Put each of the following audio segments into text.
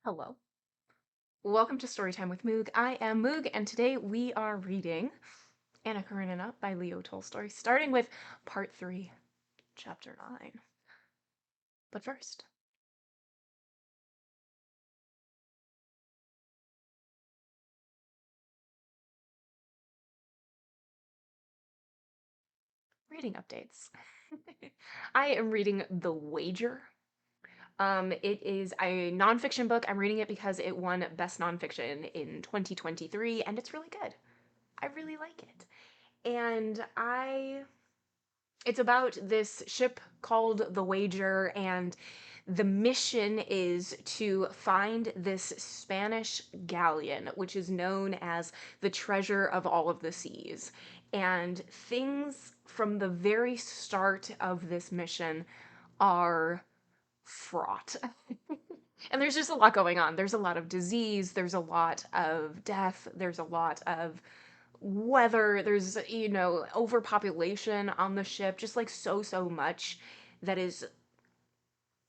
Hello. Welcome to Storytime with Moog. I am Moog, and today we are reading Anna Karenina by Leo Tolstoy, starting with part 3, chapter 9. But first, reading updates. I am reading The Wager. It is a nonfiction book. I'm reading it because it won Best Nonfiction in 2023, and it's really good. I really like it. And it's about this ship called the Wager, and the mission is to find this Spanish galleon, which is known as the treasure of all of the seas. And things from the very start of this mission are fraught. And there's just a lot going on. There's a lot of disease, there's a lot of death, there's a lot of weather, there's, overpopulation on the ship, just like so much that is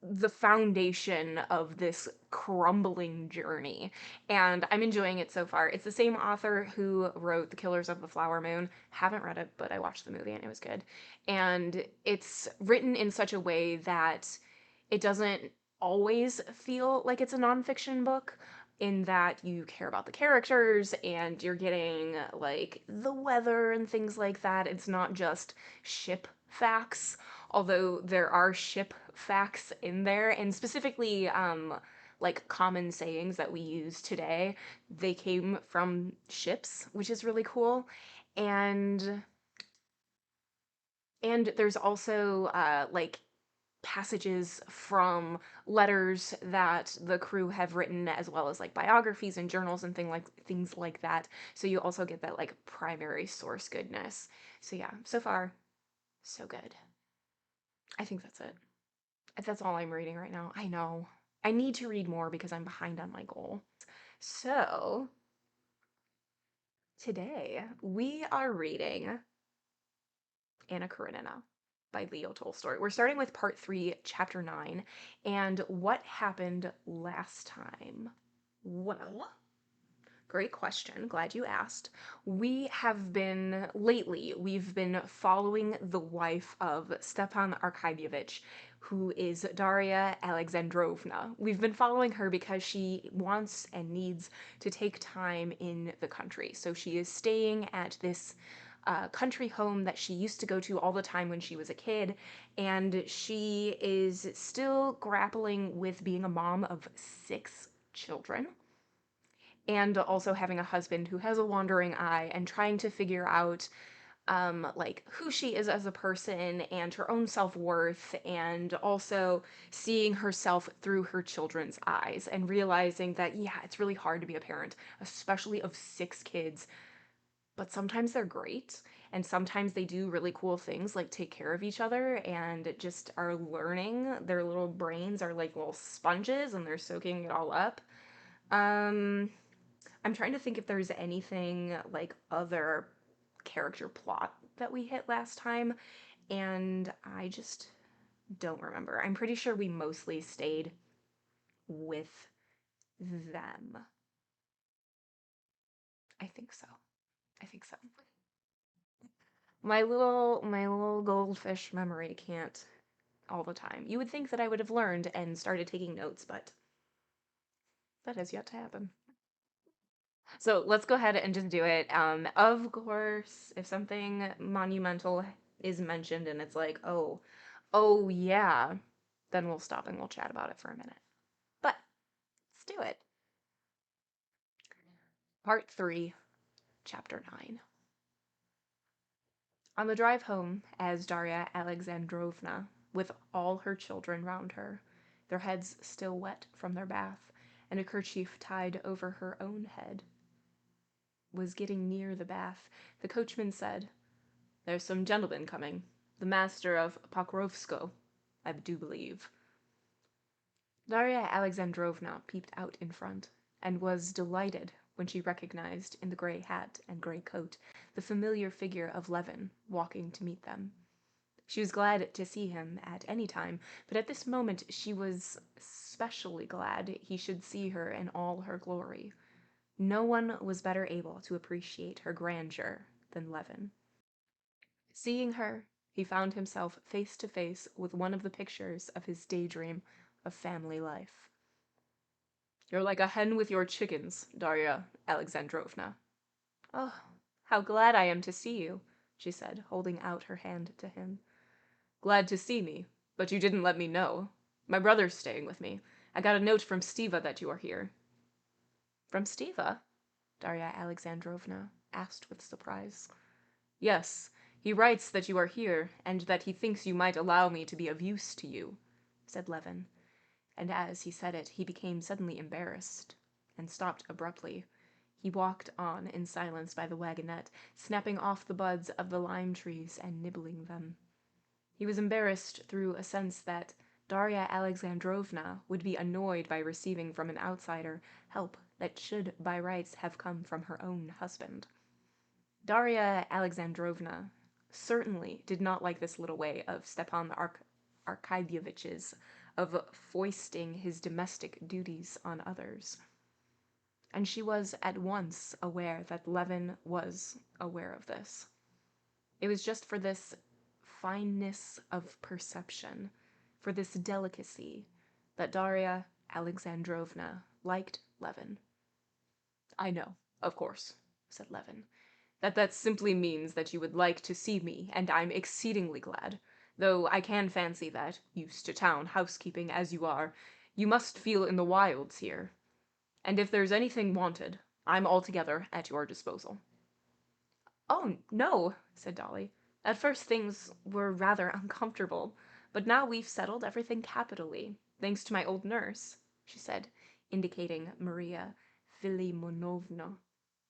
the foundation of this crumbling journey. And I'm enjoying it so far. It's the same author who wrote The Killers of the Flower Moon. Haven't read it, but I watched the movie and it was good. And it's written in such a way that it doesn't always feel like it's a nonfiction book, in that you care about the characters and you're getting like the weather and things like that. It's not just ship facts, although there are ship facts in there, and specifically like common sayings that we use today, they came from ships, which is really cool. And and there's also like passages from letters that the crew have written, as well as like biographies and journals and things like that. So you also get that like primary source goodness. So yeah, so far so good. I think that's it. That's all I'm reading right now. I know. I need to read more because I'm behind on my goal. So, today we are reading Anna Karenina by Leo Tolstoy. We're starting with part 3, chapter 9, and what happened last time? Well, great question. Glad you asked. We've been following the wife of Stepan Arkadyevich, who is Daria Alexandrovna. We've been following her because she wants and needs to take time in the country. So she is staying at this country home that she used to go to all the time when she was a kid, and she is still grappling with being a mom of 6 children, and also having a husband who has a wandering eye, and trying to figure out like who she is as a person and her own self-worth, and also seeing herself through her children's eyes and realizing that, yeah, it's really hard to be a parent, especially of 6 kids, but sometimes they're great, and sometimes they do really cool things like take care of each other and just are learning. Their little brains are like little sponges and they're soaking it all up. um I'm trying to think if there's anything like other character plot that we hit last time, and I just don't remember. I'm pretty sure we mostly stayed with them. I think so. I think so. My little goldfish memory can't all the time. You would think that I would have learned and started taking notes, but that has yet to happen. So let's go ahead and just do it. Of course, if something monumental is mentioned and it's like, oh yeah, then we'll stop and we'll chat about it for a minute. But let's do it. Part 3, Chapter 9. On the drive home, as Darya Alexandrovna, with all her children round her, their heads still wet from their bath, and a kerchief tied over her own head, was getting near the bath, the coachman said, "There's some gentleman coming. The master of Pokrovskoe, I do believe." Darya Alexandrovna peeped out in front, and was delighted when she recognized in the gray hat and gray coat the familiar figure of Levin walking to meet them. She was glad to see him at any time, but at this moment she was especially glad he should see her in all her glory. No one was better able to appreciate her grandeur than Levin. Seeing her, he found himself face to face with one of the pictures of his daydream of family life. "You're like a hen with your chickens, Darya Alexandrovna." "Oh, how glad I am to see you," she said, holding out her hand to him. "Glad to see me, but you didn't let me know. My brother's staying with me. I got a note from Stiva that you are here." "From Stiva?" Darya Alexandrovna asked with surprise. "Yes, he writes that you are here, and that he thinks you might allow me to be of use to you," said Levin, and as he said it he became suddenly embarrassed, and stopped abruptly. He walked on in silence by the wagonette, snapping off the buds of the lime trees and nibbling them. He was embarrassed through a sense that Darya Alexandrovna would be annoyed by receiving from an outsider help that should by rights have come from her own husband. Darya Alexandrovna certainly did not like this little way of Stepan Arkadyevitch's of foisting his domestic duties on others. And she was at once aware that Levin was aware of this. It was just for this fineness of perception, for this delicacy, that Darya Alexandrovna liked Levin. "I know, of course," said Levin, that simply means that you would like to see me, and I'm exceedingly glad, though I can fancy that, used to town housekeeping as you are, you must feel in the wilds here. And if there's anything wanted, I'm altogether at your disposal." "Oh, no," said Dolly. "At first things were rather uncomfortable, but now we've settled everything capitally, thanks to my old nurse," she said, indicating Maria Filimonovna,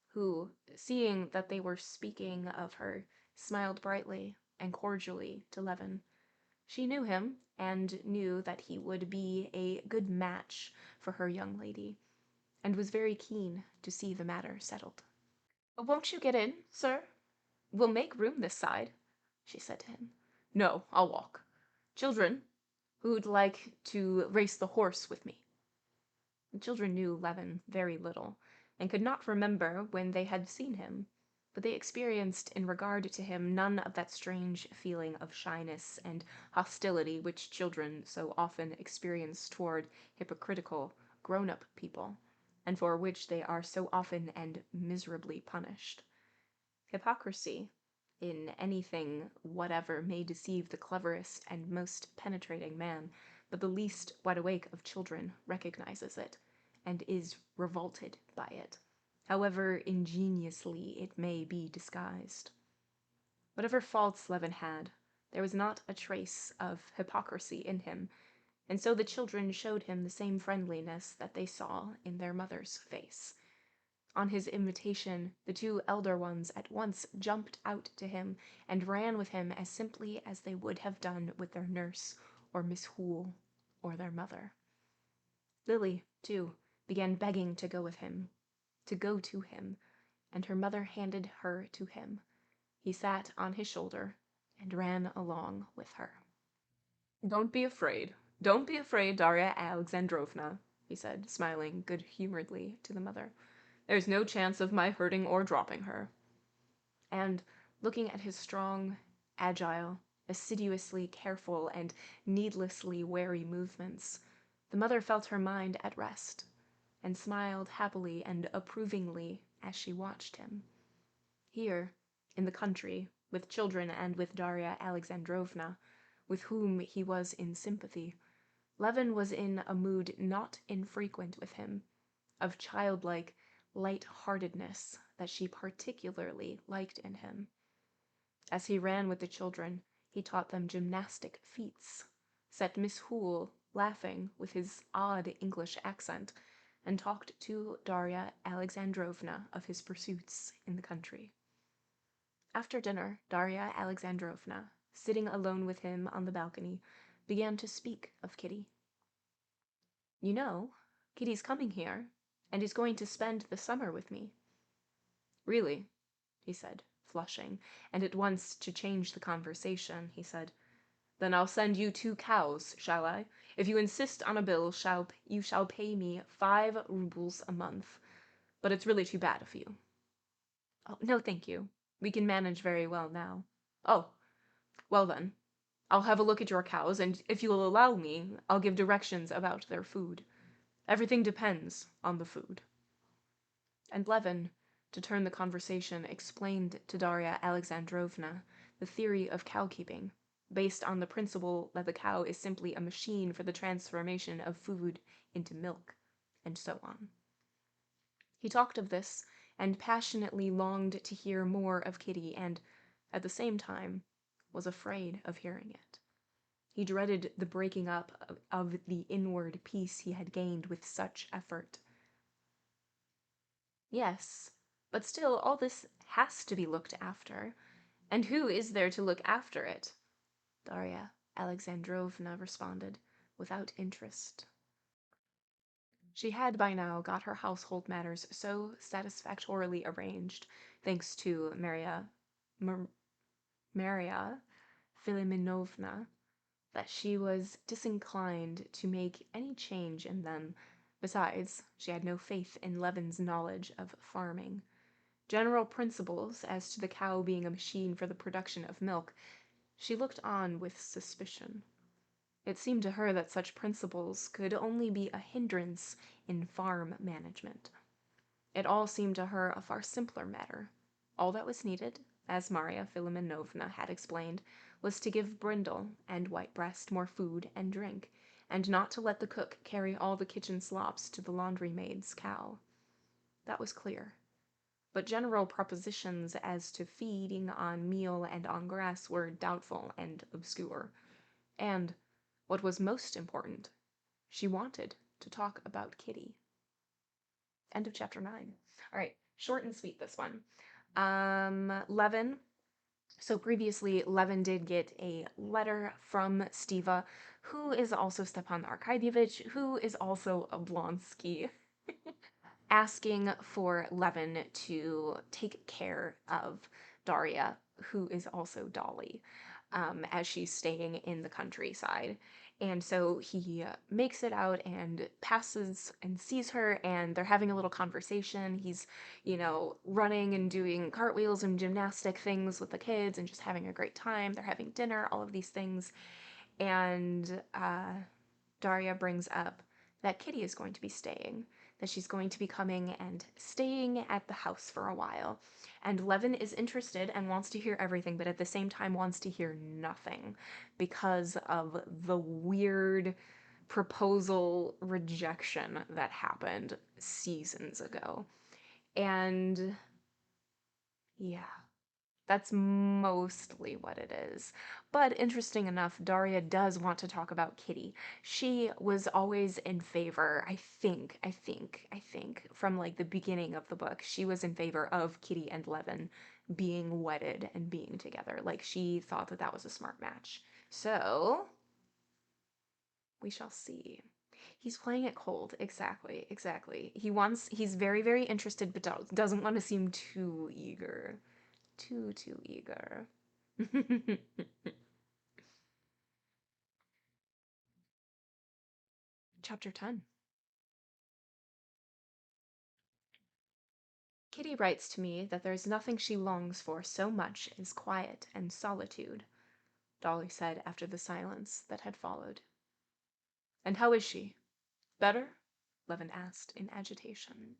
who, seeing that they were speaking of her, smiled brightly and cordially to Levin. She knew him, and knew that he would be a good match for her young lady, and was very keen to see the matter settled. "Won't you get in, sir? We'll make room this side," she said to him. "No, I'll walk. Children, who'd like to race the horse with me?" The children knew Levin very little, and could not remember when they had seen him, but they experienced in regard to him none of that strange feeling of shyness and hostility which children so often experience toward hypocritical, grown-up people, and for which they are so often and miserably punished. Hypocrisy in anything whatever may deceive the cleverest and most penetrating man, but the least wide-awake of children recognizes it, and is revolted by it, however ingeniously it may be disguised. Whatever faults Levin had, there was not a trace of hypocrisy in him, and so the children showed him the same friendliness that they saw in their mother's face. On his invitation, the two elder ones at once jumped out to him and ran with him as simply as they would have done with their nurse or Miss Hoole or their mother. Lily, too, began begging to go with him, to go to him, and her mother handed her to him. He sat on his shoulder and ran along with her. Don't be afraid, Darya Alexandrovna," he said, smiling good-humoredly to the mother. "There's no chance of my hurting or dropping her." And, looking at his strong, agile, assiduously careful, and needlessly wary movements, the mother felt her mind at rest, and smiled happily and approvingly as she watched him. Here, in the country, with children and with Darya Alexandrovna, with whom he was in sympathy, Levin was in a mood not infrequent with him, of childlike light-heartedness that she particularly liked in him. As he ran with the children, he taught them gymnastic feats, set Miss Hoole laughing with his odd English accent, and talked to Darya Alexandrovna of his pursuits in the country. After dinner, Darya Alexandrovna, sitting alone with him on the balcony, began to speak of Kitty. "You know, Kitty's coming here, and is going to spend the summer with me." "Really?" he said, flushing, and at once to change the conversation, he said, Then I'll send you 2 cows, shall I? If you insist on a bill, you shall pay me 5 rubles a month. But it's really too bad of you. Oh, no, thank you. We can manage very well now. Oh, well then. I'll have a look at your cows, and if you'll allow me, I'll give directions about their food. Everything depends on the food. And Levin, to turn the conversation, explained to Darya Alexandrovna the theory of cow-keeping, based on the principle that the cow is simply a machine for the transformation of food into milk, and so on. He talked of this, and passionately longed to hear more of Kitty, and, at the same time, was afraid of hearing it. He dreaded the breaking up of the inward peace he had gained with such effort. Yes, but still all this has to be looked after. And who is there to look after it? Darya Alexandrovna responded, without interest. She had by now got her household matters so satisfactorily arranged, thanks to Maria Filimonovna, that she was disinclined to make any change in them. Besides, she had no faith in Levin's knowledge of farming. General principles as to the cow being a machine for the production of milk, she looked on with suspicion. It seemed to her that such principles could only be a hindrance in farm management. It all seemed to her a far simpler matter. All that was needed, as Marya Philimonovna had explained, was to give Brindle and Whitebreast more food and drink, and not to let the cook carry all the kitchen slops to the laundry-maid's cow. That was clear. But general propositions as to feeding on meal and on grass were doubtful and obscure. And, what was most important, she wanted to talk about Kitty. End of chapter 9. All right, short and sweet, this one. Levin. So previously, Levin did get a letter from Stiva, who is also Stepan Arkadyevich, who is also a Vronsky, asking for Levin to take care of Darya, who is also Dolly, as she's staying in the countryside. And so he makes it out and passes and sees her, and they're having a little conversation. He's, running and doing cartwheels and gymnastic things with the kids and just having a great time. They're having dinner, all of these things. And Darya brings up that Kitty is going to be staying, that she's going to be coming and staying at the house for a while. And Levin is interested and wants to hear everything, but at the same time wants to hear nothing because of the weird proposal rejection that happened seasons ago. And yeah, that's mostly what it is. But interesting enough, Darya does want to talk about Kitty. She was always in favor, I think, from like the beginning of the book, she was in favor of Kitty and Levin being wedded and being together. Like, she thought that that was a smart match. So, we shall see. He's playing it cold. Exactly. He's very, very interested, but doesn't want to seem too eager. Too eager. Chapter 10. Kitty writes to me that there's nothing she longs for so much as quiet and solitude, Dolly said after the silence that had followed. And how is she? Better? Levin asked in agitation.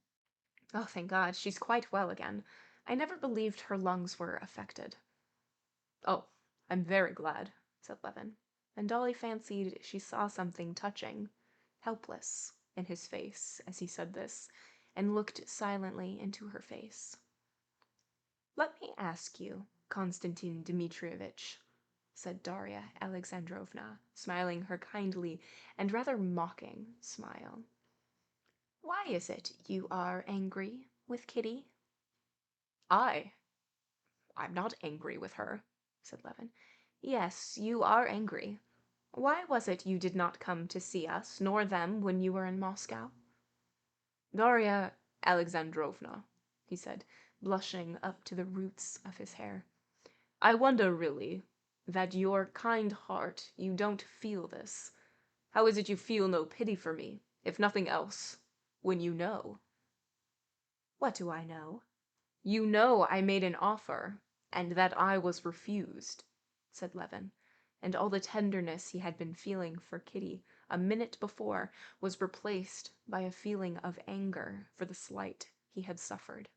Oh, thank God, she's quite well again. I never believed her lungs were affected. Oh, I'm very glad, said Levin, and Dolly fancied she saw something touching, helpless, in his face as he said this, and looked silently into her face. Let me ask you, Konstantin Dmitrievitch, said Darya Alexandrovna, smiling her kindly and rather mocking smile. Why is it you are angry with Kitty? I'm not angry with her, said Levin. Yes, you are angry. Why was it you did not come to see us, nor them, when you were in Moscow? Darya Alexandrovna, he said, blushing up to the roots of his hair. I wonder, really, that your kind heart, you don't feel this. How is it you feel no pity for me, if nothing else, when you know? What do I know? You know I made an offer, and that I was refused, said Levin, and all the tenderness he had been feeling for Kitty a minute before was replaced by a feeling of anger for the slight he had suffered.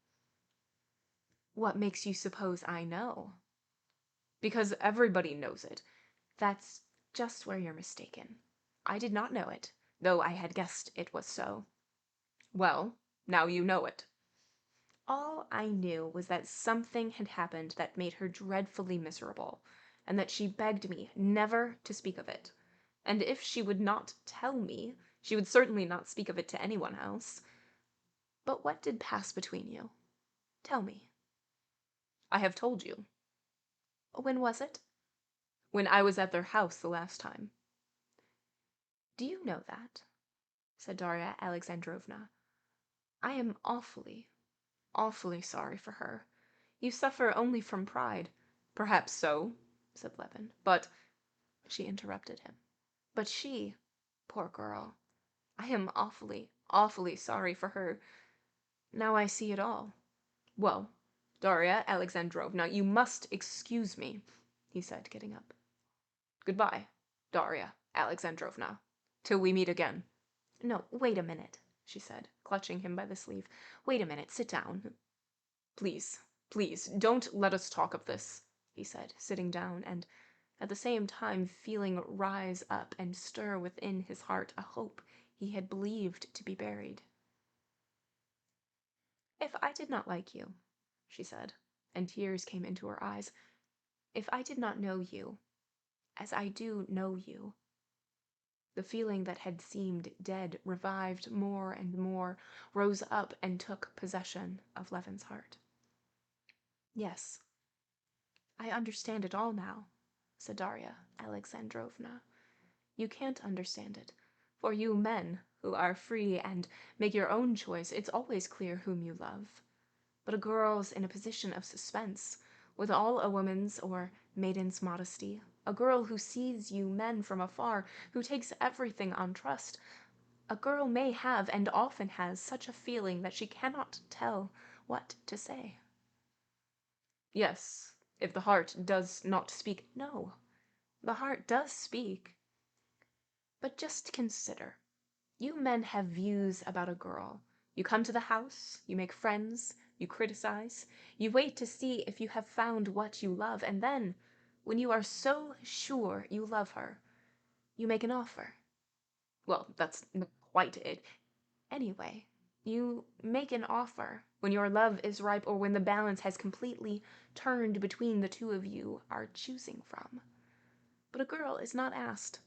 What makes you suppose I know? Because everybody knows it. That's just where you're mistaken. I did not know it, though I had guessed it was so. Well, now you know it. All I knew was that something had happened that made her dreadfully miserable, and that she begged me never to speak of it. And if she would not tell me, she would certainly not speak of it to anyone else. But what did pass between you? Tell me. I have told you. When was it? When I was at their house the last time. Do you know that? Said Darya Alexandrovna. I am awfully, awfully sorry for her. You suffer only from pride. Perhaps so, said Levin, but— She interrupted him. But she, poor girl, I am awfully, awfully sorry for her. Now I see it all. Well, Darya Alexandrovna, you must excuse me, he said, getting up. Goodbye, Darya Alexandrovna, till we meet again. No, wait a minute, she said, clutching him by the sleeve. Wait a minute, sit down. Please, please, don't let us talk of this, he said, sitting down, and at the same time feeling rise up and stir within his heart a hope he had believed to be buried. If I did not like you, she said, and tears came into her eyes, if I did not know you, as I do know you— The feeling that had seemed dead revived more and more, rose up and took possession of Levin's heart. Yes, I understand it all now, said Darya Alexandrovna. You can't understand it. For you men, who are free and make your own choice, it's always clear whom you love. But a girl's in a position of suspense, with all a woman's or maiden's modesty, a girl who sees you men from afar, who takes everything on trust. A girl may have, and often has, such a feeling that she cannot tell what to say. Yes, if the heart does not speak. No, the heart does speak. But just consider. You men have views about a girl. You come to the house, you make friends, you criticize, you wait to see if you have found what you love, and then, when you are so sure you love her, you make an offer. Well, that's not quite it. Anyway, you make an offer when your love is ripe or when the balance has completely turned between the two of you are choosing from. But a girl is not asked.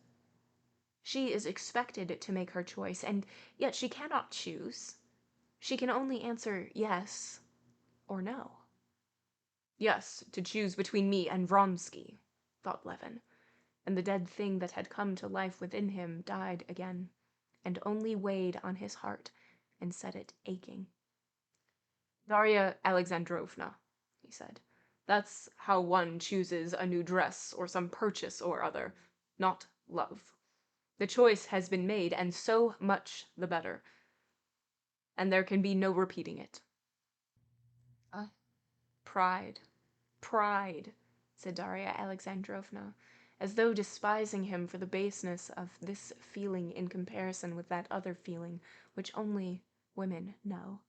She is expected to make her choice, and yet she cannot choose. She can only answer yes or no. Yes, to choose between me and Vronsky, thought Levin, and the dead thing that had come to life within him died again, and only weighed on his heart and set it aching. Darya Alexandrovna, he said, that's how one chooses a new dress or some purchase or other, not love. The choice has been made, and so much the better, and there can be no repeating it. Pride, pride, said Darya Alexandrovna, as though despising him for the baseness of this feeling in comparison with that other feeling which only women know.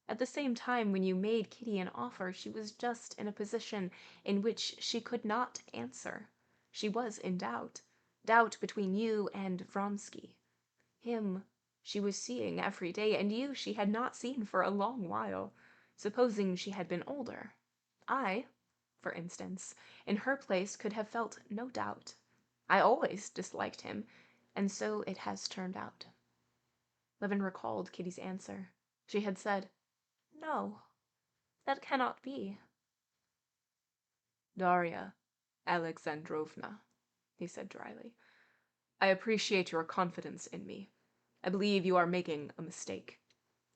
At the same time, when you made Kitty an offer, she was just in a position in which she could not answer. She was in doubt. Doubt between you and Vronsky. Him she was seeing every day, and you she had not seen for a long while, supposing she had been older. I, for instance, in her place could have felt no doubt. I always disliked him, and so it has turned out. Levin recalled Kitty's answer. She had said, "No, that cannot be." "Darya Alexandrovna," he said dryly, "I appreciate your confidence in me. I believe you are making a mistake.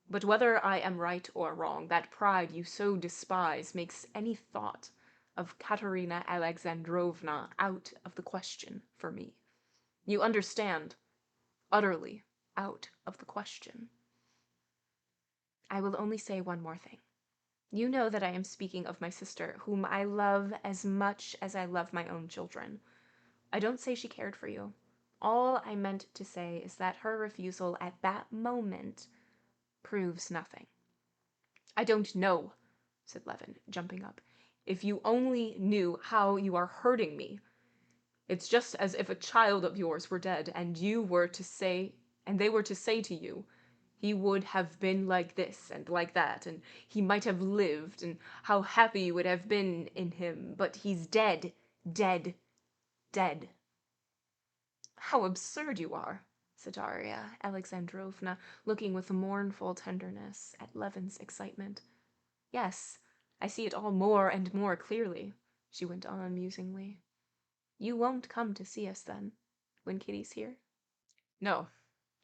But whether I am right or wrong, that pride you so despise makes any thought of Katerina Alexandrovna out of the question for me. You understand? Utterly out of the question. I will only say one more thing. You know that I am speaking of my sister, whom I love as much as I love my own children. I don't say she cared for you. All I meant to say is that her refusal at that moment proves nothing. I don't know, said Levin, jumping up. If you only knew how you are hurting me. It's just as if a child of yours were dead, and they were to say to you, he would have been like this and like that, and he might have lived, and how happy you would have been in him, but he's dead, dead, dead. How absurd you are, said Darya Alexandrovna, looking with mournful tenderness at Levin's excitement. Yes, I see it all more and more clearly, she went on musingly. You won't come to see us, then, when Kitty's here? No,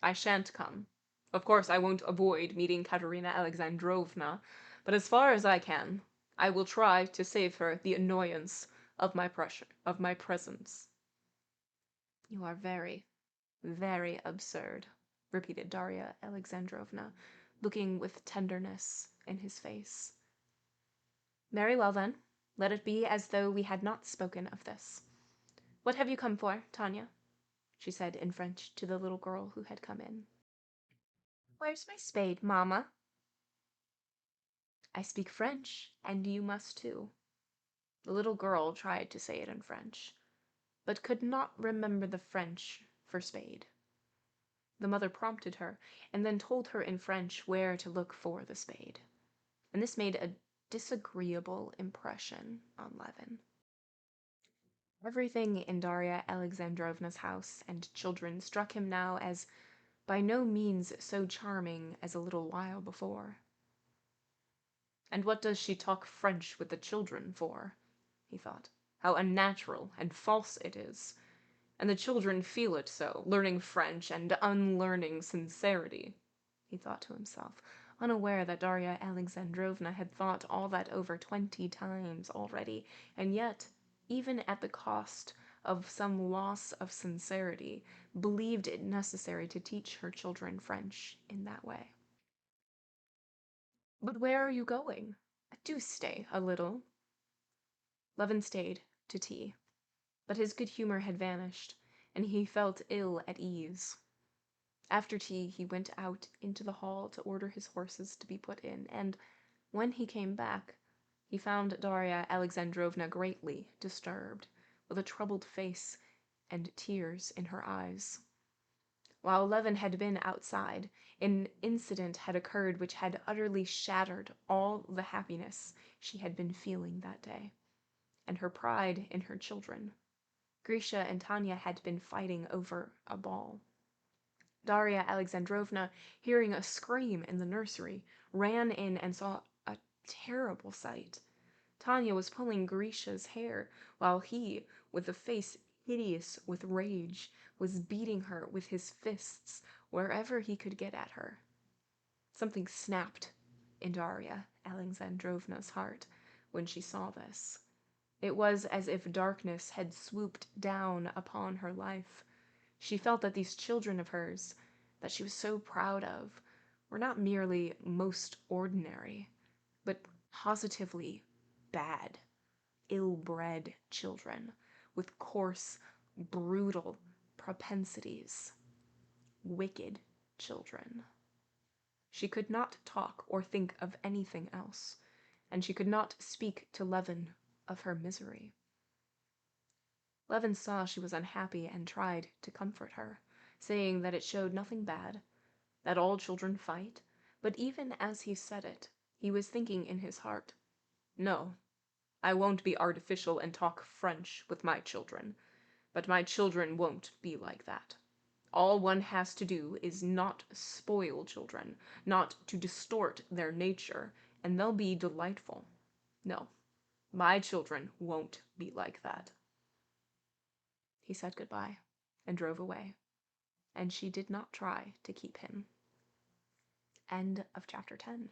I shan't come. Of course, I won't avoid meeting Katerina Alexandrovna, but as far as I can, I will try to save her the annoyance of my presence. You are very, very absurd, repeated Darya Alexandrovna, looking with tenderness in his face. Very well, then. Let it be as though we had not spoken of this. What have you come for, Tanya? She said in French to the little girl who had come in. Where's my spade, Mamma? I speak French, and you must too. The little girl tried to say it in French, but could not remember the French for spade. The mother prompted her, and then told her in French where to look for the spade, and this made a disagreeable impression on Levin. Everything in Darya Alexandrovna's house and children struck him now as by no means so charming as a little while before. And what does she talk French with the children for? He thought. How unnatural and false it is. And the children feel it so, learning French and unlearning sincerity, he thought to himself, unaware that Darya Alexandrovna had thought all that over 20 times already, and yet, even at the cost of some loss of sincerity, believed it necessary to teach her children French in that way. But where are you going? Do stay a little. Levin stayed to tea, but his good humor had vanished, and he felt ill at ease. After tea he went out into the hall to order his horses to be put in, and when he came back, he found Darya Alexandrovna greatly disturbed, with a troubled face and tears in her eyes. While Levin had been outside, an incident had occurred which had utterly shattered all the happiness she had been feeling that day, and her pride in her children. Grisha and Tanya had been fighting over a ball. Darya Alexandrovna, hearing a scream in the nursery, ran in and saw a terrible sight. Tanya was pulling Grisha's hair, while he, with a face hideous with rage, was beating her with his fists wherever he could get at her. Something snapped in Darya Alexandrovna's heart when she saw this. It was as if darkness had swooped down upon her life. She felt that these children of hers, that she was so proud of, were not merely most ordinary, but positively bad, ill-bred children, with coarse, brutal propensities. Wicked children. She could not talk or think of anything else, and she could not speak to Levin of her misery. Levin saw she was unhappy and tried to comfort her, saying that it showed nothing bad, that all children fight, but even as he said it, he was thinking in his heart, "No, I won't be artificial and talk French with my children, but my children won't be like that. All one has to do is not spoil children, not to distort their nature, and they'll be delightful. No, my children won't be like that." He said goodbye and drove away, and she did not try to keep him. End of chapter 10.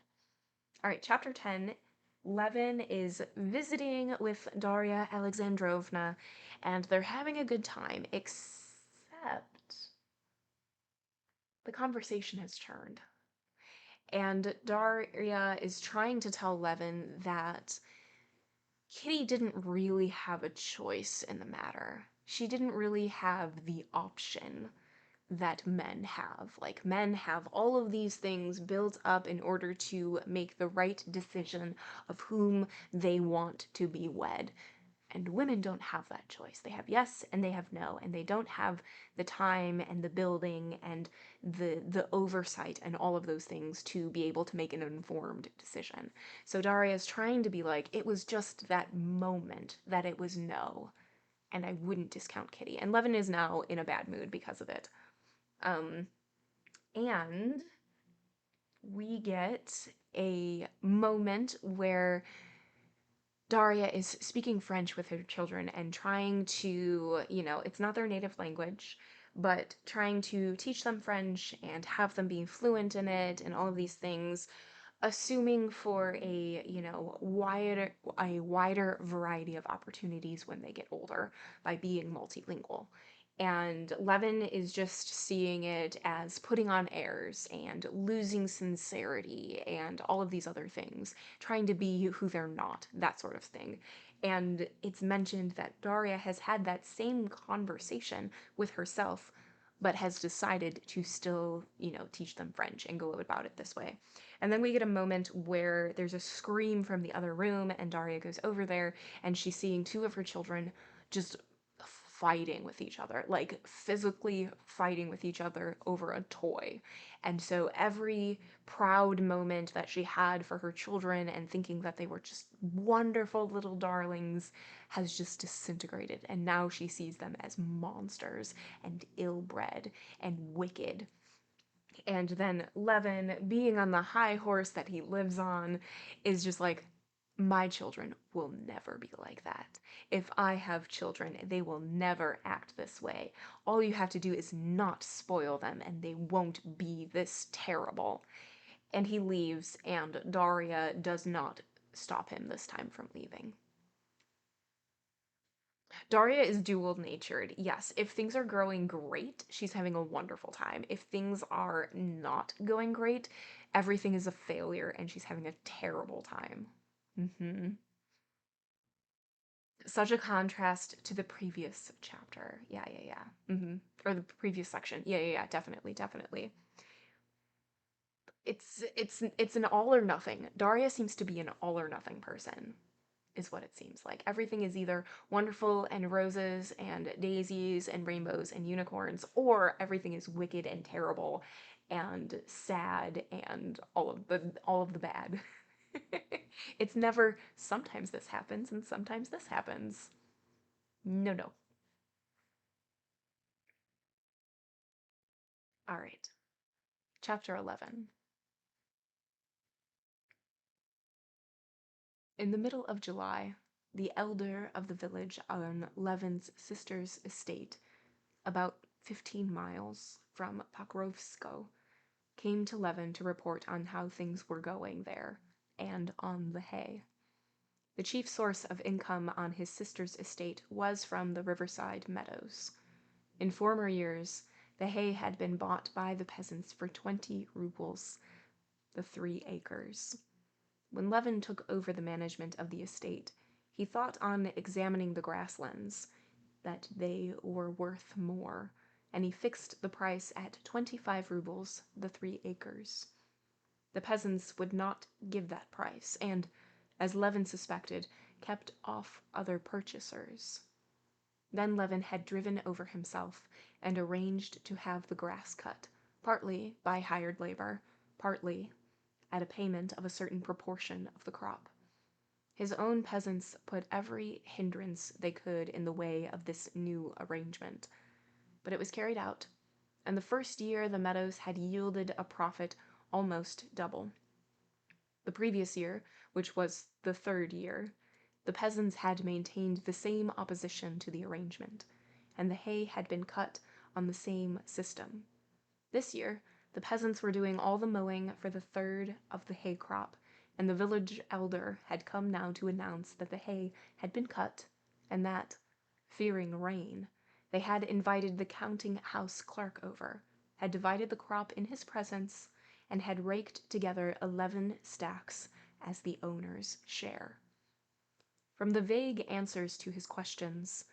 All right, chapter 10 Levin is visiting with Darya Alexandrovna, and they're having a good time, except the conversation has turned. And Darya is trying to tell Levin that Kitty didn't really have a choice in the matter. She didn't really have the option that men have. Like, men have all of these things built up in order to make the right decision of whom they want to be wed. And women don't have that choice. They have yes and they have no, and they don't have the time and the building and the oversight and all of those things to be able to make an informed decision. So Daria is trying to be like, it was just that moment that it was no, and I wouldn't discount Kitty. And Levin is now in a bad mood because of it. Um, and we get a moment where Daria is speaking French with her children and trying to, it's not their native language, but trying to teach them French and have them be fluent in it and all of these things, assuming for a wider variety of opportunities when they get older by being multilingual. And Levin is just seeing it as putting on airs and losing sincerity and all of these other things, trying to be who they're not, that sort of thing. And it's mentioned that Daria has had that same conversation with herself, but has decided to still, teach them French and go about it this way. And then we get a moment where there's a scream from the other room, and Daria goes over there, and she's seeing two of her children just fighting with each other, like physically fighting with each other over a toy. And so every proud moment that she had for her children and thinking that they were just wonderful little darlings has just disintegrated. And now she sees them as monsters and ill-bred and wicked. And then Levin, being on the high horse that he lives on, is just like, my children will never be like that. If I have children, they will never act this way. All you have to do is not spoil them, and they won't be this terrible. And he leaves, and Daria does not stop him this time from leaving. Daria is dual natured. Yes, if things are growing great, she's having a wonderful time. If things are not going great, everything is a failure and she's having a terrible time. hmm Such a contrast to the previous chapter. Yeah, yeah, yeah. Or the previous section. Yeah, yeah, yeah, definitely, definitely. It's an all or nothing. Daria seems to be an all or nothing person, is what it seems like. Everything is either wonderful and roses and daisies and rainbows and unicorns, or everything is wicked and terrible and sad and all of the bad. It's never sometimes this happens and sometimes this happens. No, no. All right. Chapter 11. In the middle of July, the elder of the village on Levin's sister's estate, about 15 miles from Pokrovsko, came to Levin to report on how things were going there, and on the hay. The chief source of income on his sister's estate was from the riverside meadows. In former years, the hay had been bought by the peasants for 20 rubles, the 3 acres. When Levin took over the management of the estate, he thought on examining the grasslands, that they were worth more, and he fixed the price at 25 rubles the 3 acres. The peasants would not give that price, and, as Levin suspected, kept off other purchasers. Then Levin had driven over himself and arranged to have the grass cut, partly by hired labor, partly at a payment of a certain proportion of the crop. His own peasants put every hindrance they could in the way of this new arrangement, but it was carried out, and the first year the meadows had yielded a profit almost double. The previous year, which was the third year, the peasants had maintained the same opposition to the arrangement, and the hay had been cut on the same system. This year, the peasants were doing all the mowing for the third of the hay crop, and the village elder had come now to announce that the hay had been cut, and that, fearing rain, they had invited the counting-house clerk over, had divided the crop in his presence, and had raked together 11 stacks as the owner's share. From the vague answers to his questions,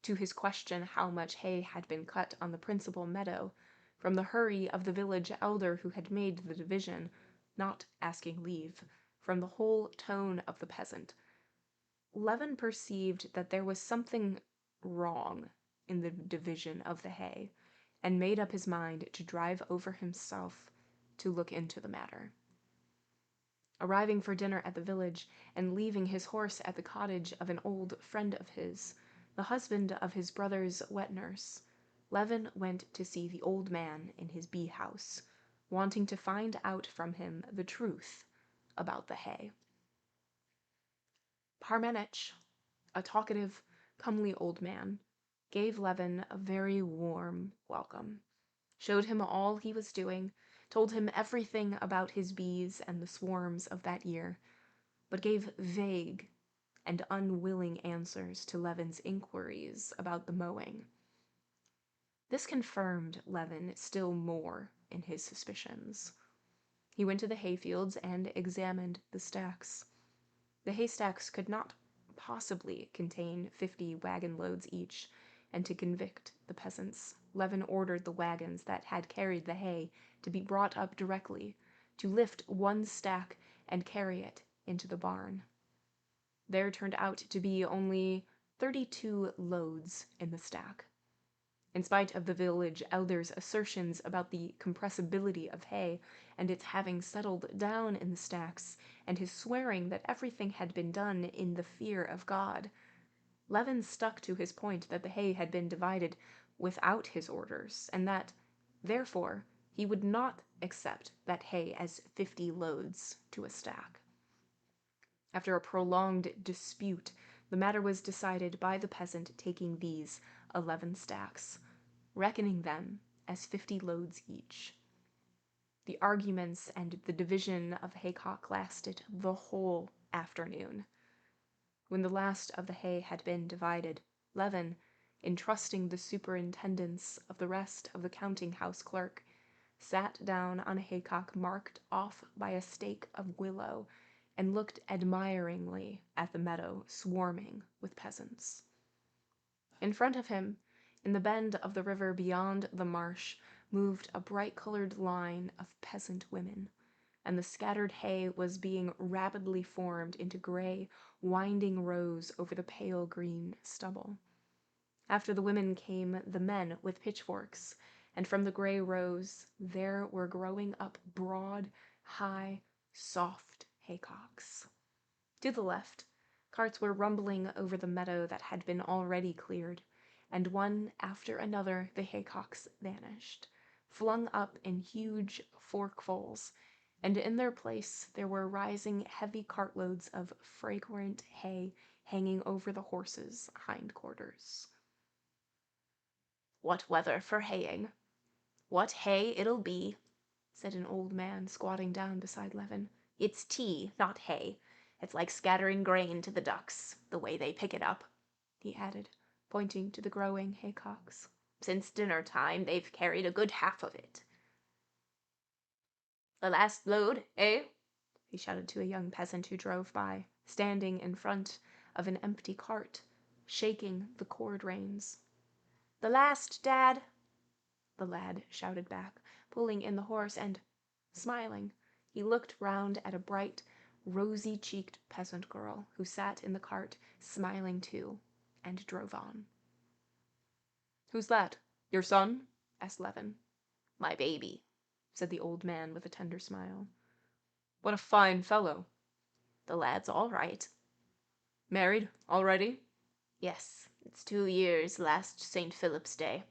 to his question how much hay had been cut on the principal meadow, from the hurry of the village elder who had made the division, not asking leave, from the whole tone of the peasant, Levin perceived that there was something wrong in the division of the hay, and made up his mind to drive over himself to look into the matter. Arriving for dinner at the village, and leaving his horse at the cottage of an old friend of his, the husband of his brother's wet nurse, Levin went to see the old man in his bee house, wanting to find out from him the truth about the hay. Parmenich, a talkative, comely old man, gave Levin a very warm welcome, showed him all he was doing, told him everything about his bees and the swarms of that year, but gave vague and unwilling answers to Levin's inquiries about the mowing. This confirmed Levin still more in his suspicions. He went to the hayfields and examined the stacks. The haystacks could not possibly contain 50 wagon loads each, and to convict the peasants, Levin ordered the wagons that had carried the hay to be brought up directly, to lift one stack and carry it into the barn. There turned out to be only 32 loads in the stack. In spite of the village elder's assertions about the compressibility of hay and its having settled down in the stacks, and his swearing that everything had been done in the fear of God, Levin stuck to his point that the hay had been divided without his orders, and that, therefore, he would not accept that hay as 50 loads to a stack. After a prolonged dispute, the matter was decided by the peasant taking these 11 stacks, reckoning them as 50 loads each. The arguments and the division of the haycock lasted the whole afternoon. When the last of the hay had been divided, Levin, entrusting the superintendence of the rest of the counting-house clerk, sat down on a haycock marked off by a stake of willow, and looked admiringly at the meadow swarming with peasants. In front of him, in the bend of the river beyond the marsh, moved a bright-colored line of peasant women, and the scattered hay was being rapidly formed into gray, winding rows over the pale green stubble. After the women came the men with pitchforks, and from the gray rows there were growing up broad, high, soft haycocks. To the left, carts were rumbling over the meadow that had been already cleared, and one after another the haycocks vanished, flung up in huge forkfuls, and in their place there were rising heavy cartloads of fragrant hay hanging over the horses' hindquarters. "What weather for haying! What hay it'll be!" said an old man squatting down beside Levin. "It's tea, not hay. It's like scattering grain to the ducks, the way they pick it up," he added, pointing to the growing haycocks. "Since dinner time they've carried a good half of it." "The last load, eh?" he shouted to a young peasant who drove by, standing in front of an empty cart, shaking the cord reins. "The last, Dad," the lad shouted back, pulling in the horse, and, smiling, he looked round at a bright, rosy-cheeked peasant girl who sat in the cart, smiling too, and drove on. "Who's that? Your son?" asked Levin. "My baby," said the old man with a tender smile. "What a fine fellow." "The lad's all right." "Married already?" "Yes, it's 2 years last St. Philip's Day."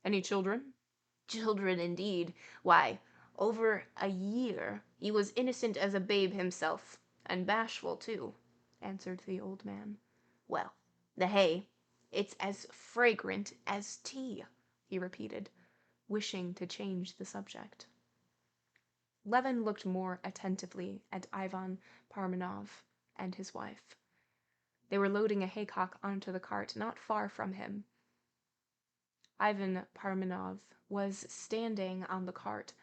"Any children?" "Children, indeed! Why, over a year. He was innocent as a babe himself, and bashful too," answered the old man. "Well, the hay, it's as fragrant as tea," he repeated, wishing to change the subject. Levin looked more attentively at Ivan Parmenov and his wife. They were loading a haycock onto the cart not far from him. Ivan Parmenov was standing on the cart,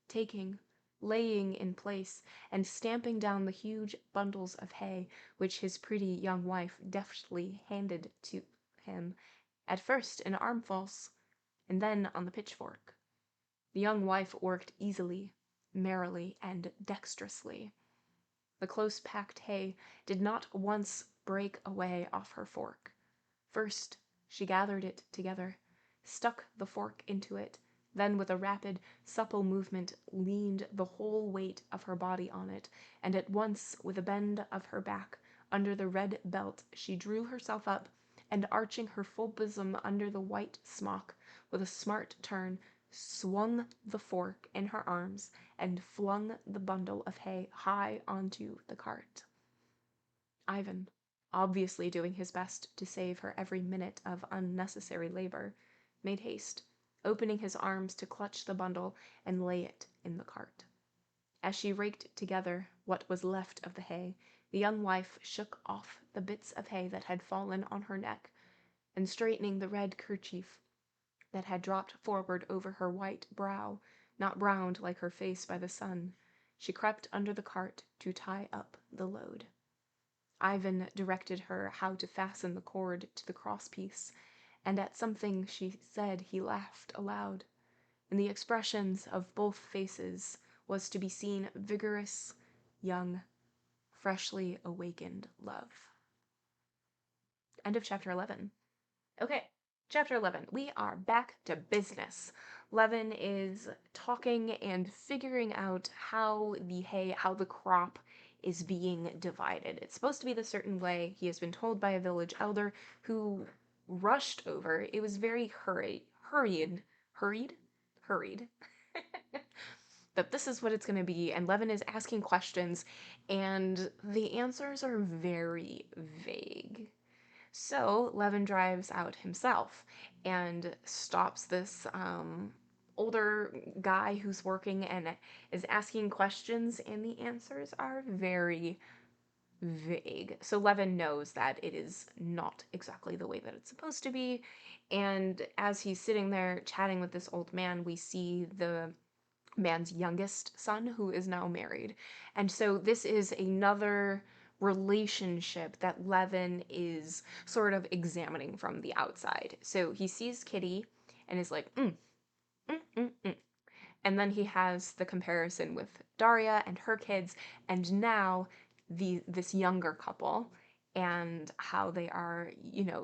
taking, laying in place, and stamping down the huge bundles of hay which his pretty young wife deftly handed to him, at first in armfuls, and then on the pitchfork. The young wife worked easily, merrily, and dexterously. The close-packed hay did not once break away off her fork. First, she gathered it together, stuck the fork into it, then with a rapid, supple movement leaned the whole weight of her body on it, and at once, with a bend of her back, under the red belt, she drew herself up, and arching her full bosom under the white smock, with a smart turn, swung the fork in her arms, and flung the bundle of hay high onto the cart. Ivan, obviously doing his best to save her every minute of unnecessary labor, made haste, opening his arms to clutch the bundle and lay it in the cart. As she raked together what was left of the hay, the young wife shook off the bits of hay that had fallen on her neck, and straightening the red kerchief that had dropped forward over her white brow, not browned like her face by the sun, she crept under the cart to tie up the load. Ivan directed her how to fasten the cord to the crosspiece, and at something she said he laughed aloud. In the expressions of both faces was to be seen vigorous, young, freshly awakened love. End of chapter 11. Okay, chapter 11. We are back to business. Levin is talking and figuring out how the crop is being divided. It's supposed to be the certain way. He has been told by a village elder who rushed over. It was very hurried, that this is what it's going to be, and Levin is asking questions, and the answers are very vague. So Levin drives out himself and stops this older guy who's working and is asking questions, and the answers are very vague. So Levin knows that it is not exactly the way that it's supposed to be, and as he's sitting there chatting with this old man, we see the man's youngest son who is now married. And so this is another relationship that Levin is sort of examining from the outside. So he sees Kitty and is like, mm, mm, mm. And then he has the comparison with Daria and her kids, and now this younger couple, and how they are,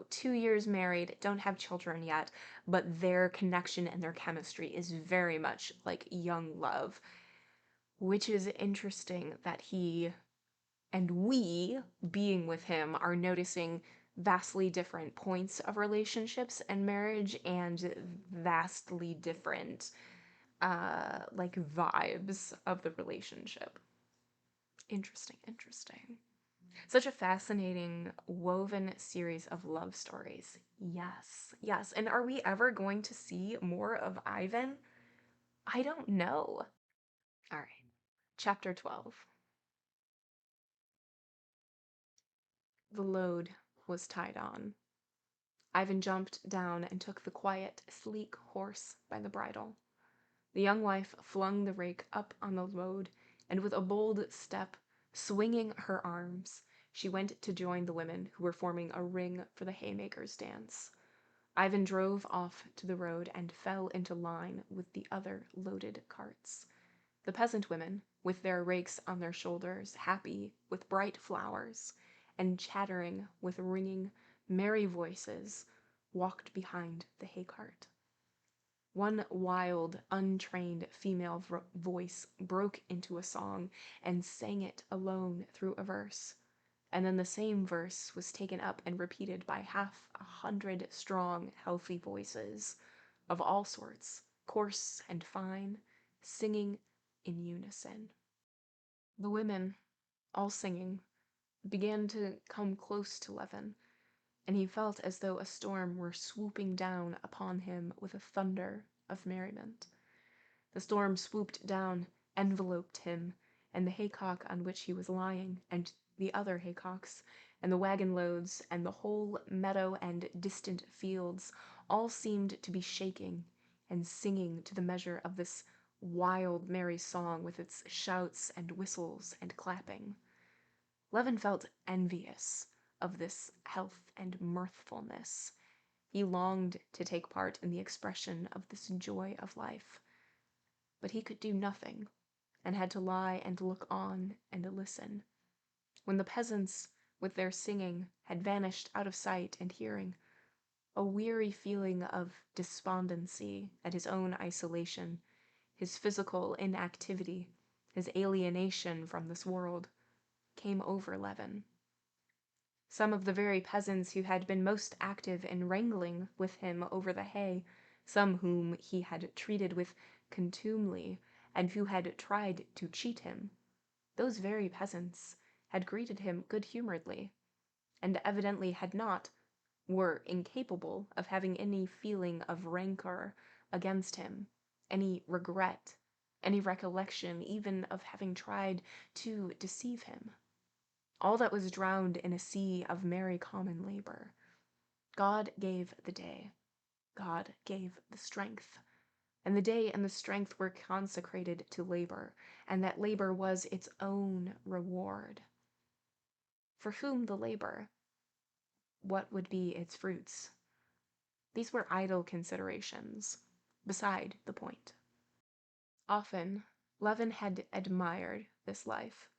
2 years married, don't have children yet, but their connection and their chemistry is very much like young love, which is interesting that he and we, being with him, are noticing vastly different points of relationships and marriage, and vastly different vibes of the relationship. Interesting. Such a fascinating woven series of love stories. Yes. And are we ever going to see more of Ivan? I don't know. All right. Chapter 12. The load was tied on. Ivan jumped down and took the quiet, sleek horse by the bridle. The young wife flung the rake up on the load, and with a bold step, swinging her arms, she went to join the women who were forming a ring for the haymakers' dance. Ivan drove off to the road and fell into line with the other loaded carts. The peasant women, with their rakes on their shoulders, happy with bright flowers, and chattering with ringing, merry voices, walked behind the haycart. One wild, untrained female voice broke into a song and sang it alone through a verse. And then the same verse was taken up and repeated by 100 strong, healthy voices of all sorts, coarse and fine, singing in unison. The women, all singing, began to come close to Levin, and he felt as though a storm were swooping down upon him with a thunder of merriment. The storm swooped down enveloped him and the haycock on which he was lying, and the other haycocks, and the wagon loads, and the whole meadow and distant fields, all seemed to be shaking and singing to the measure of this wild, merry song with its shouts and whistles and clapping. Levin felt envious of this health and mirthfulness. He longed to take part in the expression of this joy of life. But he could do nothing, and had to lie and look on and listen. When the peasants, with their singing, had vanished out of sight and hearing, a weary feeling of despondency at his own isolation, his physical inactivity, his alienation from this world, came over Levin. Some of the very peasants who had been most active in wrangling with him over the hay, some whom he had treated with contumely, and who had tried to cheat him, those very peasants had greeted him good-humoredly, and evidently were incapable of having any feeling of rancor against him, any regret, any recollection even of having tried to deceive him. All that was drowned in a sea of merry common labor. God gave the day. God gave the strength. And the day and the strength were consecrated to labor, and that labor was its own reward. For whom the labor? What would be its fruits? These were idle considerations, beside the point. Often, Levin had admired this life.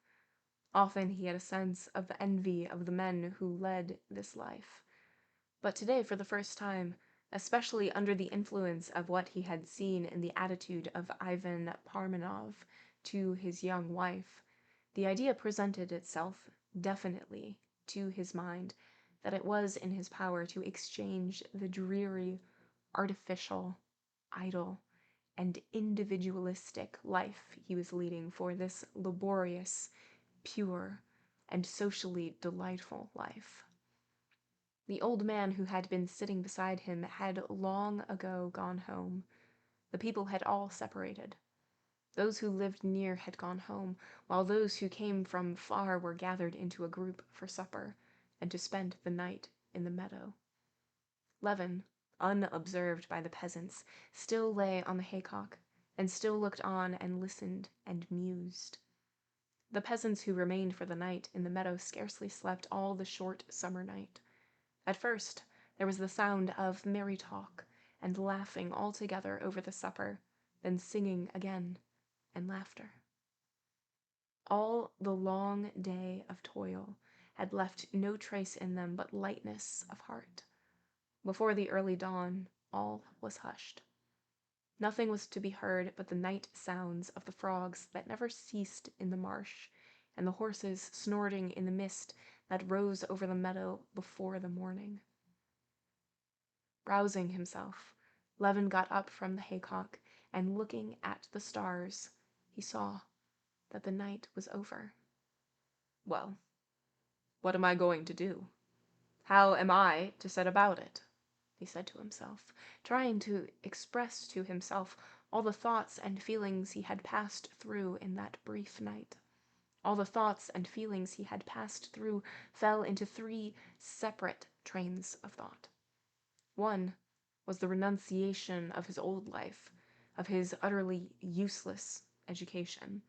Often he had a sense of the envy of the men who led this life. But today, for the first time, especially under the influence of what he had seen in the attitude of Ivan Parmenov to his young wife, the idea presented itself definitely to his mind that it was in his power to exchange the dreary, artificial, idle, and individualistic life he was leading for this laborious, pure, and socially delightful life. The old man who had been sitting beside him had long ago gone home. The people had all separated. Those who lived near had gone home, while those who came from far were gathered into a group for supper, and to spend the night in the meadow. Levin, unobserved by the peasants, still lay on the haycock, and still looked on and listened and mused. The peasants who remained for the night in the meadow scarcely slept all the short summer night. At first, there was the sound of merry talk and laughing all together over the supper, then singing again, and laughter. All the long day of toil had left no trace in them but lightness of heart. Before the early dawn, all was hushed. Nothing was to be heard but the night sounds of the frogs that never ceased in the marsh, and the horses snorting in the mist that rose over the meadow before the morning. Rousing himself, Levin got up from the haycock, and looking at the stars, he saw that the night was over. Well, what am I going to do? How am I to set about it? He said to himself, trying to express to himself all the thoughts and feelings he had passed through in that brief night. All the thoughts and feelings he had passed through fell into three separate trains of thought. One was the renunciation of his old life, of his utterly useless education.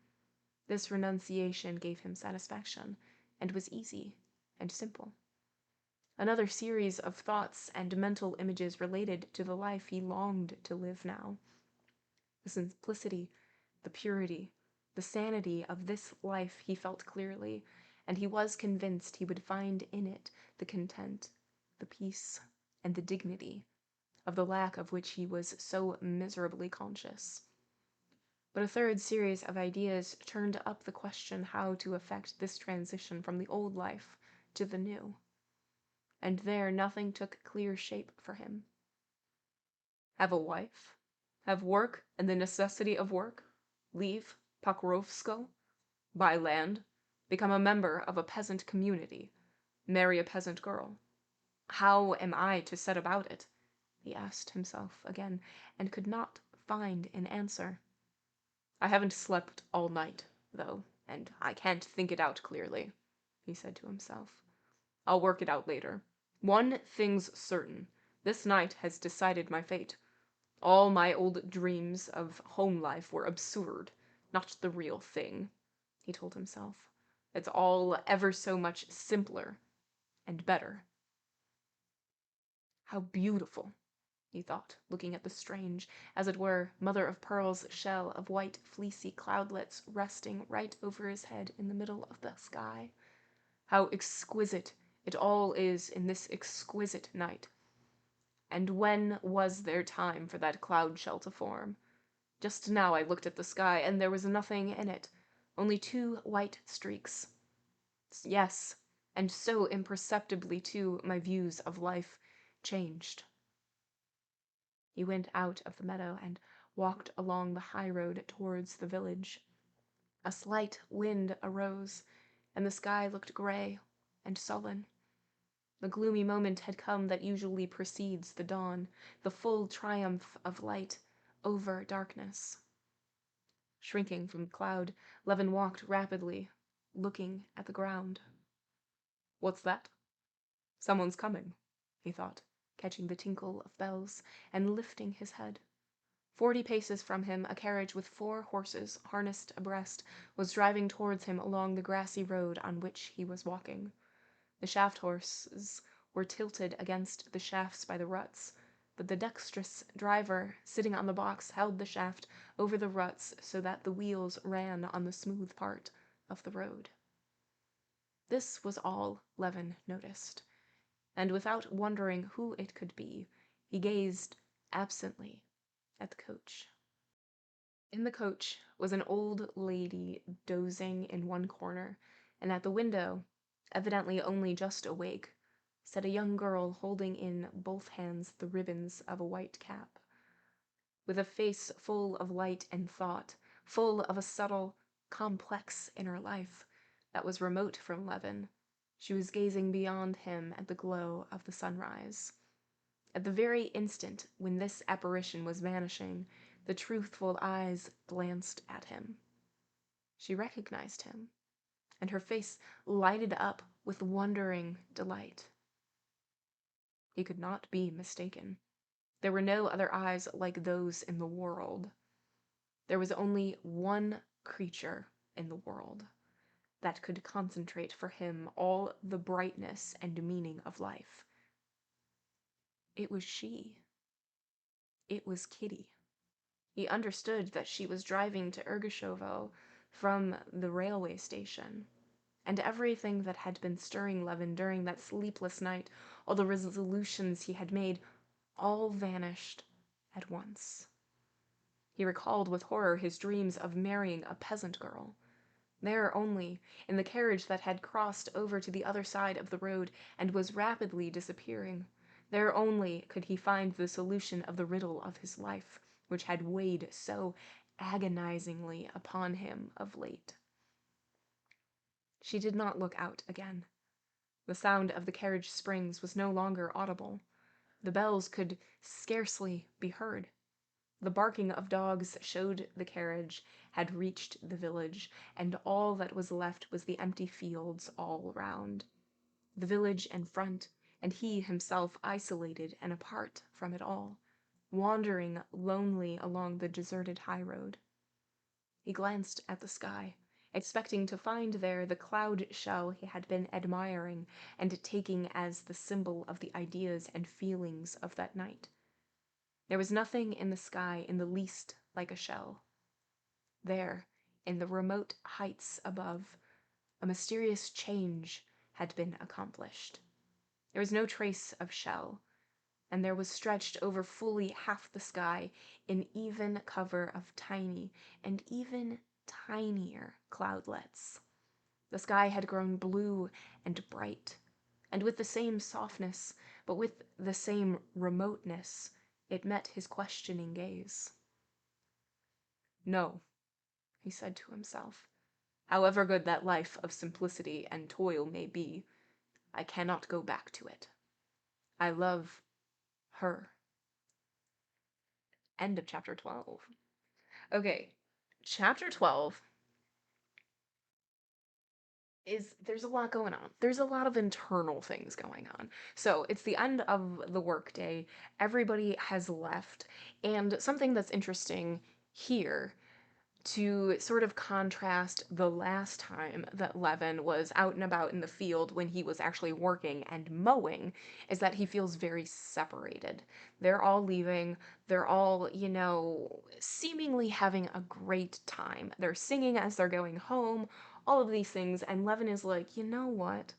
This renunciation gave him satisfaction, and was easy and simple. Another series of thoughts and mental images related to the life he longed to live now. The simplicity, the purity, the sanity of this life he felt clearly, and he was convinced he would find in it the content, the peace, and the dignity, of the lack of which he was so miserably conscious. But a third series of ideas turned up the question how to effect this transition from the old life to the new. And there nothing took clear shape for him. Have a wife? Have work and the necessity of work? Leave Pokrovskoe? Buy land? Become a member of a peasant community? Marry a peasant girl? How am I to set about it? He asked himself again, and could not find an answer. I haven't slept all night, though, and I can't think it out clearly, he said to himself. I'll work it out later. One thing's certain. This night has decided my fate. All my old dreams of home life were absurd, not the real thing, he told himself. It's all ever so much simpler and better. How beautiful, he thought, looking at the strange, as it were, mother-of-pearl shell of white, fleecy cloudlets resting right over his head in the middle of the sky. How exquisite it all is in this exquisite night. And when was there time for that cloud shell to form? Just now I looked at the sky, and there was nothing in it, only 2 white streaks. Yes, and so imperceptibly, too, my views of life changed. He went out of the meadow and walked along the high road towards the village. A slight wind arose, and the sky looked gray and sullen. The gloomy moment had come that usually precedes the dawn, the full triumph of light over darkness. Shrinking from the cloud, Levin walked rapidly, looking at the ground. What's that? Someone's coming, he thought, catching the tinkle of bells and lifting his head. 40 paces from him, a carriage with 4 horses, harnessed abreast, was driving towards him along the grassy road on which he was walking. The shaft horses were tilted against the shafts by the ruts, but the dexterous driver, sitting on the box, held the shaft over the ruts so that the wheels ran on the smooth part of the road. This was all Levin noticed, and without wondering who it could be, he gazed absently at the coach. In the coach was an old lady dozing in one corner, and at the window, evidently only just awake, sat a young girl holding in both hands the ribbons of a white cap. With a face full of light and thought, full of a subtle, complex inner life that was remote from Levin, she was gazing beyond him at the glow of the sunrise. At the very instant when this apparition was vanishing, the truthful eyes glanced at him. She recognized him, and her face lighted up with wondering delight. He could not be mistaken. There were no other eyes like those in the world. There was only one creature in the world that could concentrate for him all the brightness and meaning of life. It was she. It was Kitty. He understood that she was driving to Ergoshovo from the railway station, and everything that had been stirring Levin during that sleepless night, all the resolutions he had made, all vanished at once. He recalled with horror his dreams of marrying a peasant girl. There only, in the carriage that had crossed over to the other side of the road and was rapidly disappearing, there only could he find the solution of the riddle of his life, which had weighed so agonizingly upon him of late. She did not look out again. The sound of the carriage springs was no longer audible. The bells could scarcely be heard. The barking of dogs showed the carriage had reached the village, and all that was left was the empty fields all round. The village in front, and he himself isolated and apart from it all, wandering lonely along the deserted highroad. He glanced at the sky, expecting to find there the cloud shell he had been admiring and taking as the symbol of the ideas and feelings of that night. There was nothing in the sky in the least like a shell. There, in the remote heights above, a mysterious change had been accomplished. There was no trace of shell, and there was stretched over fully half the sky an even cover of tiny and even tinier cloudlets. The sky had grown blue and bright, and with the same softness, but with the same remoteness, it met his questioning gaze. No, he said to himself, however good that life of simplicity and toil may be, I cannot go back to it. I love her. End of chapter 12. Okay, Chapter 12 there's a lot going on. There's a lot of internal things going on. So it's the end of the workday. Everybody has left. And something that's interesting here to sort of contrast the last time that Levin was out and about in the field when he was actually working and mowing is that he feels very separated. They're all leaving. They're all, seemingly having a great time. They're singing as they're going home, all of these things. And Levin is like, you know what?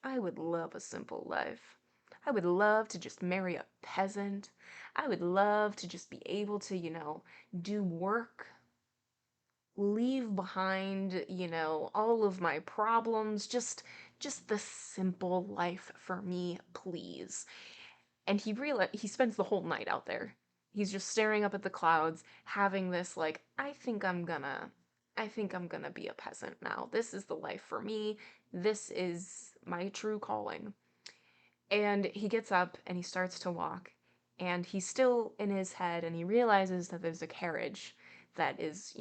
I would love a simple life. I would love to just marry a peasant. I would love to just be able to, do work, leave behind, all of my problems, just the simple life for me, please. And he spends the whole night out there. He's just staring up at the clouds, having this like, I think I'm gonna be a peasant now. This is the life for me. This is my true calling. And he gets up and he starts to walk, and he's still in his head, and he realizes that there's a carriage that is,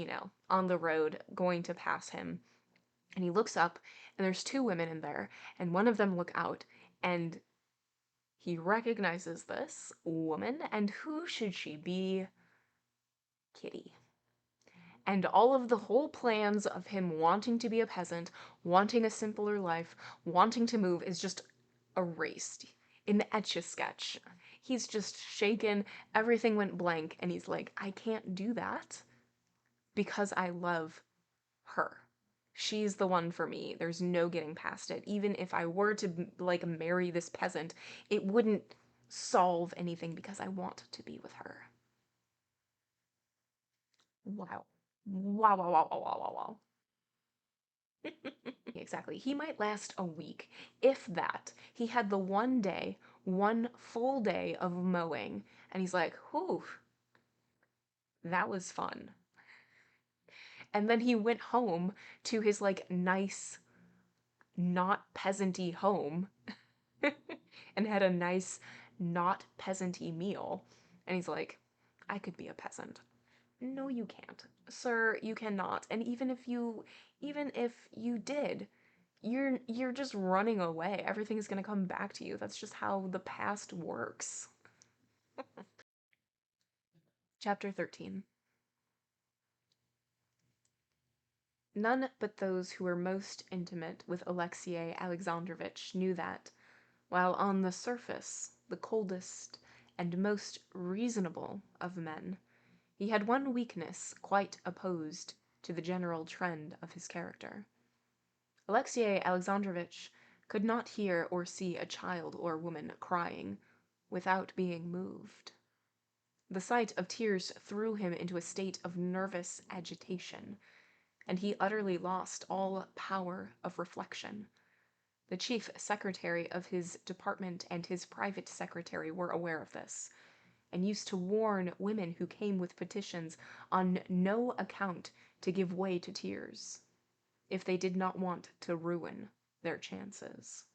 on the road going to pass him. And he looks up, and there's two women in there, and one of them look out, and he recognizes this woman, and who should she be? Kitty. And all of the whole plans of him wanting to be a peasant, wanting a simpler life, wanting to move is just erased in the Etch-a-Sketch. He's just shaken, everything went blank, and he's like, I can't do that because I love her. She's the one for me. There's no getting past it. Even if I were to, like, marry this peasant, it wouldn't solve anything because I want to be with her. Wow. Wow, wow, wow, wow, wow, wow, wow. Exactly. He might last a week, if that. He had the one day, one full day of mowing, and he's like, whew, that was fun. And then he went home to his, like, nice, not peasanty home and had a nice, not peasanty meal. And he's like, I could be a peasant. No, you can't. Sir, you cannot. And even if you did, you're just running away. Everything's gonna come back to you. That's just how the past works. Chapter 13. None but those who were most intimate with Alexei Alexandrovitch knew that, while on the surface the coldest and most reasonable of men, he had one weakness quite opposed to the general trend of his character. Alexei Alexandrovitch could not hear or see a child or woman crying without being moved. The sight of tears threw him into a state of nervous agitation, and he utterly lost all power of reflection. The chief secretary of his department and his private secretary were aware of this, and used to warn women who came with petitions on no account to give way to tears, if they did not want to ruin their chances.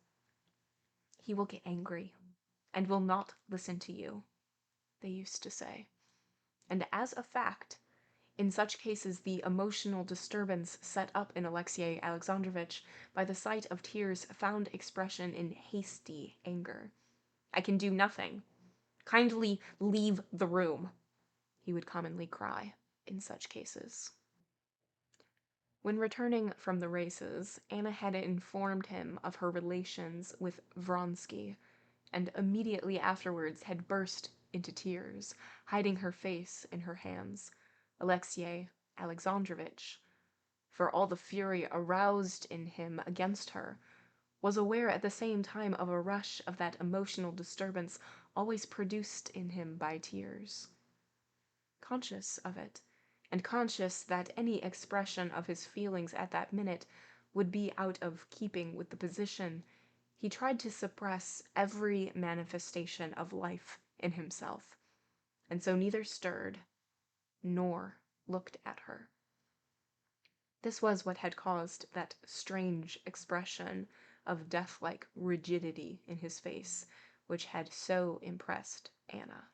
He will get angry, and will not listen to you, they used to say. And as a fact, in such cases the emotional disturbance set up in Alexei Alexandrovitch by the sight of tears found expression in hasty anger. I can do nothing. Kindly leave the room, he would commonly cry in such cases. When returning from the races, Anna had informed him of her relations with Vronsky, and immediately afterwards had burst into tears, hiding her face in her hands. Alexei Alexandrovitch, for all the fury aroused in him against her, was aware at the same time of a rush of that emotional disturbance always produced in him by tears. Conscious of it, and conscious that any expression of his feelings at that minute would be out of keeping with the position, he tried to suppress every manifestation of life in himself, and so neither stirred nor looked at her. This was what had caused that strange expression of death-like rigidity in his face, which had so impressed Anna.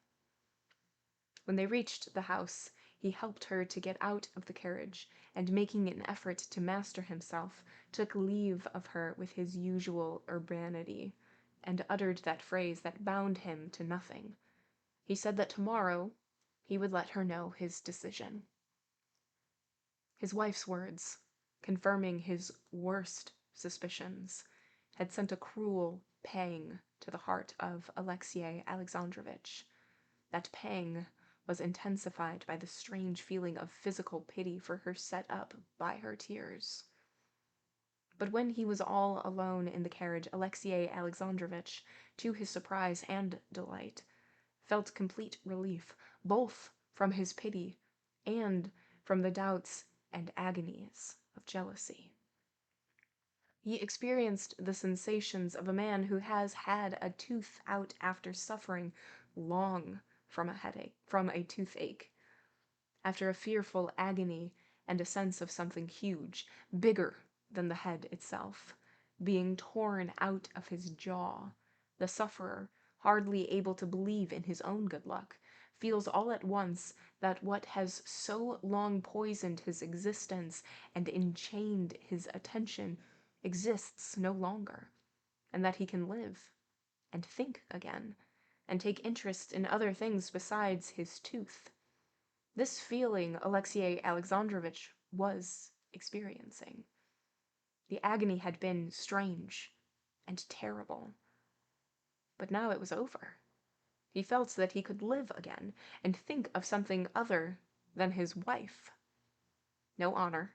When they reached the house, He helped her to get out of the carriage, and making an effort to master himself, took leave of her with his usual urbanity, and uttered that phrase that bound him to nothing. He said that tomorrow he would let her know his decision. His wife's words, confirming his worst suspicions, had sent a cruel pang to the heart of Alexey Alexandrovitch. That pang was intensified by the strange feeling of physical pity for her set up by her tears. But when he was all alone in the carriage, Alexey Alexandrovitch, to his surprise and delight, felt complete relief, both from his pity and from the doubts and agonies of jealousy. He experienced the sensations of a man who has had a tooth out after suffering long from a toothache, after a fearful agony and a sense of something huge, bigger than the head itself, being torn out of his jaw. The sufferer, hardly able to believe in his own good luck, feels all at once that what has so long poisoned his existence and enchained his attention exists no longer, and that he can live and think again, and take interest in other things besides his tooth. This feeling Alexey Alexandrovitch was experiencing. The agony had been strange and terrible, but now it was over. He felt that he could live again and think of something other than his wife. No honor,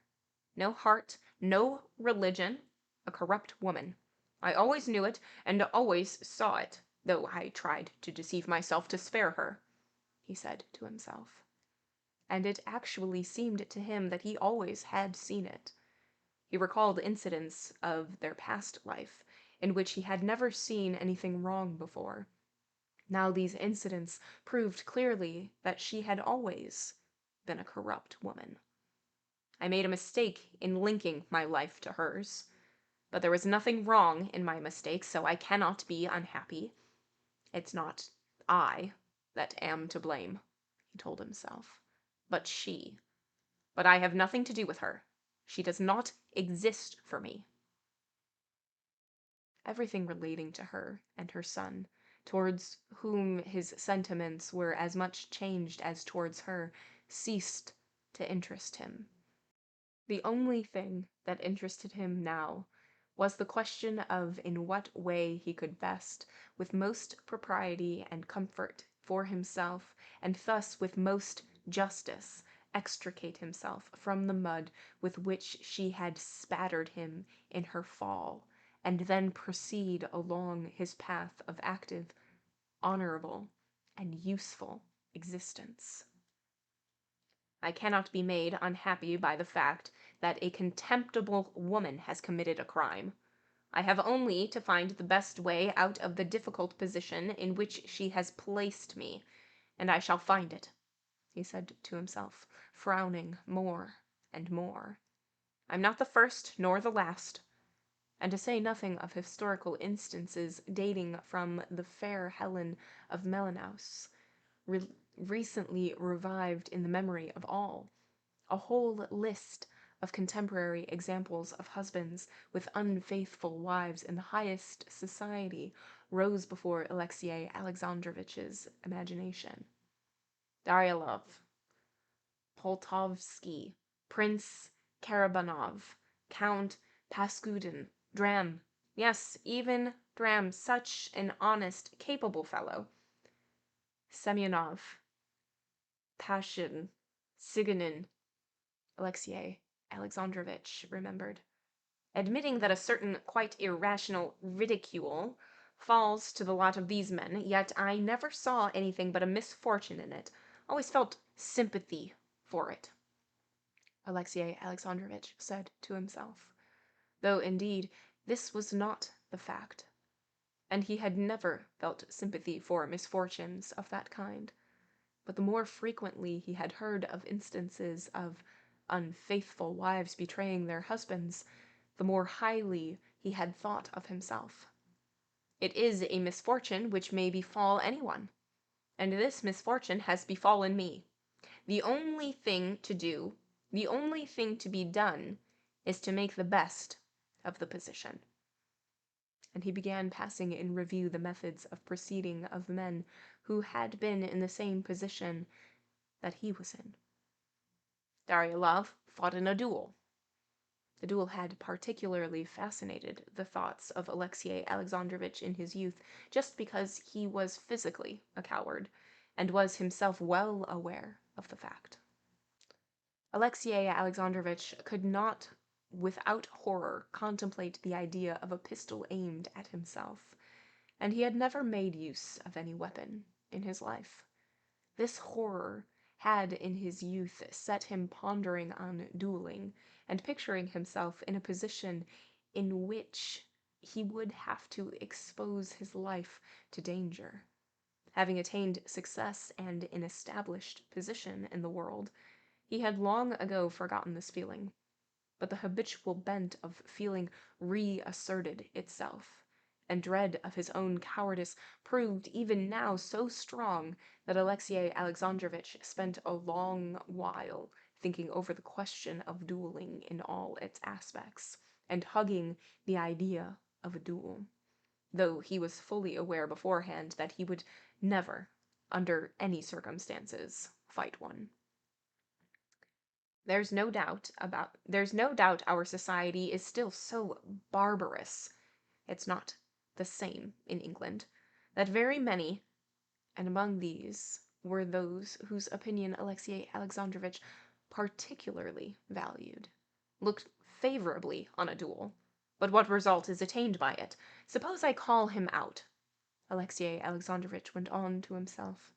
no heart, no religion, a corrupt woman. I always knew it and always saw it, though I tried to deceive myself to spare her, he said to himself. And it actually seemed to him that he always had seen it. He recalled incidents of their past life, in which he had never seen anything wrong before. Now these incidents proved clearly that she had always been a corrupt woman. I made a mistake in linking my life to hers, but there was nothing wrong in my mistake, so I cannot be unhappy. It's not I that am to blame, he told himself, but she. But I have nothing to do with her. She does not exist for me. Everything relating to her and her son, towards whom his sentiments were as much changed as towards her, ceased to interest him. The only thing that interested him now was the question of in what way he could best, with most propriety and comfort for himself, and thus with most justice, extricate himself from the mud with which she had spattered him in her fall, and then proceed along his path of active, honorable, and useful existence. I cannot be made unhappy by the fact that a contemptible woman has committed a crime. I have only to find the best way out of the difficult position in which she has placed me, and I shall find it, he said to himself, frowning more and more. I'm not the first nor the last. And to say nothing of historical instances dating from the fair Helen of Menelaus, recently revived in the memory of all, a whole list of contemporary examples of husbands with unfaithful wives in the highest society rose before Alexey Alexandrovitch's imagination. Daryalov, Poltovsky, Prince Karabanov, Count Paskudin, Dram, yes, even Dram, such an honest, capable fellow. Semyonov, Pashin, Siganin, Alexey Alexandrovitch remembered. Admitting that a certain quite irrational ridicule falls to the lot of these men, yet I never saw anything but a misfortune in it, always felt sympathy for it, Alexey Alexandrovitch said to himself, though indeed this was not the fact, and he had never felt sympathy for misfortunes of that kind. But the more frequently he had heard of instances of unfaithful wives betraying their husbands, the more highly he had thought of himself. It is a misfortune which may befall anyone, and this misfortune has befallen me. The only thing to do, the only thing to be done, is to make the best of the position. And he began passing in review the methods of proceeding of men who had been in the same position that he was in. Daryalov fought in a duel. The duel had particularly fascinated the thoughts of Alexei Alexandrovitch in his youth, just because he was physically a coward, and was himself well aware of the fact. Alexei Alexandrovitch could not without horror contemplate the idea of a pistol aimed at himself, and he had never made use of any weapon in his life. This horror had in his youth set him pondering on dueling, and picturing himself in a position in which he would have to expose his life to danger. Having attained success and an established position in the world, he had long ago forgotten this feeling, but the habitual bent of feeling reasserted itself, and dread of his own cowardice proved even now so strong that Alexei Alexandrovitch spent a long while thinking over the question of dueling in all its aspects, and hugging the idea of a duel, though he was fully aware beforehand that he would never, under any circumstances, fight one. There's no doubt our society is still so barbarous, it's not the same in England, that very many, and among these were those whose opinion Alexei Alexandrovitch particularly valued, looked favorably on a duel. But what result is attained by it? Suppose I call him out, Alexei Alexandrovitch went on to himself,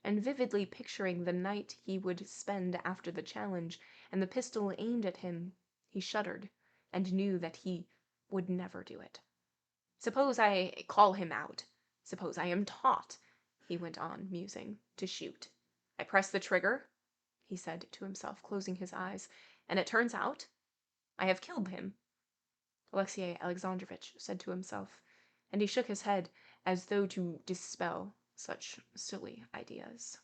and vividly picturing the night he would spend after the challenge, and the pistol aimed at him, he shuddered, and knew that he would never do it. Suppose I call him out. Suppose I am taught, he went on, musing, to shoot. I press the trigger, he said to himself, closing his eyes, and it turns out I have killed him. Alexei Alexandrovitch said to himself, and he shook his head as though to dispel such silly ideas.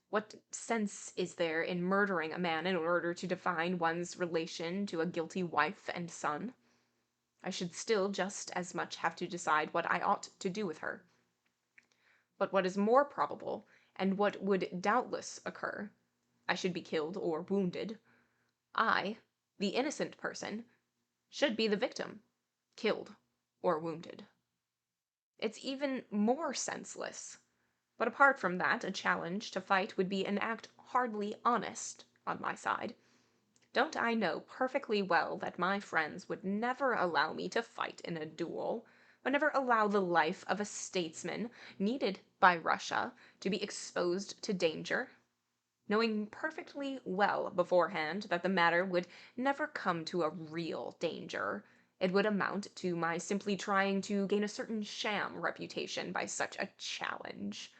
What sense is there in murdering a man in order to define one's relation to a guilty wife and son? I should still just as much have to decide what I ought to do with her. But what is more probable, and what would doubtless occur, I should be killed or wounded. I, the innocent person, should be the victim, killed or wounded. It's even more senseless. But apart from that, a challenge to fight would be an act hardly honest on my side. Don't I know perfectly well that my friends would never allow me to fight in a duel, would never allow the life of a statesman, needed by Russia, to be exposed to danger? Knowing perfectly well beforehand that the matter would never come to a real danger, it would amount to my simply trying to gain a certain sham reputation by such a challenge.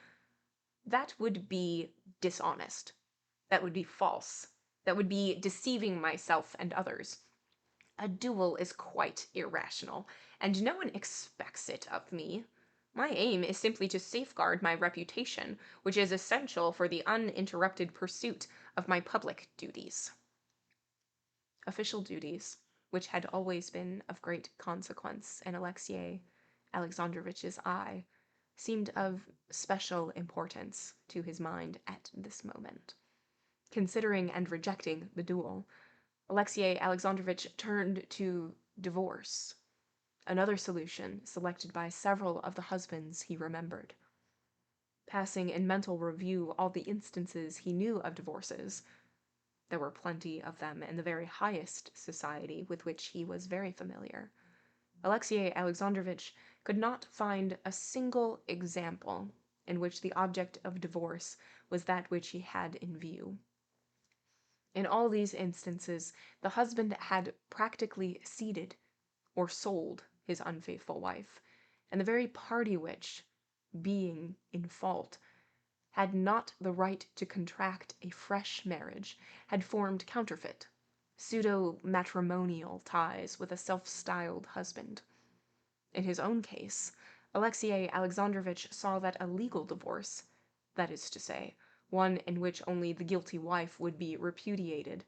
That would be dishonest. That would be false. That would be deceiving myself and others. A duel is quite irrational, and no one expects it of me. My aim is simply to safeguard my reputation, which is essential for the uninterrupted pursuit of my public duties. Official duties, which had always been of great consequence in Alexei Alexandrovitch's eye, seemed of special importance to his mind at this moment. Considering and rejecting the duel, Alexei Alexandrovitch turned to divorce, another solution selected by several of the husbands he remembered. Passing in mental review all the instances he knew of divorces, there were plenty of them in the very highest society with which he was very familiar, Alexei Alexandrovitch could not find a single example in which the object of divorce was that which he had in view. In all these instances, the husband had practically ceded or sold his unfaithful wife, and the very party which, being in fault, had not the right to contract a fresh marriage, had formed counterfeit, pseudo-matrimonial ties with a self-styled husband. In his own case, Alexei Alexandrovitch saw that a legal divorce, that is to say, one in which only the guilty wife would be repudiated,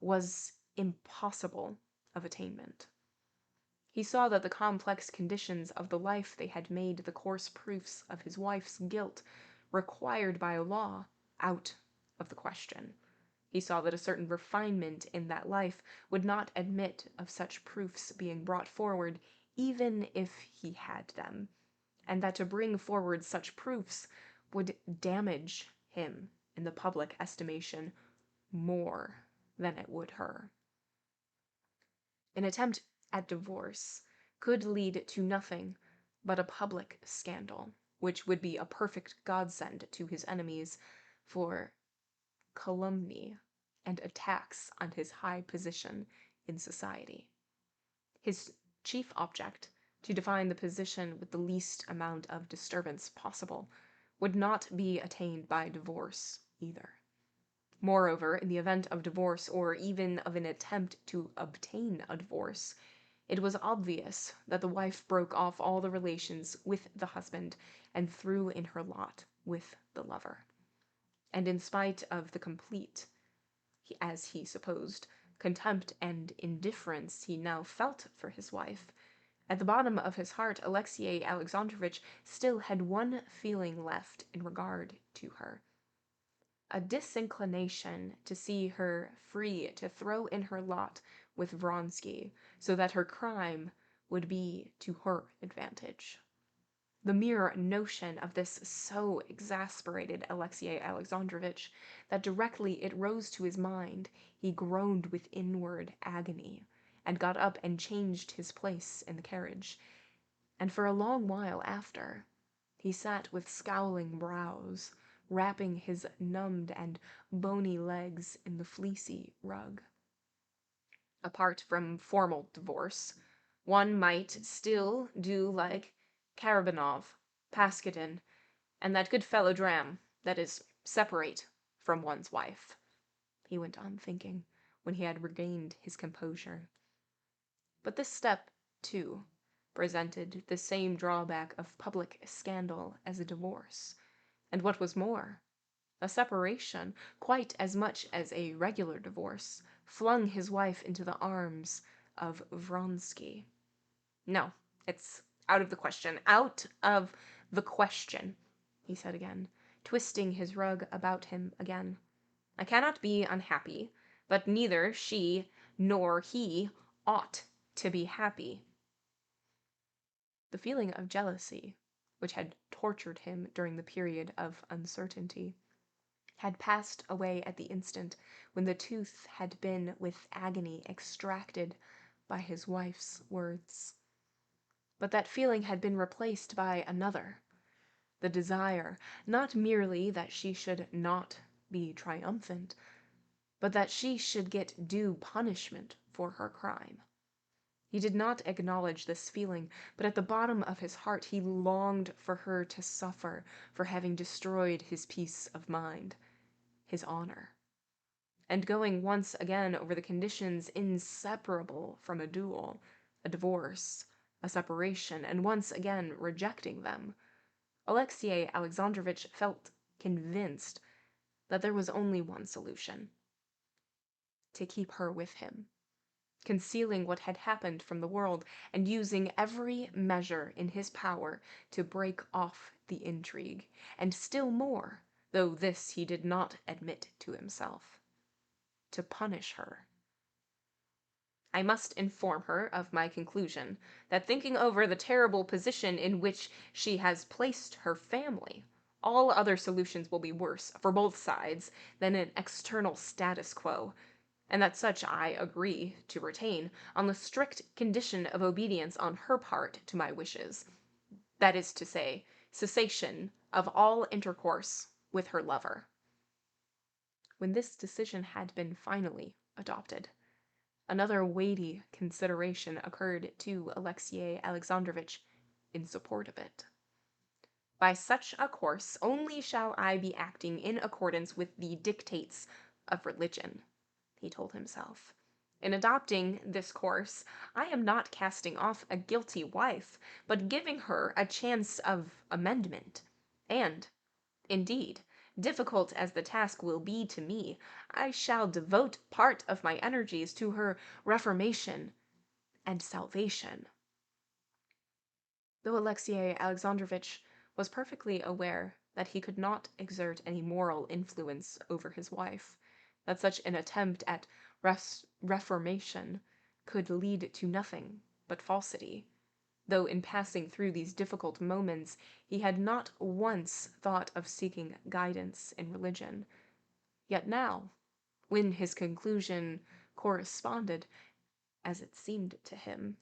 was impossible of attainment. He saw that the complex conditions of the life they had made the coarse proofs of his wife's guilt required by law out of the question. He saw that a certain refinement in that life would not admit of such proofs being brought forward, even if he had them, and that to bring forward such proofs would damage him in the public estimation more than it would her. An attempt at divorce could lead to nothing but a public scandal, which would be a perfect godsend to his enemies for calumny and attacks on his high position in society. His chief object, to define the position with the least amount of disturbance possible, would not be attained by divorce either. Moreover, in the event of divorce, or even of an attempt to obtain a divorce, it was obvious that the wife broke off all the relations with the husband and threw in her lot with the lover. And in spite of the complete, as he supposed, contempt and indifference he now felt for his wife, at the bottom of his heart Alexey Alexandrovitch still had one feeling left in regard to her: a disinclination to see her free to throw in her lot with Vronsky, so that her crime would be to her advantage. The mere notion of this so exasperated Alexey Alexandrovitch that directly it rose to his mind he groaned with inward agony, and got up and changed his place in the carriage, and for a long while after he sat with scowling brows, wrapping his numbed and bony legs in the fleecy rug. Apart from formal divorce, one might still do like Karabanov, Paskudin, and that good fellow Dram, that is, separate from one's wife, he went on thinking, when he had regained his composure. But this step, too, presented the same drawback of public scandal as a divorce, and what was more, a separation, quite as much as a regular divorce, flung his wife into the arms of Vronsky. No, it's out of the question. Out of the question, he said again, twisting his rug about him again. I cannot be unhappy, but neither she nor he ought to be happy. The feeling of jealousy, which had tortured him during the period of uncertainty, had passed away at the instant when the tooth had been with agony extracted by his wife's words. But that feeling had been replaced by another, the desire, not merely that she should not be triumphant, but that she should get due punishment for her crime. He did not acknowledge this feeling, but at the bottom of his heart he longed for her to suffer for having destroyed his peace of mind, his honor. And going once again over the conditions inseparable from a duel, a divorce, a separation, and once again rejecting them, Alexey Alexandrovitch felt convinced that there was only one solution: to keep her with him, concealing what had happened from the world, and using every measure in his power to break off the intrigue, and still more, though this he did not admit to himself, to punish her. I must inform her of my conclusion, that thinking over the terrible position in which she has placed her family, all other solutions will be worse, for both sides, than an external status quo, and that such I agree to retain, on the strict condition of obedience on her part to my wishes, that is to say, cessation of all intercourse with her lover. When this decision had been finally adopted, another weighty consideration occurred to Alexey Alexandrovitch in support of it. By such a course only shall I be acting in accordance with the dictates of religion, he told himself. In adopting this course, I am not casting off a guilty wife, but giving her a chance of amendment, and, indeed, Difficult as the task will be to me, I shall devote part of my energies to her reformation and salvation." Though Alexey Alexandrovitch was perfectly aware that he could not exert any moral influence over his wife, that such an attempt at reformation could lead to nothing but falsity, though in passing through these difficult moments he had not once thought of seeking guidance in religion, yet now, when his conclusion corresponded, as it seemed to him,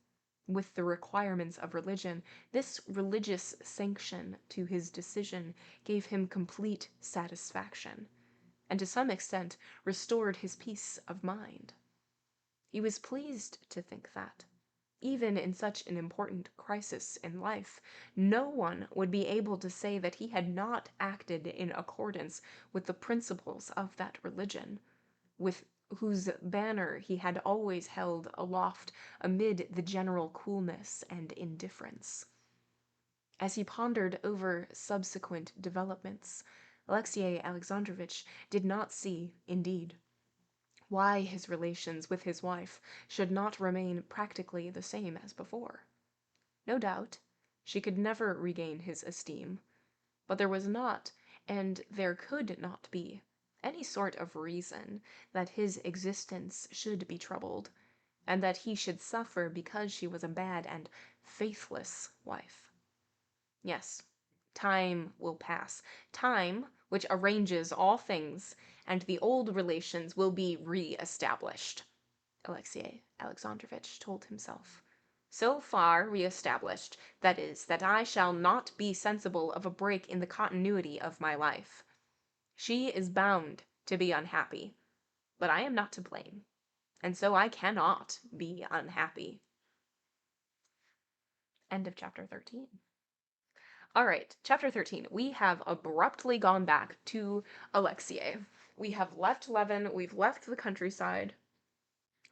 with the requirements of religion, this religious sanction to his decision gave him complete satisfaction, and to some extent restored his peace of mind. He was pleased to think that, even in such an important crisis in life, no one would be able to say that he had not acted in accordance with the principles of that religion, with whose banner he had always held aloft amid the general coolness and indifference. As he pondered over subsequent developments, Alexey Alexandrovitch did not see, indeed, why his relations with his wife should not remain practically the same as before. No doubt, she could never regain his esteem, but there was not, and there could not be, any sort of reason that his existence should be troubled, and that he should suffer because she was a bad and faithless wife. Yes, time will pass. Time, which arranges all things, and the old relations will be re-established, Alexey Alexandrovitch told himself. So far re-established, that is, that I shall not be sensible of a break in the continuity of my life. She is bound to be unhappy, but I am not to blame, and so I cannot be unhappy. End of chapter 13. All right, chapter 13. We have abruptly gone back to Alexei. We have left Levin, we've left the countryside.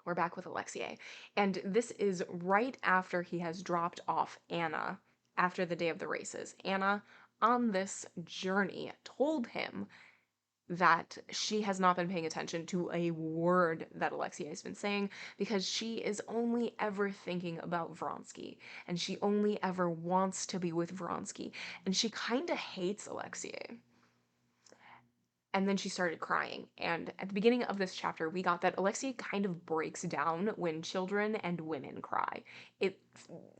We're back with Alexei. And this is right after he has dropped off Anna after the day of the races. Anna, on this journey, told him that she has not been paying attention to a word that Alexei has been saying because she is only ever thinking about Vronsky, and she only ever wants to be with Vronsky, and she kind of hates Alexei. And then she started crying. And at the beginning of this chapter, we got that Alexei kind of breaks down when children and women cry. It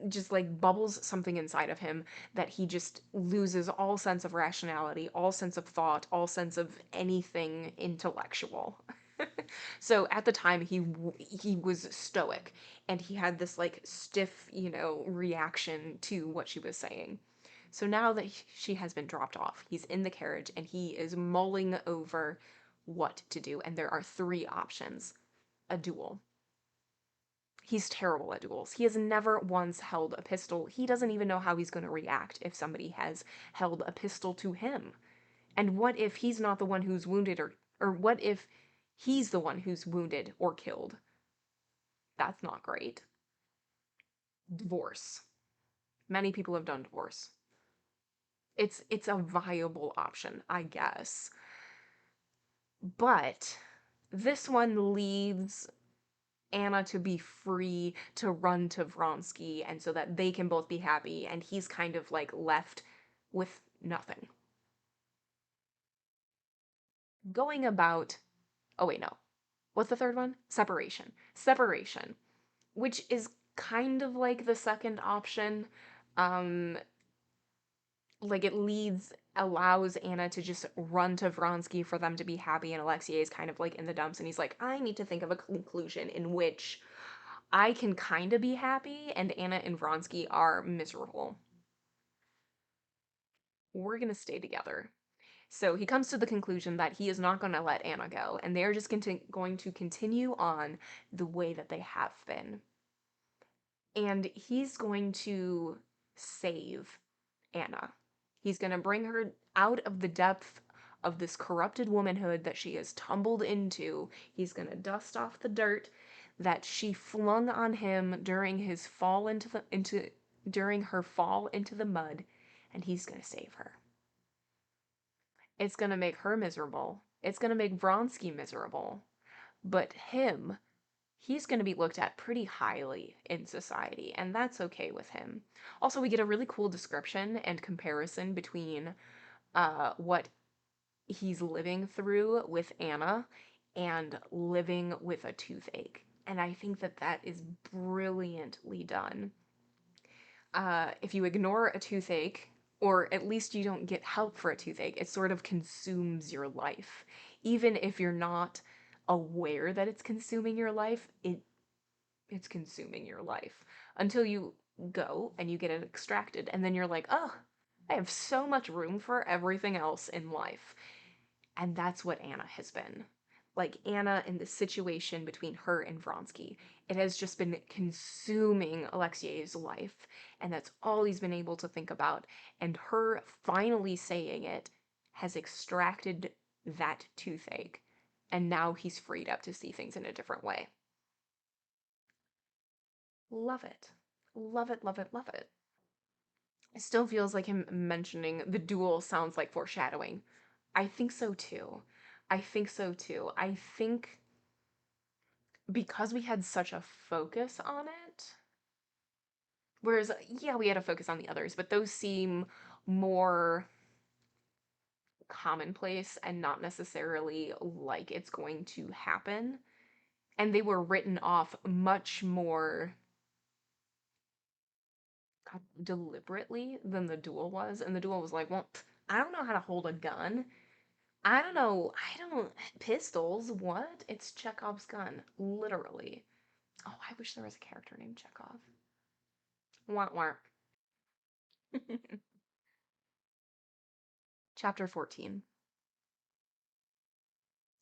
just like bubbles something inside of him that he just loses all sense of rationality, all sense of thought, all sense of anything intellectual. So at the time he was stoic, and he had this like stiff, reaction to what she was saying. So now that she has been dropped off, he's in the carriage and he is mulling over what to do. And there are three options. A duel. He's terrible at duels. He has never once held a pistol. He doesn't even know how he's going to react if somebody has held a pistol to him. And what if he's not the one who's wounded, or what if he's the one who's wounded or killed? That's not great. Divorce. Many people have done divorce. It's a viable option, I guess. But this one leaves Anna to be free to run to Vronsky, and so that they can both be happy, and he's kind of like left with nothing. Going about, oh wait, no. What's the third one? Separation. Separation, which is kind of like the second option. Like it allows Anna to just run to Vronsky for them to be happy, and Alexei is kind of like in the dumps, and he's like, I need to think of a conclusion in which I can kind of be happy and Anna and Vronsky are miserable. We're gonna stay together. So he comes to the conclusion that he is not going to let Anna go, and they're just going to continue on the way that they have been. And he's going to save Anna. He's going to bring her out of the depth of this corrupted womanhood that she has tumbled into. He's going to dust off the dirt that she flung on him during his fall during her fall into the mud, and he's going to save her. It's gonna make her miserable. It's gonna make Vronsky miserable. But he's going to be looked at pretty highly in society, and that's okay with him. Also, we get a really cool description and comparison between what he's living through with Anna and living with a toothache. And I think that that is brilliantly done. If you ignore a toothache, or at least you don't get help for a toothache, it sort of consumes your life. Even if you're not aware that it's consuming your life, it's consuming your life until you go and you get it extracted, and then you're like, oh, I have so much room for everything else in life. And that's what Anna has been. Like Anna in the situation between her and Vronsky. It has just been consuming Alexei's life, and that's all he's been able to think about. And her finally saying it has extracted that toothache, and now he's freed up to see things in a different way. Love it. Love it, love it, love it. It still feels like him mentioning the duel sounds like foreshadowing. I think so too. I think so too. I think because we had such a focus on it, whereas, yeah, we had a focus on the others, but those seem more commonplace and not necessarily like it's going to happen. And they were written off much more deliberately than the duel was. And the duel was like, well, I don't know how to hold a gun. I don't know. I don't. Pistols? What? It's Chekhov's gun. Literally. Oh, I wish there was a character named Chekhov. Wah wah. Chapter 14.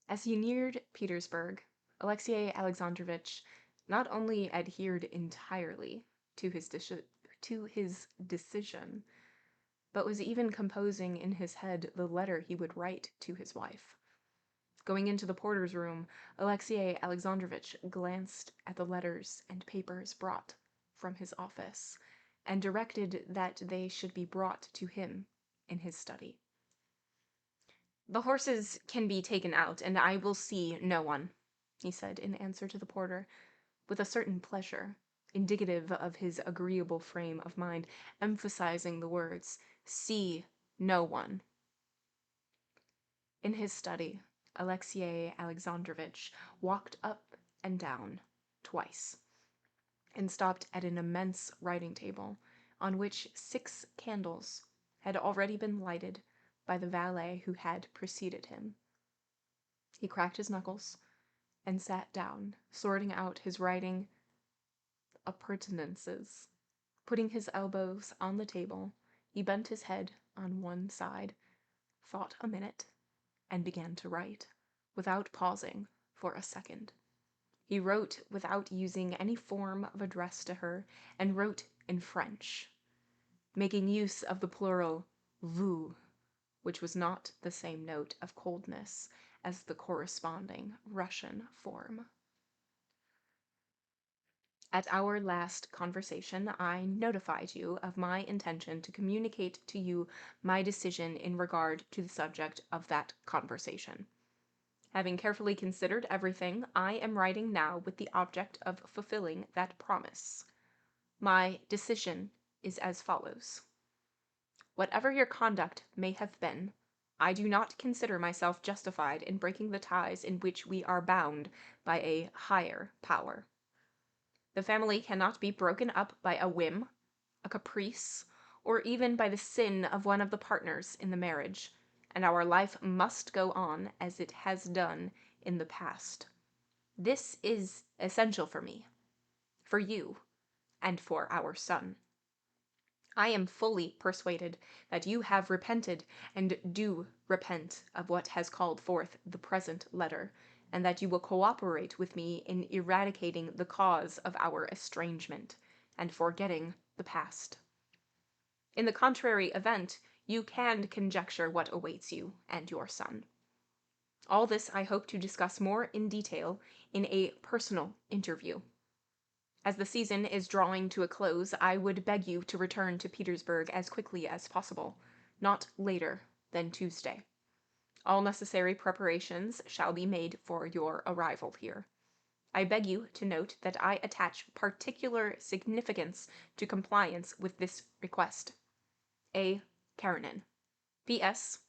As he neared Petersburg, Alexei Alexandrovitch not only adhered entirely to his decision, but was even composing in his head the letter he would write to his wife. Going into the porter's room, Alexei Alexandrovitch glanced at the letters and papers brought from his office, and directed that they should be brought to him in his study. "The horses can be taken out, and I will see no one," he said in answer to the porter, with a certain pleasure, indicative of his agreeable frame of mind, emphasizing the words, "see no one." In his study, Alexei Alexandrovitch walked up and down twice, and stopped at an immense writing table, on which 6 candles had already been lighted by the valet who had preceded him. He cracked his knuckles, and sat down, sorting out his writing appurtenances. Putting his elbows on the table, he bent his head on one side, thought a minute, and began to write, without pausing for a second. He wrote without using any form of address to her, and wrote in French, making use of the plural vous, which was not the same note of coldness as the corresponding Russian form. At our last conversation, I notified you of my intention to communicate to you my decision in regard to the subject of that conversation. Having carefully considered everything, I am writing now with the object of fulfilling that promise. My decision is as follows. Whatever your conduct may have been, I do not consider myself justified in breaking the ties in which we are bound by a higher power. The family cannot be broken up by a whim, a caprice, or even by the sin of one of the partners in the marriage, and our life must go on as it has done in the past. This is essential for me, for you, and for our son. I am fully persuaded that you have repented and do repent of what has called forth the present letter, and that you will cooperate with me in eradicating the cause of our estrangement, and forgetting the past. In the contrary event, you can conjecture what awaits you and your son. All this I hope to discuss more in detail in a personal interview. As the season is drawing to a close, I would beg you to return to Petersburg as quickly as possible, not later than Tuesday. All necessary preparations shall be made for your arrival here. I beg you to note that I attach particular significance to compliance with this request. A. Karenina. P.S.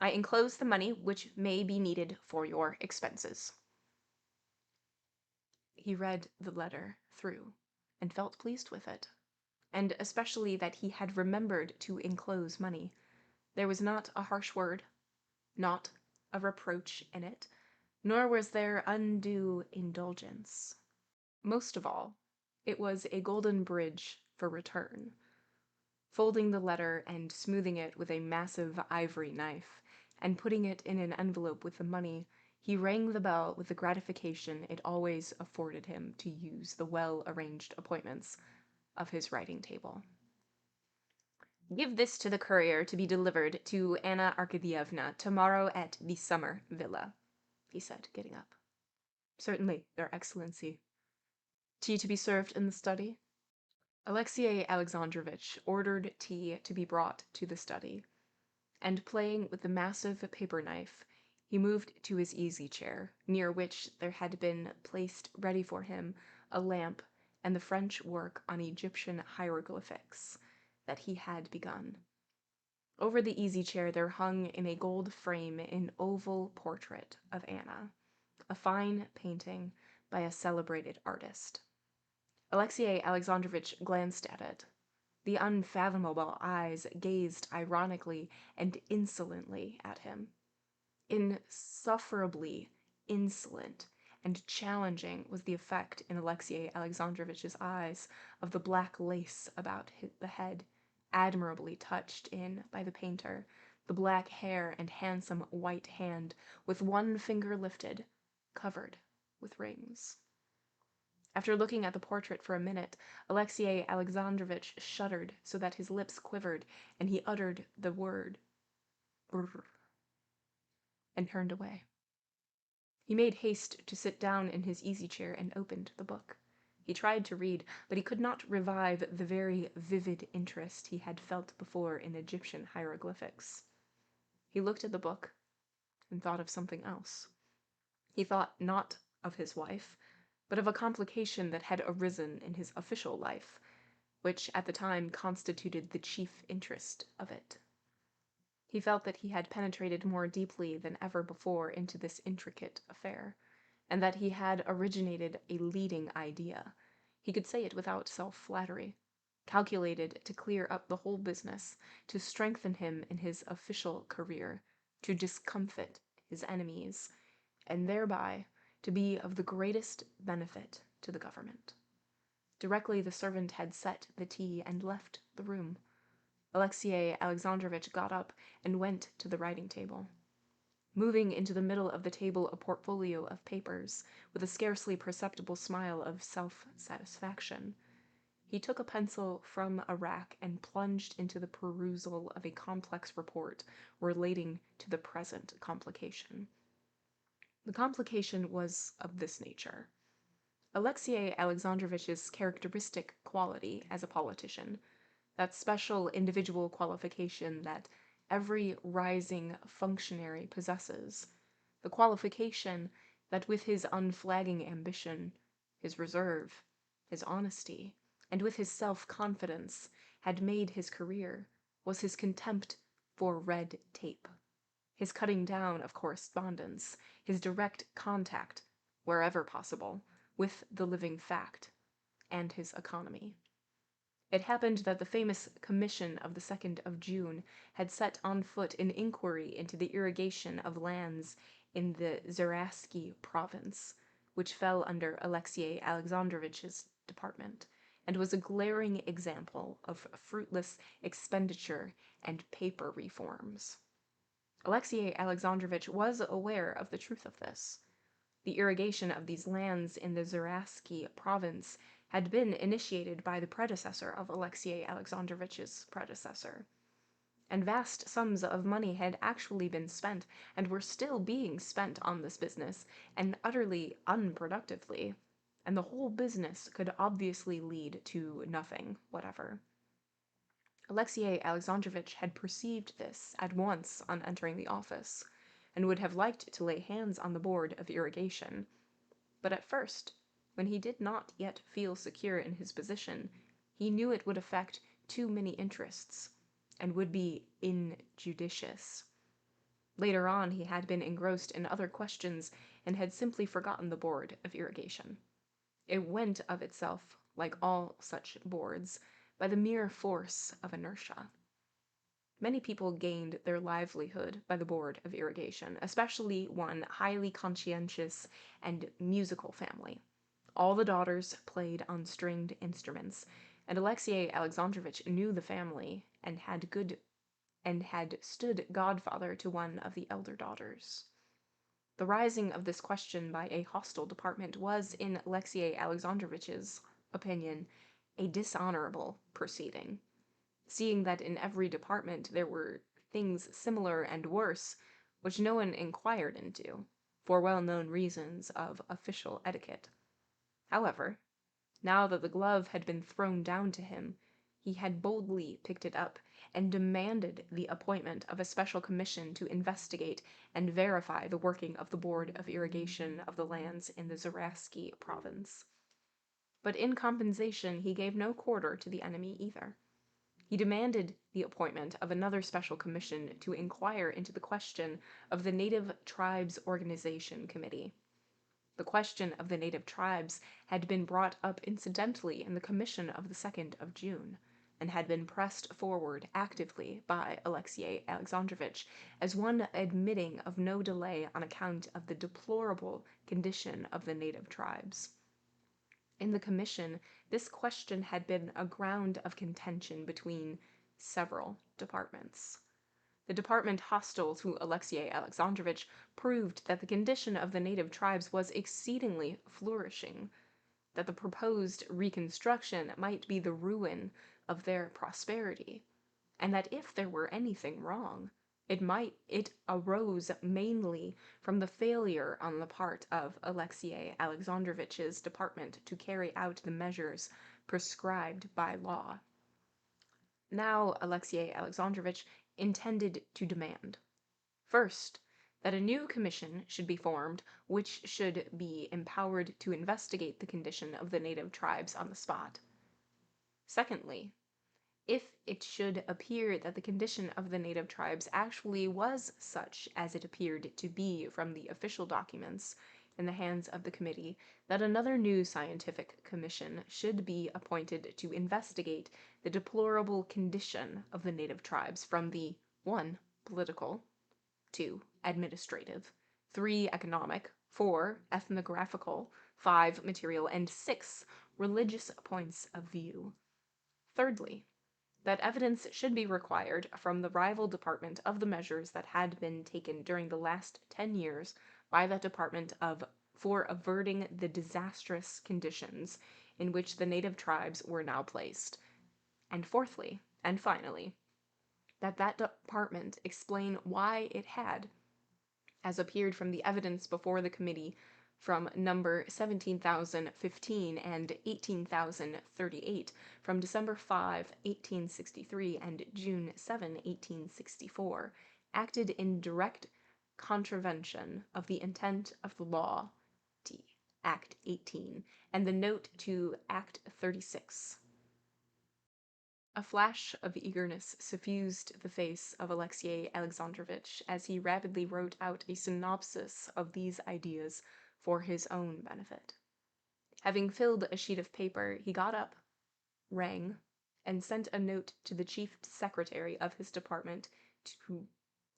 I enclose the money which may be needed for your expenses. He read the letter through and felt pleased with it, and especially that he had remembered to enclose money. There was not a harsh word, not a reproach in it, nor was there undue indulgence. Most of all, it was a golden bridge for return. Folding the letter and smoothing it with a massive ivory knife, and putting it in an envelope with the money, he rang the bell with the gratification it always afforded him to use the well-arranged appointments of his writing table. Give this to the courier to be delivered to Anna Arkadyevna tomorrow at the summer villa, he said, getting up. Certainly, Your Excellency. Tea to be served in the study? Alexey Alexandrovitch ordered tea to be brought to the study, and playing with the massive paper knife, he moved to his easy-chair, near which there had been placed ready for him a lamp and the French work on Egyptian hieroglyphics that he had begun. Over the easy-chair there hung in a gold frame an oval portrait of Anna, a fine painting by a celebrated artist. Alexey Alexandrovitch glanced at it. The unfathomable eyes gazed ironically and insolently at him. Insufferably insolent and challenging was the effect in Alexey Alexandrovitch's eyes of the black lace about the head, admirably touched in by the painter, the black hair and handsome white hand, with one finger lifted, covered with rings. After looking at the portrait for a minute, Alexey Alexandrovitch shuddered so that his lips quivered, and he uttered the word "brr," and turned away. He made haste to sit down in his easy-chair and opened the book. He tried to read, but he could not revive the very vivid interest he had felt before in Egyptian hieroglyphics. He looked at the book and thought of something else. He thought not of his wife, but of a complication that had arisen in his official life, which at the time constituted the chief interest of it. He felt that he had penetrated more deeply than ever before into this intricate affair, and that he had originated a leading idea. He could say it without self-flattery, calculated to clear up the whole business, to strengthen him in his official career, to discomfit his enemies, and thereby to be of the greatest benefit to the government. Directly the servant had set the tea and left the room, Alexey Alexandrovitch got up and went to the writing table. Moving into the middle of the table a portfolio of papers, with a scarcely perceptible smile of self-satisfaction, he took a pencil from a rack and plunged into the perusal of a complex report relating to the present complication. The complication was of this nature. Alexey Alexandrovitch's characteristic quality as a politician, that special individual qualification that every rising functionary possesses, the qualification that with his unflagging ambition, his reserve, his honesty, and with his self-confidence had made his career, was his contempt for red tape, his cutting down of correspondence, his direct contact, wherever possible, with the living fact, and his economy. It happened that the famous Commission of the 2nd of June had set on foot an inquiry into the irrigation of lands in the Zaratsky province, which fell under Alexey Alexandrovitch's department, and was a glaring example of fruitless expenditure and paper reforms. Alexey Alexandrovitch was aware of the truth of this. The irrigation of these lands in the Zaratsky province had been initiated by the predecessor of Alexey Alexandrovitch's predecessor, and vast sums of money had actually been spent and were still being spent on this business, and utterly unproductively, and the whole business could obviously lead to nothing whatever. Alexey Alexandrovitch had perceived this at once on entering the office, and would have liked to lay hands on the board of irrigation. But at first, when he did not yet feel secure in his position, he knew it would affect too many interests, and would be injudicious. Later on, he had been engrossed in other questions, and had simply forgotten the board of irrigation. It went of itself, like all such boards, by the mere force of inertia. Many people gained their livelihood by the board of irrigation, especially one highly conscientious and musical family. All the daughters played on stringed instruments, and Alexey Alexandrovitch knew the family and had stood godfather to one of the elder daughters. The rising of this question by a hostile department was, in Alexey Alexandrovitch's opinion, a dishonorable proceeding, seeing that in every department there were things similar and worse, which no one inquired into, for well-known reasons of official etiquette. However, now that the glove had been thrown down to him, he had boldly picked it up, and demanded the appointment of a special commission to investigate and verify the working of the Board of Irrigation of the lands in the Zararsky province. But in compensation he gave no quarter to the enemy either. He demanded the appointment of another special commission to inquire into the question of the Native Tribes Organization Committee. The question of the native tribes had been brought up incidentally in the commission of the 2nd of June, and had been pressed forward actively by Alexey Alexandrovitch as one admitting of no delay on account of the deplorable condition of the native tribes. In the commission, this question had been a ground of contention between several departments. The department hostile to Alexey Alexandrovitch proved that the condition of the native tribes was exceedingly flourishing, that the proposed reconstruction might be the ruin of their prosperity, and that if there were anything wrong, it arose mainly from the failure on the part of Alexey Alexandrovitch's department to carry out the measures prescribed by law. Now Alexey Alexandrovitch intended to demand, first, that a new commission should be formed which should be empowered to investigate the condition of the native tribes on the spot. Secondly, if it should appear that the condition of the native tribes actually was such as it appeared to be from the official documents in the hands of the committee, that another new scientific commission should be appointed to investigate the deplorable condition of the native tribes from the 1. Political, 2. Administrative, 3. Economic, 4. Ethnographical, 5. Material, and 6. Religious points of view. Thirdly, that evidence should be required from the rival department of the measures that had been taken during the last 10 years by that department for averting the disastrous conditions in which the native tribes were now placed. And fourthly, and finally, that department explain why it had, as appeared from the evidence before the committee from number 17,015 and 18,038 from December 5, 1863 and June 7, 1864, acted in direct contravention of the intent of the law T. Act 18 and the note to Act 36. A flash of eagerness suffused the face of Alexey Alexandrovitch as he rapidly wrote out a synopsis of these ideas for his own benefit. Having filled a sheet of paper, he got up, rang, and sent a note to the chief secretary of his department to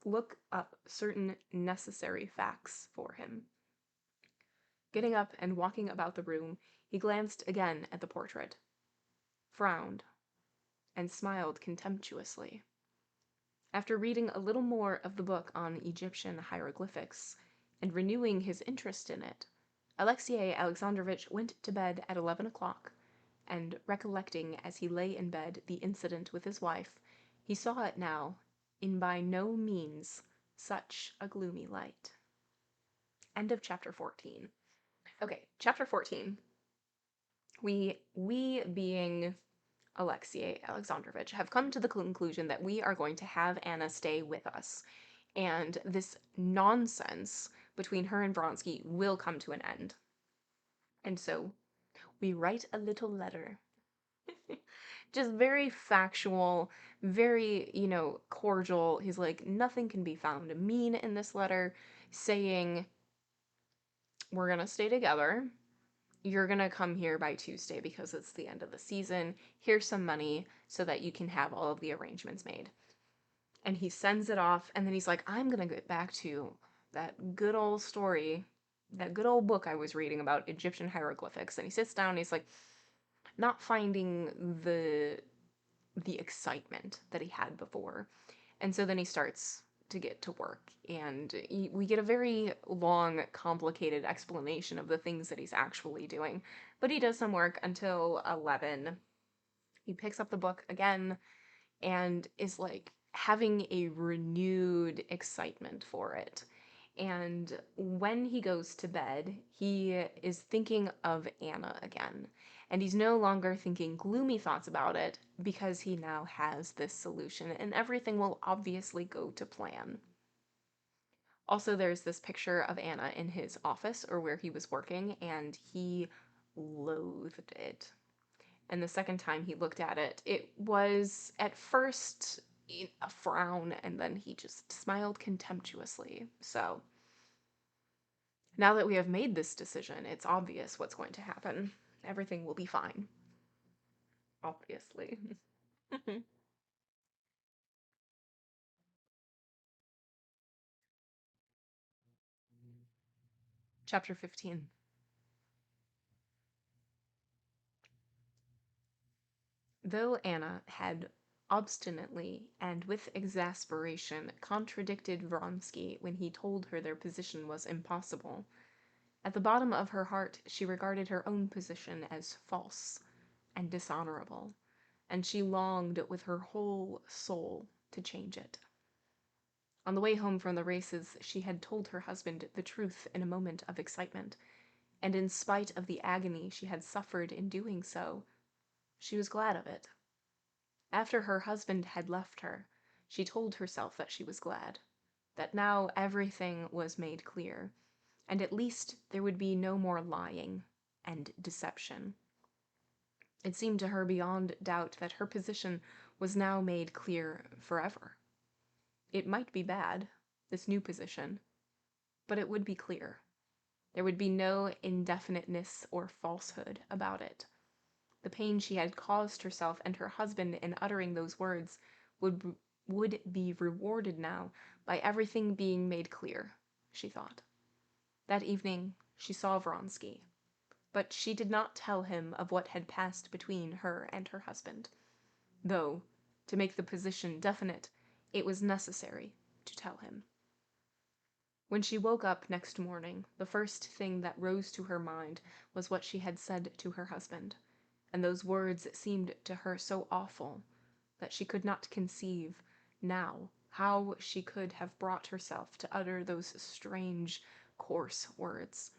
look up certain necessary facts for him. Getting up and walking about the room, he glanced again at the portrait, frowned, and smiled contemptuously. After reading a little more of the book on Egyptian hieroglyphics, and renewing his interest in it, Alexey Alexandrovitch went to bed at 11 o'clock, and recollecting as he lay in bed the incident with his wife, he saw it now in by no means such a gloomy light. End of chapter 14. Okay, chapter 14. We being Alexey Alexandrovitch have come to the conclusion that we are going to have Anna stay with us And this nonsense between her and Vronsky will come to an end. And so we write a little letter. Just very factual, very, cordial. He's like, nothing can be found mean in this letter, saying, we're going to stay together. You're going to come here by Tuesday because it's the end of the season. Here's some money so that you can have all of the arrangements made. And he sends it off, and then he's like, I'm going to get back to that good old story, that good old book I was reading about Egyptian hieroglyphics. And he sits down and he's like, not finding the excitement that he had before. And so then he starts to get to work, and we get a very long, complicated explanation of the things that he's actually doing. But he does some work until 11. He picks up the book again and is like having a renewed excitement for it. And when he goes to bed, he is thinking of Anna again. And he's no longer thinking gloomy thoughts about it because he now has this solution, and everything will obviously go to plan. Also, there's this picture of Anna in his office or where he was working, and he loathed it. And the second time he looked at it, it was at first a frown, and then he just smiled contemptuously. So now that we have made this decision, it's obvious what's going to happen. Everything will be fine. Obviously. Chapter 15. Though Anna had obstinately and with exasperation contradicted Vronsky when he told her their position was impossible, at the bottom of her heart she regarded her own position as false and dishonorable, and she longed with her whole soul to change it. On the way home from the races, she had told her husband the truth in a moment of excitement, and in spite of the agony she had suffered in doing so, she was glad of it. After her husband had left her, she told herself that she was glad, that now everything was made clear, and at least there would be no more lying and deception. It seemed to her beyond doubt that her position was now made clear forever. It might be bad, this new position, but it would be clear. There would be no indefiniteness or falsehood about it. The pain she had caused herself and her husband in uttering those words would be rewarded now by everything being made clear, she thought. That evening she saw Vronsky, but she did not tell him of what had passed between her and her husband, though, to make the position definite, it was necessary to tell him. When she woke up next morning, the first thing that rose to her mind was what she had said to her husband, and those words seemed to her so awful that she could not conceive now how she could have brought herself to utter those strange, coarse words,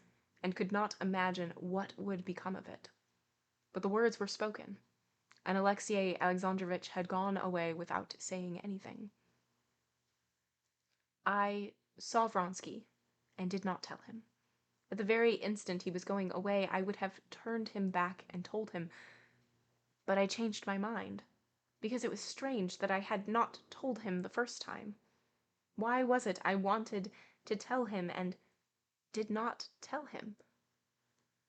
and could not imagine what would become of it. But the words were spoken, and Alexey Alexandrovitch had gone away without saying anything. I saw Vronsky and did not tell him. At the very instant he was going away, I would have turned him back and told him, but I changed my mind, because it was strange that I had not told him the first time. Why was it I wanted to tell him and did not tell him?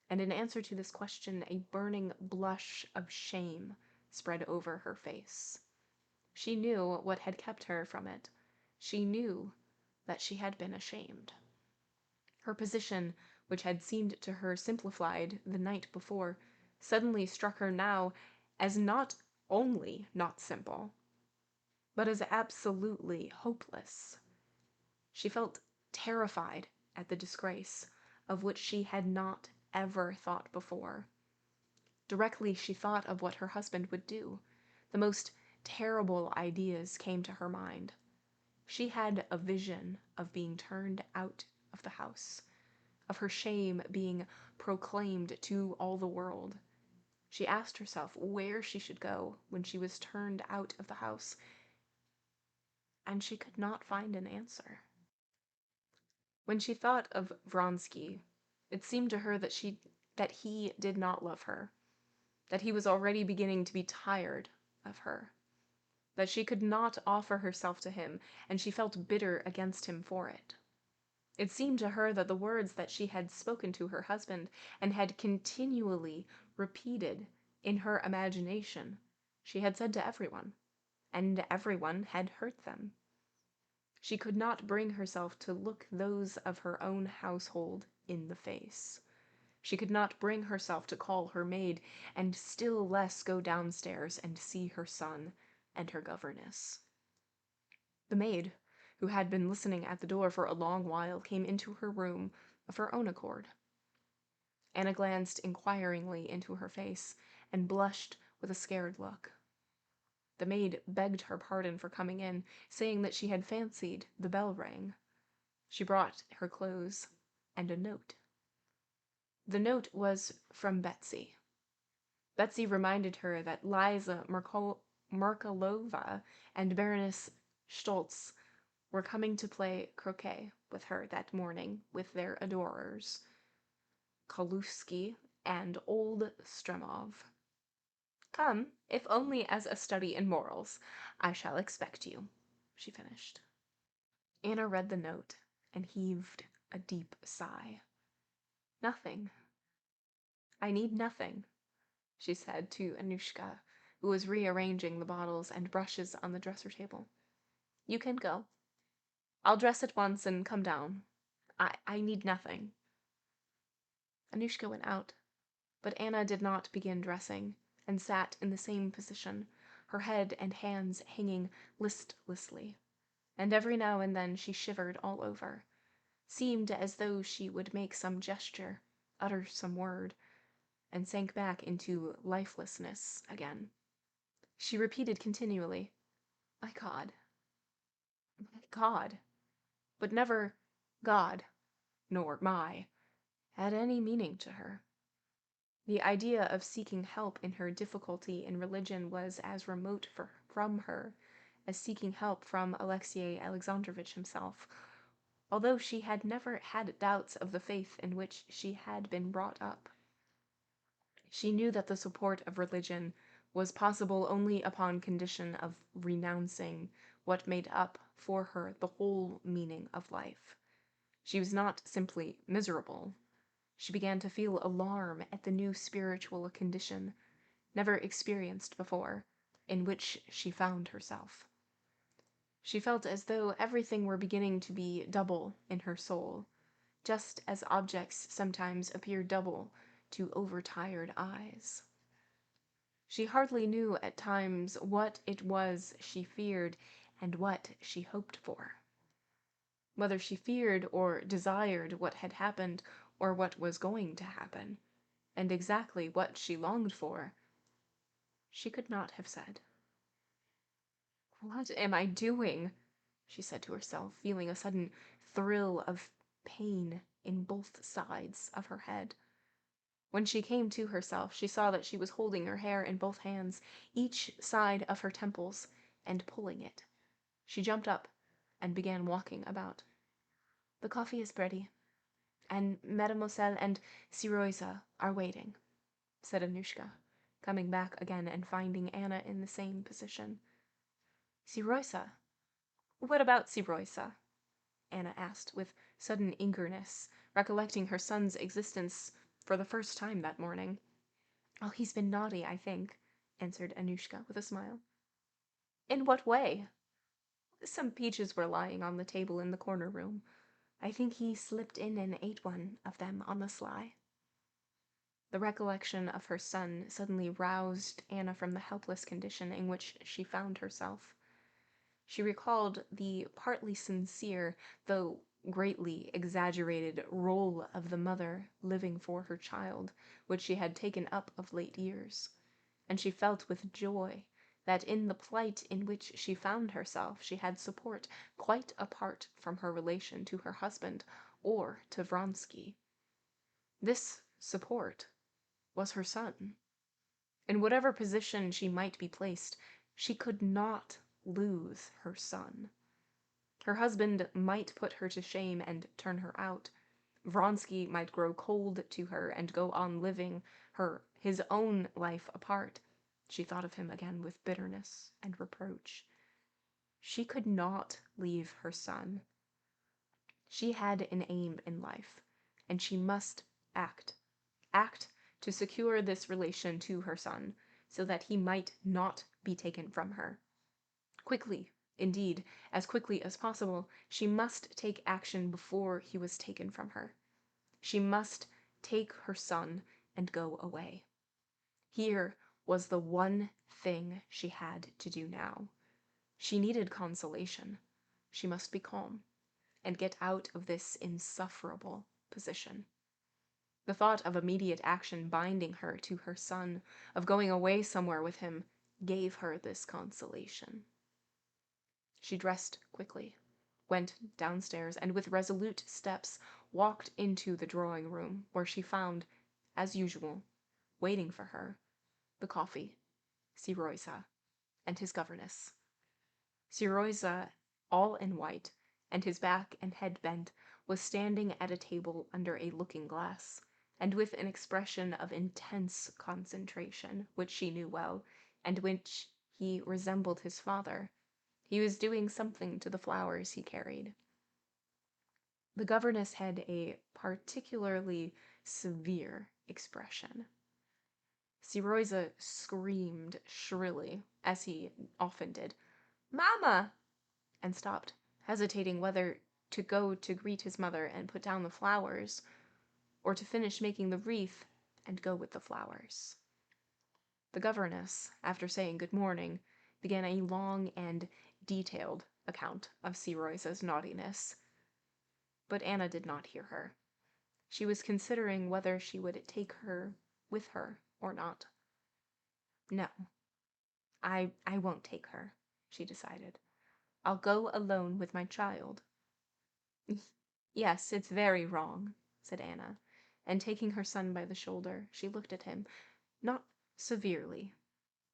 And in answer to this question, a burning blush of shame spread over her face. She knew what had kept her from it. She knew that she had been ashamed. Her position, which had seemed to her simplified the night before, suddenly struck her now as not only not simple, but as absolutely hopeless. She felt terrified at the disgrace, of which she had not ever thought before. Directly she thought of what her husband would do, the most terrible ideas came to her mind. She had a vision of being turned out of the house, of her shame being proclaimed to all the world. She asked herself where she should go when she was turned out of the house. and she could not find an answer. When she thought of Vronsky, it seemed to her that he did not love her, that he was already beginning to be tired of her, that she could not offer herself to him, and she felt bitter against him for it. It seemed to her that the words that she had spoken to her husband and had continually repeated in her imagination, she had said to everyone, and everyone had heard them. She could not bring herself to look those of her own household in the face. She could not bring herself to call her maid, and still less go downstairs and see her son and her governess. The maid, who had been listening at the door for a long while, came into her room of her own accord. Anna glanced inquiringly into her face, and blushed with a scared look. The maid begged her pardon for coming in, saying that she had fancied the bell rang. She brought her clothes and a note. The note was from Betsy. Betsy reminded her that Liza Markalova and Baroness Stoltz were coming to play croquet with her that morning with their adorers, Kalufsky and old Stremov. "Come, if only as a study in morals. I shall expect you," she finished. Anna read the note and heaved a deep sigh. "Nothing. I need nothing," she said to Anushka, who was rearranging the bottles and brushes on the dresser table. "You can go. I'll dress at once and come down. I need nothing." Anushka went out, but Anna did not begin dressing, and sat in the same position, her head and hands hanging listlessly, and every now and then she shivered all over, seemed as though she would make some gesture, utter some word, and sank back into lifelessness again. She repeated continually, "My God, my God," but never God, nor my, had any meaning to her. The idea of seeking help in her difficulty in religion was as remote from her as seeking help from Alexey Alexandrovitch himself, although she had never had doubts of the faith in which she had been brought up. She knew that the support of religion was possible only upon condition of renouncing what made up for her the whole meaning of life. She was not simply miserable. She began to feel alarm at the new spiritual condition, never experienced before, in which she found herself. She felt as though everything were beginning to be double in her soul, just as objects sometimes appear double to overtired eyes. She hardly knew at times what it was she feared and what she hoped for. Whether she feared or desired what had happened or what was going to happen, and exactly what she longed for, she could not have said. "What am I doing?" she said to herself, feeling a sudden thrill of pain in both sides of her head. When she came to herself, she saw that she was holding her hair in both hands, each side of her temples, and pulling it. She jumped up and began walking about. "The coffee is ready, and Mademoiselle and Siroisa are waiting," said Anushka, coming back again and finding Anna in the same position. "Siroisa? What about Siroisa?" Anna asked with sudden eagerness, recollecting her son's existence for the first time that morning. "Oh, he's been naughty, I think," answered Anushka with a smile. "In what way?" "Some peaches were lying on the table in the corner room. I think he slipped in and ate one of them on the sly." The recollection of her son suddenly roused Anna from the helpless condition in which she found herself. She recalled the partly sincere, though greatly exaggerated, role of the mother living for her child, which she had taken up of late years, and she felt with joy that in the plight in which she found herself she had support quite apart from her relation to her husband or to Vronsky. This support was her son. In whatever position she might be placed, she could not lose her son. Her husband might put her to shame and turn her out. Vronsky might grow cold to her and go on living his own life apart. She thought of him again with bitterness and reproach. She could not leave her son. She had an aim in life, and she must act. Act to secure this relation to her son, so that he might not be taken from her. Quickly, indeed, as quickly as possible, she must take action before he was taken from her. She must take her son and go away. Here was the one thing she had to do now. She needed consolation. She must be calm and get out of this insufferable position. The thought of immediate action binding her to her son, of going away somewhere with him, gave her this consolation. She dressed quickly, went downstairs, and with resolute steps walked into the drawing room, where she found, as usual, waiting for her, the coffee, Siroisa, and his governess. Siroisa, all in white, and his back and head bent, was standing at a table under a looking-glass, and with an expression of intense concentration, which she knew well, and which he resembled his father. He was doing something to the flowers he carried. The governess had a particularly severe expression. Siroisa screamed shrilly, as he often did, "Mama!" and stopped, hesitating whether to go to greet his mother and put down the flowers, or to finish making the wreath and go with the flowers. The governess, after saying good morning, began a long and detailed account of Siroisa's naughtiness. But Anna did not hear her. She was considering whether she would take her with her or not. "No, I won't take her," she decided. "I'll go alone with my child." "Yes, it's very wrong," said Anna, and taking her son by the shoulder, she looked at him, not severely,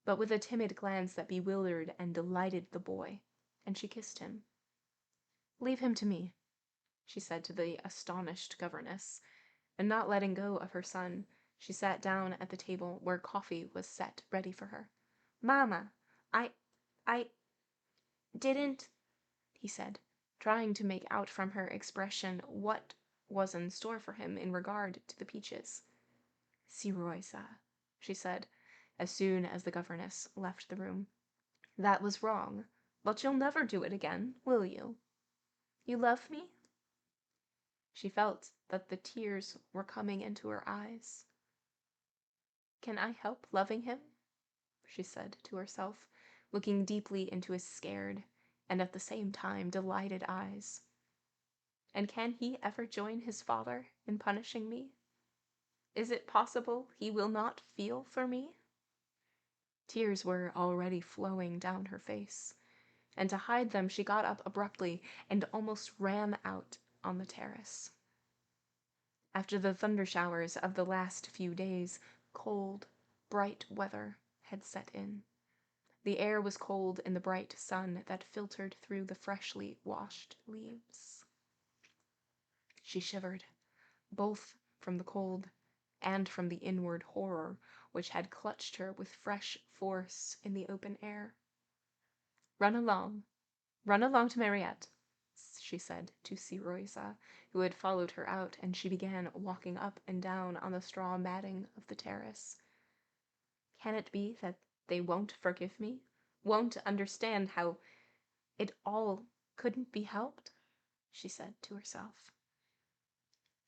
but with a timid glance that bewildered and delighted the boy, and she kissed him. "Leave him to me," she said to the astonished governess, and not letting go of her son, she sat down at the table where coffee was set ready for her. "Mama, I didn't," he said, trying to make out from her expression what was in store for him in regard to the peaches. "Siroisa," she said, as soon as the governess left the room, "that was wrong, but you'll never do it again, will you? You love me?" She felt that the tears were coming into her eyes. "Can I help loving him?" she said to herself, looking deeply into his scared and at the same time delighted eyes. "And can he ever join his father in punishing me? Is it possible he will not feel for me?" Tears were already flowing down her face, and to hide them she got up abruptly and almost ran out on the terrace. After the thunder showers of the last few days, cold, bright weather had set in. The air was cold in the bright sun that filtered through the freshly washed leaves. She shivered, both from the cold and from the inward horror which had clutched her with fresh force in the open air. Run along to Mariette," she said to Siroisa, who had followed her out, and she began walking up and down on the straw matting of the terrace. "Can it be that they won't forgive me? Won't understand how it all couldn't be helped?" she said to herself.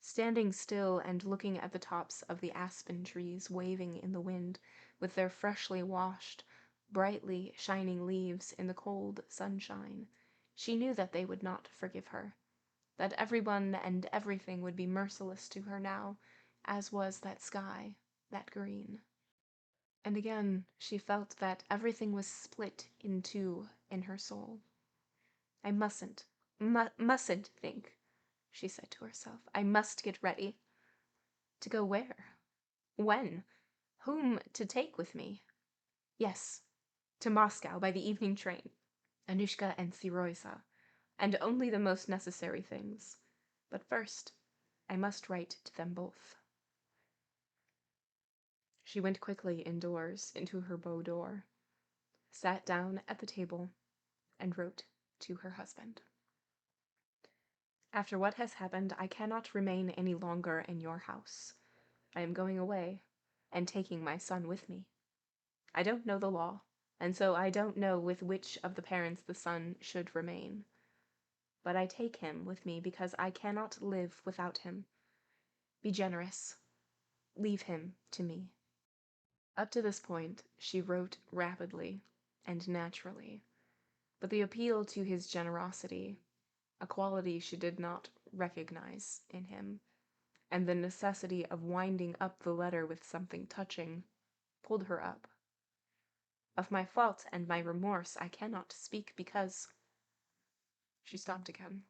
Standing still and looking at the tops of the aspen trees waving in the wind, with their freshly washed, brightly shining leaves in the cold sunshine, she knew that they would not forgive her, that everyone and everything would be merciless to her now, as was that sky, that green. And again she felt that everything was split in two in her soul. "I mustn't think," she said to herself. "I must get ready." To go where? When? Whom to take with me? Yes, to Moscow by the evening train. Anushka and Siroisa. and only the most necessary things. But first, I must write to them both. She went quickly indoors into her boudoir, sat down at the table, and wrote to her husband. After what has happened, I cannot remain any longer in your house. I am going away, and taking my son with me. I don't know the law, and so I don't know with which of the parents the son should remain. But I take him with me because I cannot live without him. Be generous. Leave him to me. Up to this point, she wrote rapidly and naturally, but the appeal to his generosity, a quality she did not recognize in him, and the necessity of winding up the letter with something touching, pulled her up. Of my fault and my remorse I cannot speak because... She stopped again,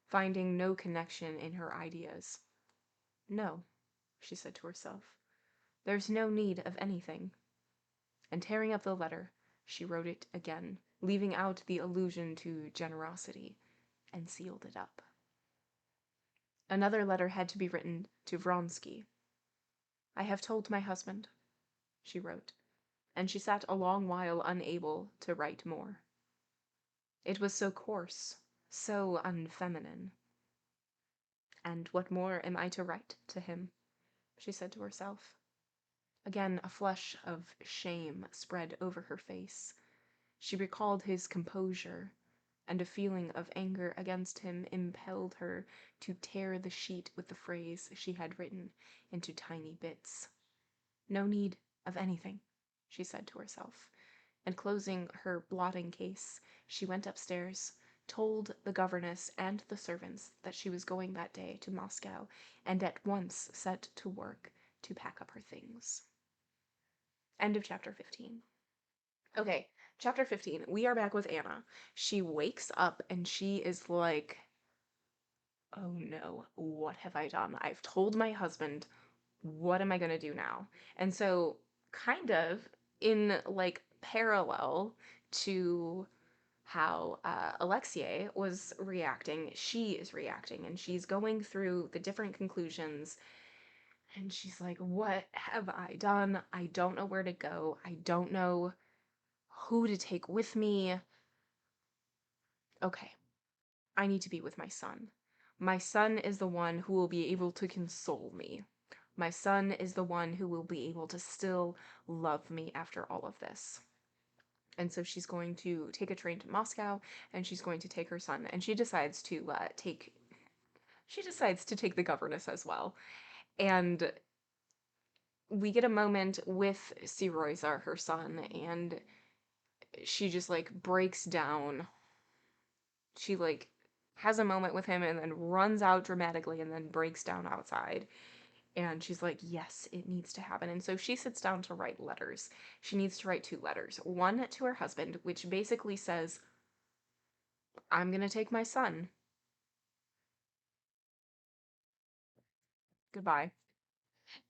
finding no connection in her ideas. No, she said to herself, there's no need of anything. And tearing up the letter, she wrote it again, leaving out the allusion to generosity, and sealed it up. Another letter had to be written to Vronsky. I have told my husband, she wrote, and she sat a long while unable to write more. It was so coarse, so unfeminine. And what more am I to write to him? She said to herself. Again, a flush of shame spread over her face. She recalled his composure, and a feeling of anger against him impelled her to tear the sheet with the phrase she had written into tiny bits. No need of anything, she said to herself, and closing her blotting case, she went upstairs, told the governess and the servants that she was going that day to Moscow, and at once set to work to pack up her things. End of chapter 15. Okay, chapter 15. We are back with Anna. She wakes up and she is like, oh no, what have I done? I've told my husband, what am I gonna do now? And so, kind of in like parallel to how Alexei was reacting, she is reacting, and she's going through the different conclusions. And she's like, what have I done? I don't know where to go. I don't know who to take with me. Okay, I need to be with my son. My son is the one who will be able to console me. My son is the one who will be able to still love me after all of this. And so she's going to take a train to Moscow, and she's going to take her son, and she decides to take the governess as well. And we get a moment with Siroiza, her son, and she just like breaks down. She like has a moment with him and then runs out dramatically and then breaks down outside. And she's like, yes, it needs to happen. And so she sits down to write letters. She needs to write 2 letters. One to her husband, which basically says, I'm gonna take my son. Goodbye.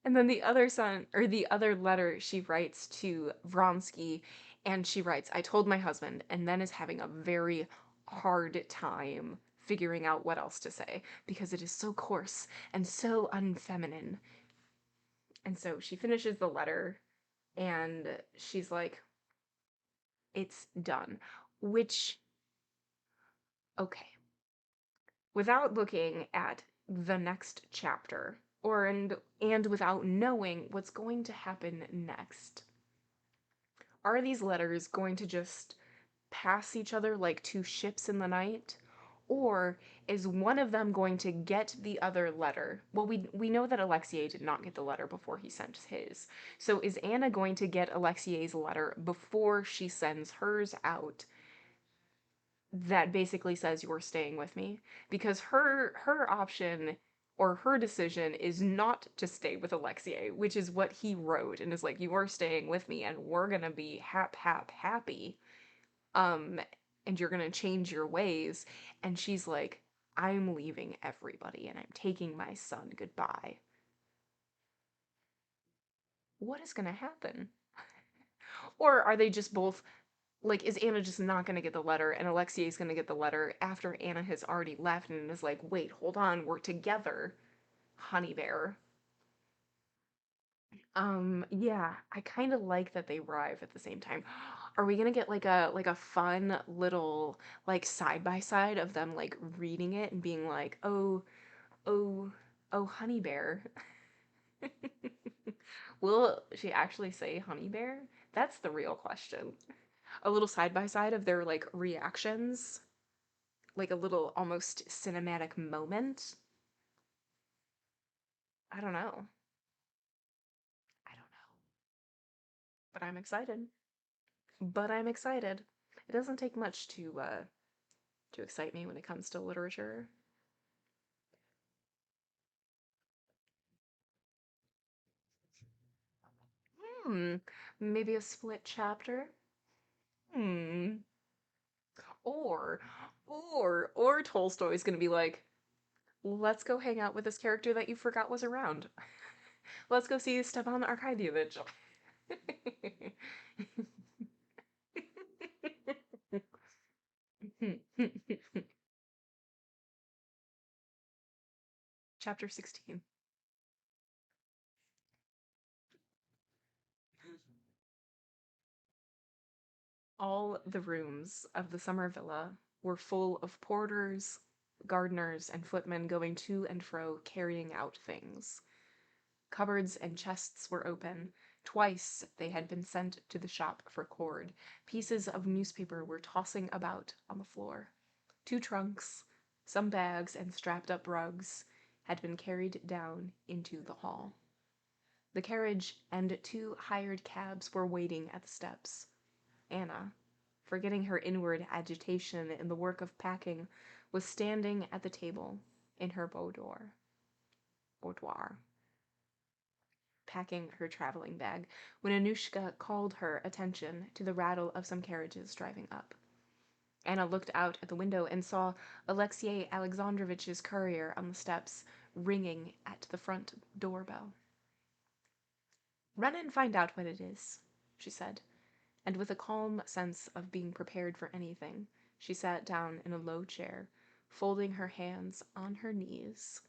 And then the other letter she writes to Vronsky, and she writes, I told my husband, and then is having a very hard time figuring out what else to say, because it is so coarse and so unfeminine. And so she finishes the letter, and she's like, it's done. Which, okay. Without looking at the next chapter, and without knowing what's going to happen next, are these letters going to just pass each other like 2 ships in the night? Or is one of them going to get the other letter? Well, we know that Alexei did not get the letter before he sent his. So is Anna going to get Alexei's letter before she sends hers out that basically says you're staying with me? Because her option or her decision is not to stay with Alexei, which is what he wrote, and is like, you are staying with me and we're gonna be happy. Um, and you're gonna change your ways. And she's like, I'm leaving everybody and I'm taking my son. Goodbye. What is gonna happen? Or are they just both Like, is Anna just not going to get the letter, and Alexei is going to get the letter after Anna has already left and is like, wait, hold on, we're together, honey bear. Yeah, I kind of like that they arrive at the same time. Are we gonna get like a fun little like side by side of them like reading it and being like, oh, oh, oh, honey bear? Will she actually say honey bear? That's the real question. A little side by side of their like reactions, like a little almost cinematic moment. I don't know. I don't know, but I'm excited. But I'm excited. It doesn't take much to excite me when it comes to literature. Hmm, maybe a split chapter? Hmm. Or, or Tolstoy's gonna be like, let's go hang out with this character that you forgot was around. Let's go see Stepan Arkadyevich. Chapter 16. All the rooms of the summer villa were full of porters, gardeners, and footmen going to and fro carrying out things. Cupboards and chests were open. Twice they had been sent to the shop for cord. Pieces of newspaper were tossing about on the floor. Two trunks, some bags, and strapped up rugs had been carried down into the hall. The carriage and two hired cabs were waiting at the steps. Anna, forgetting her inward agitation in the work of packing, was standing at the table in her boudoir, packing her traveling bag, when Anushka called her attention to the rattle of some carriages driving up. Anna looked out at the window and saw Alexey Alexandrovich's courier on the steps, ringing at the front doorbell. "Run and find out what it is," she said, and with a calm sense of being prepared for anything, she sat down in a low chair, folding her hands on her knees.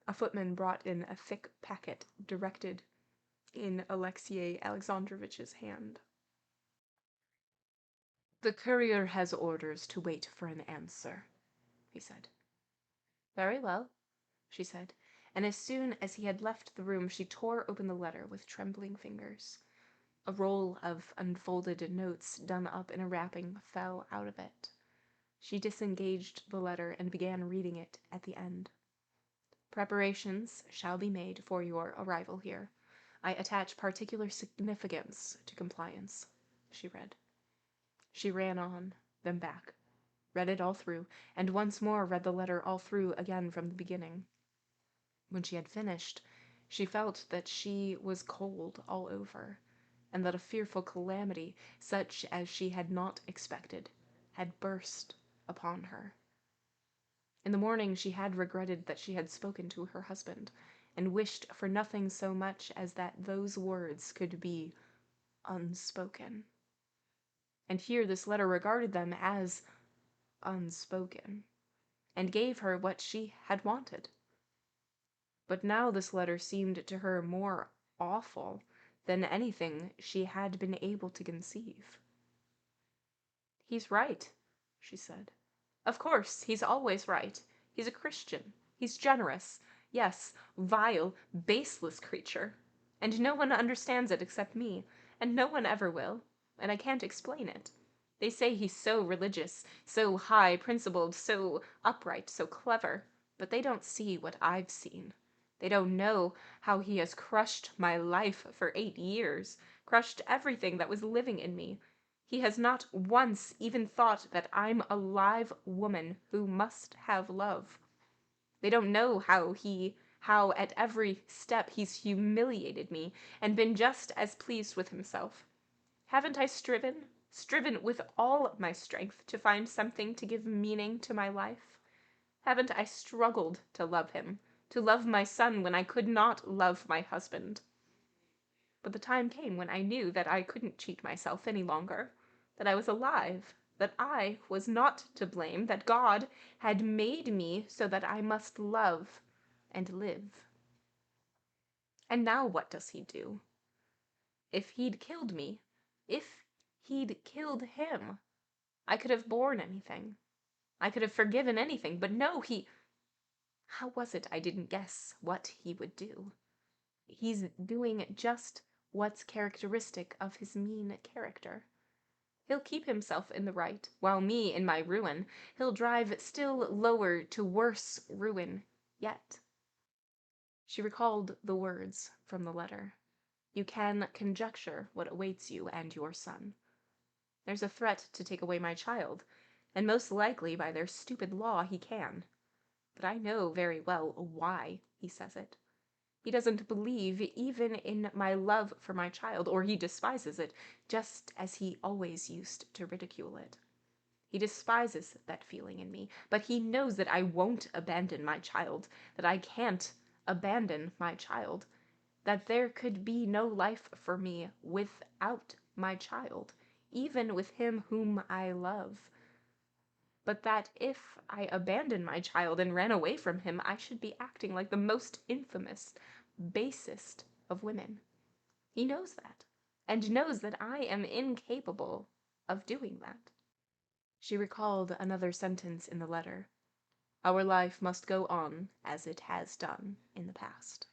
A footman brought in a thick packet directed in Alexey Alexandrovich's hand. "The courier has orders to wait for an answer," he said. "Very well," she said, and as soon as he had left the room she tore open the letter with trembling fingers. A roll of unfolded notes done up in a wrapping fell out of it. She disengaged the letter and began reading it at the end. "Preparations shall be made for your arrival here. I attach particular significance to compliance," she read. She ran on, then back, read it all through, and once more read the letter all through again from the beginning. When she had finished, she felt that she was cold all over, and that a fearful calamity, such as she had not expected, had burst upon her. In the morning she had regretted that she had spoken to her husband, and wished for nothing so much as that those words could be unspoken. And here this letter regarded them as unspoken, and gave her what she had wanted. But now this letter seemed to her more awful than anything she had been able to conceive. "He's right," she said. "Of course, he's always right. He's a Christian. He's generous. Yes, vile, baseless creature. And no one understands it except me, and no one ever will, and I can't explain it. They say he's so religious, so high-principled, so upright, so clever, but they don't see what I've seen. They don't know how he has crushed my life for 8 years, crushed everything that was living in me. He has not once even thought that I'm a live woman who must have love. They don't know how at every step he's humiliated me and been just as pleased with himself. Haven't I striven with all my strength to find something to give meaning to my life? Haven't I struggled to love him, to love my son when I could not love my husband? But the time came when I knew that I couldn't cheat myself any longer. that I was alive, that I was not to blame, that God had made me so that I must love and live. And now what does he do? If he'd killed me, if he'd killed him, I could have borne anything. I could have forgiven anything, but no, how was it I didn't guess what he would do? He's doing just what's characteristic of his mean character. He'll keep himself in the right, while me in my ruin, he'll drive still lower to worse ruin yet. She recalled the words from the letter. You can conjecture what awaits you and your son. There's a threat to take away my child, and most likely by their stupid law he can. But I know very well why he says it. He doesn't believe even in my love for my child, or he despises it, just as he always used to ridicule it. He despises that feeling in me, but he knows that I won't abandon my child, that I can't abandon my child, that there could be no life for me without my child, even with him whom I love. But that if I abandoned my child and ran away from him, I should be acting like the most infamous, basest of women. He knows that, and knows that I am incapable of doing that. She recalled another sentence in the letter. Our life must go on as it has done in the past.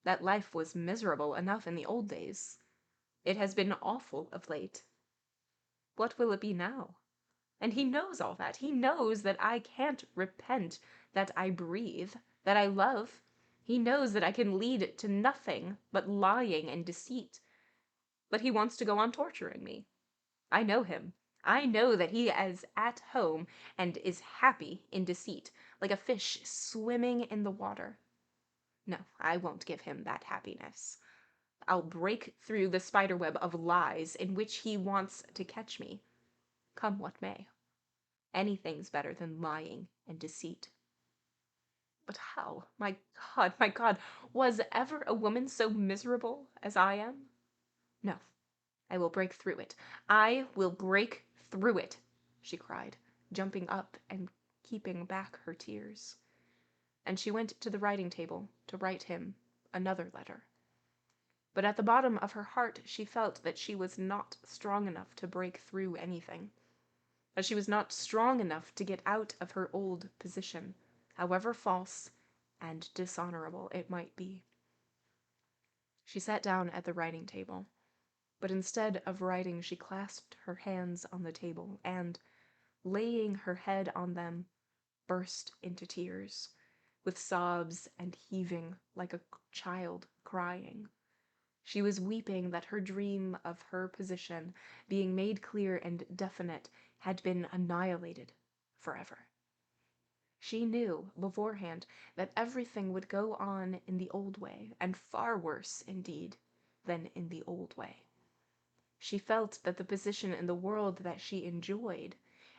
That life was miserable enough in the old days. It has been awful of late. What will it be now? And he knows all that. He knows that I can't repent, that I breathe, that I love. He knows that I can lead to nothing but lying and deceit. But he wants to go on torturing me. I know him. I know that he is at home and is happy in deceit, like a fish swimming in the water. No, I won't give him that happiness. I'll break through the spiderweb of lies in which he wants to catch me. Come what may. Anything's better than lying and deceit. But how? My God, was ever a woman so miserable as I am? No, I will break through it. I will break through it, she cried, jumping up and keeping back her tears. And she went to the writing table to write him another letter. But at the bottom of her heart she felt that she was not strong enough to break through anything, that she was not strong enough to get out of her old position, however false and dishonorable it might be. She sat down at the writing table, but instead of writing she clasped her hands on the table and, laying her head on them, burst into tears, with sobs and heaving like a child crying. She was weeping that her dream of her position, being made clear and definite, had been annihilated forever. She knew beforehand that everything would go on in the old way, and far worse, indeed, than in the old way. She felt that the position in the world that she enjoyed,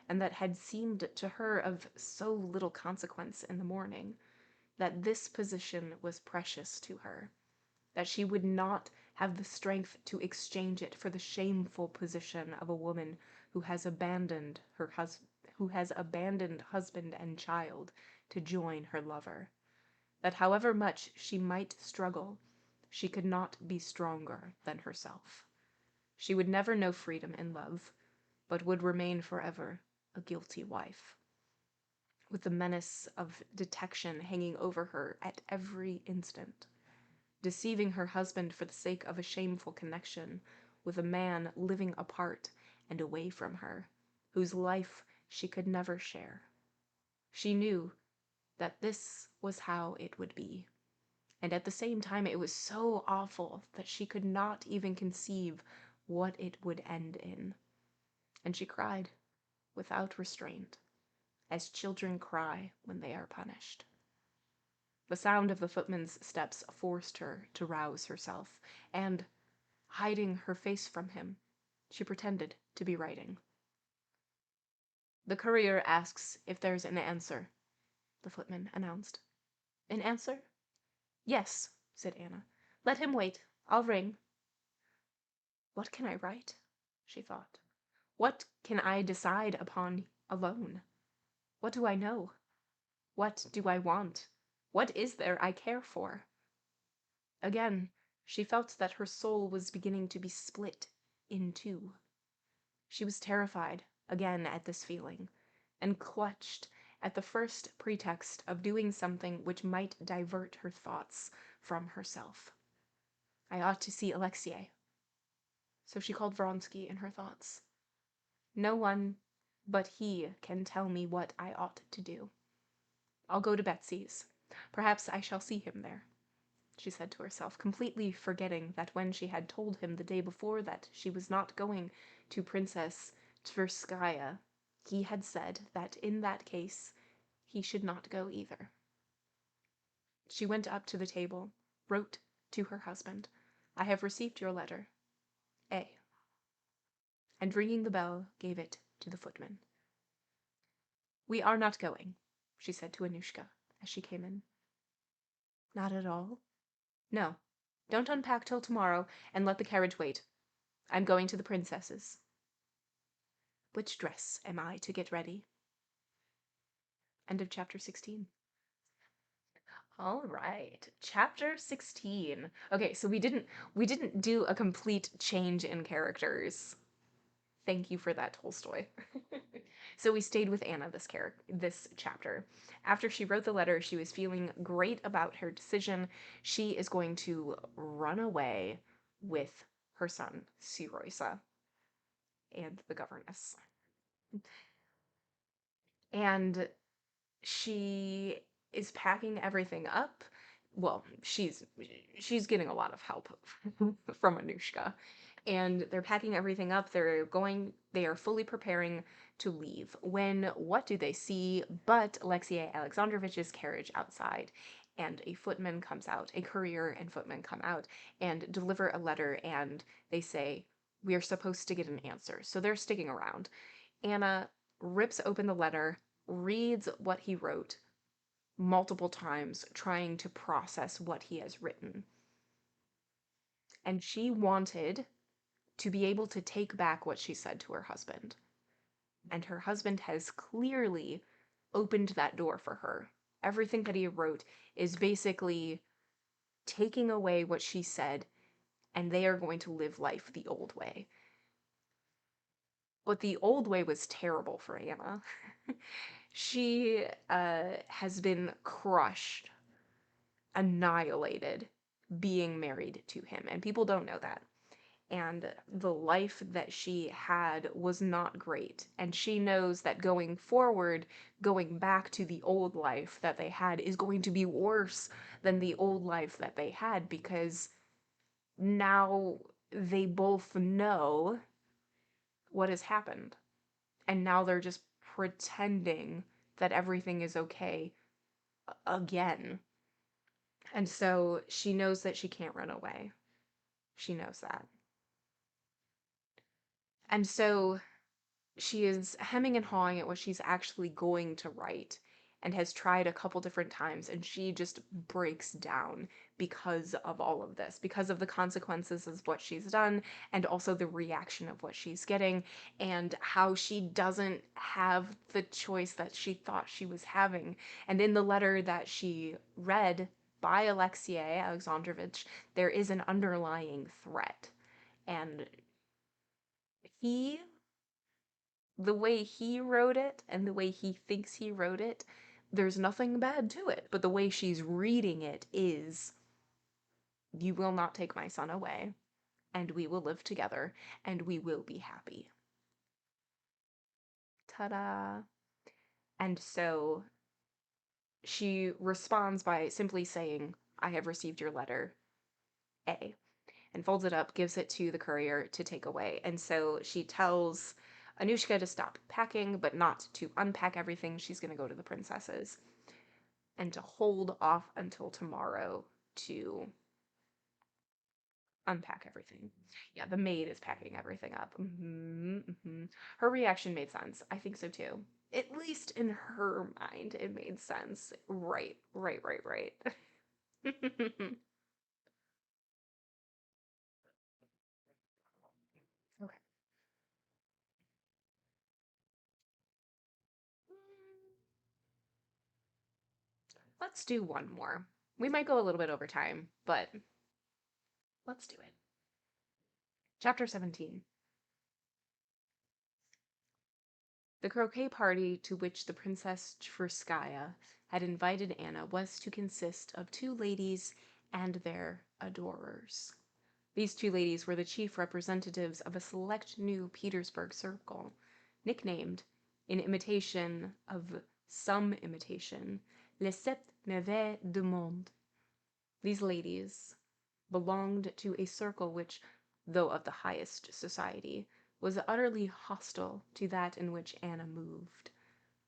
and that had seemed to her of so little consequence in the morning, that this position was precious to her, that she would not have the strength to exchange it for the shameful position of a woman who has abandoned husband and child to join her lover, that however much she might struggle, she could not be stronger than herself. She would never know freedom in love, but would remain forever a guilty wife, with the menace of detection hanging over her at every instant, deceiving her husband for the sake of a shameful connection with a man living apart and away from her, whose life she could never share. She knew that this was how it would be, and at the same time it was so awful that she could not even conceive what it would end in. And she cried without restraint, as children cry when they are punished. The sound of the footman's steps forced her to rouse herself, and, hiding her face from him, she pretended to be writing. "The courier asks if there's an answer," the footman announced. "An answer? Yes," said Anna. "Let him wait. I'll ring." What can I write? She thought. What can I decide upon alone? What do I know? What do I want? What is there I care for? Again, she felt that her soul was beginning to be split in two. She was terrified again at this feeling, and clutched at the first pretext of doing something which might divert her thoughts from herself. I ought to see Alexei. So she called Vronsky in her thoughts. No one but he can tell me what I ought to do. I'll go to Betsy's. Perhaps I shall see him there, she said to herself, completely forgetting that when she had told him the day before that she was not going to Princess Tverskaya, he had said that in that case he should not go either. She went up to the table, wrote to her husband, "I have received your letter. A." And ringing the bell, gave it to the footman. "We are not going," she said to Annushka as she came in. "Not at all?" "No. Don't unpack till tomorrow, and let the carriage wait. I'm going to the princess's." "Which dress am I to get ready?" End of chapter 16. All right, chapter 16. Okay, so we didn't do a complete change in characters. Thank you for that, Tolstoy. So we stayed with Anna this chapter. After she wrote the letter, she was feeling great about her decision. She is going to run away with her son, Siroisa, and the governess. And she is packing everything up. Well, she's getting a lot of help from Anushka. And they're packing everything up. They are fully preparing to leave. When what do they see but Alexei Alexandrovich's carriage outside? And a footman comes out, a courier and footman come out and deliver a letter, and they say, "We are supposed to get an answer." So they're sticking around. Anna rips open the letter, reads what he wrote multiple times, trying to process what he has written. And she wanted to be able to take back what she said to her husband. And her husband has clearly opened that door for her. Everything that he wrote is basically taking away what she said, and they are going to live life the old way. But the old way was terrible for Anna. She has been crushed, annihilated, being married to him, and people don't know that. And the life that she had was not great, and she knows that going forward, going back to the old life that they had is going to be worse than the old life that they had, because now they both know what has happened, and now they're just pretending that everything is okay again. And so she knows that she can't run away. She knows that. And so she is hemming and hawing at what she's actually going to write, and has tried a couple different times, and she just breaks down because of all of this, because of the consequences of what she's done, and also the reaction of what she's getting, and how she doesn't have the choice that she thought she was having. And in the letter that she read by Alexei Alexandrovich, there is an underlying threat. And he the way he wrote it and the way he thinks he wrote it, there's nothing bad to it. But the way she's reading it is, "You will not take my son away, and we will live together, and we will be happy." Ta-da! And so she responds by simply saying, "I have received your letter, A," and folds it up, gives it to the courier to take away. And so she tells Anushka to stop packing, but not to unpack everything. She's going to go to the princesses, and to hold off until tomorrow to unpack everything. Yeah, the maid is packing everything up. Her reaction made sense. I think so too. At least in her mind, it made sense. Right, right, right, right. Okay. Let's do one more. We might go a little bit over time, but let's do it. Chapter 17. The croquet party to which the Princess Tverskaya had invited Anna was to consist of 2 ladies and their adorers. These 2 ladies were the chief representatives of a select new Petersburg circle, nicknamed, in imitation of some imitation, les 7 merveilles du monde. These ladies belonged to a circle which, though of the highest society, was utterly hostile to that in which Anna moved.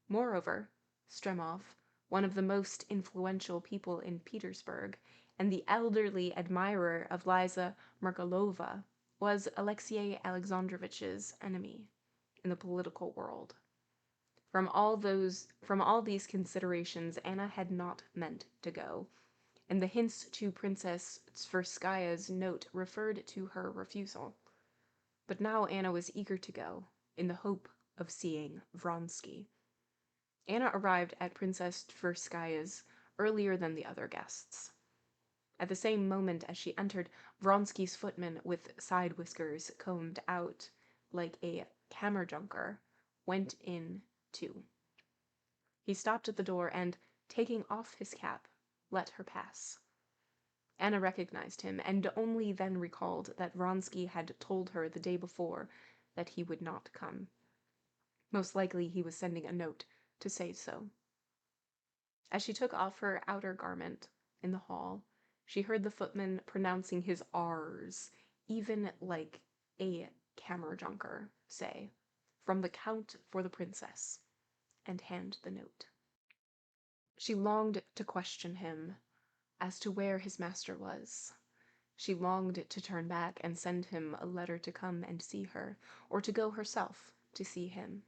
Moreover, Stremov, one of the most influential people in Petersburg, and the elderly admirer of Liza Merkalova, was Alexey Alexandrovich's enemy in the political world. From all these considerations, Anna had not meant to go, and the hints to Princess Tverskaya's note referred to her refusal. But now Anna was eager to go, in the hope of seeing Vronsky. Anna arrived at Princess Tverskaya's earlier than the other guests. At the same moment as she entered, Vronsky's footman, with side whiskers combed out like a kammerjunker, went in too. He stopped at the door and, taking off his cap, let her pass. Anna recognized him, and only then recalled that Vronsky had told her the day before that he would not come. Most likely he was sending a note to say so. As she took off her outer garment in the hall, she heard the footman pronouncing his R's, even like a kammerjunker, say, "From the Count for the Princess," and hand the note. She longed to question him as to where his master was. She longed to turn back and send him a letter to come and see her, or to go herself to see him.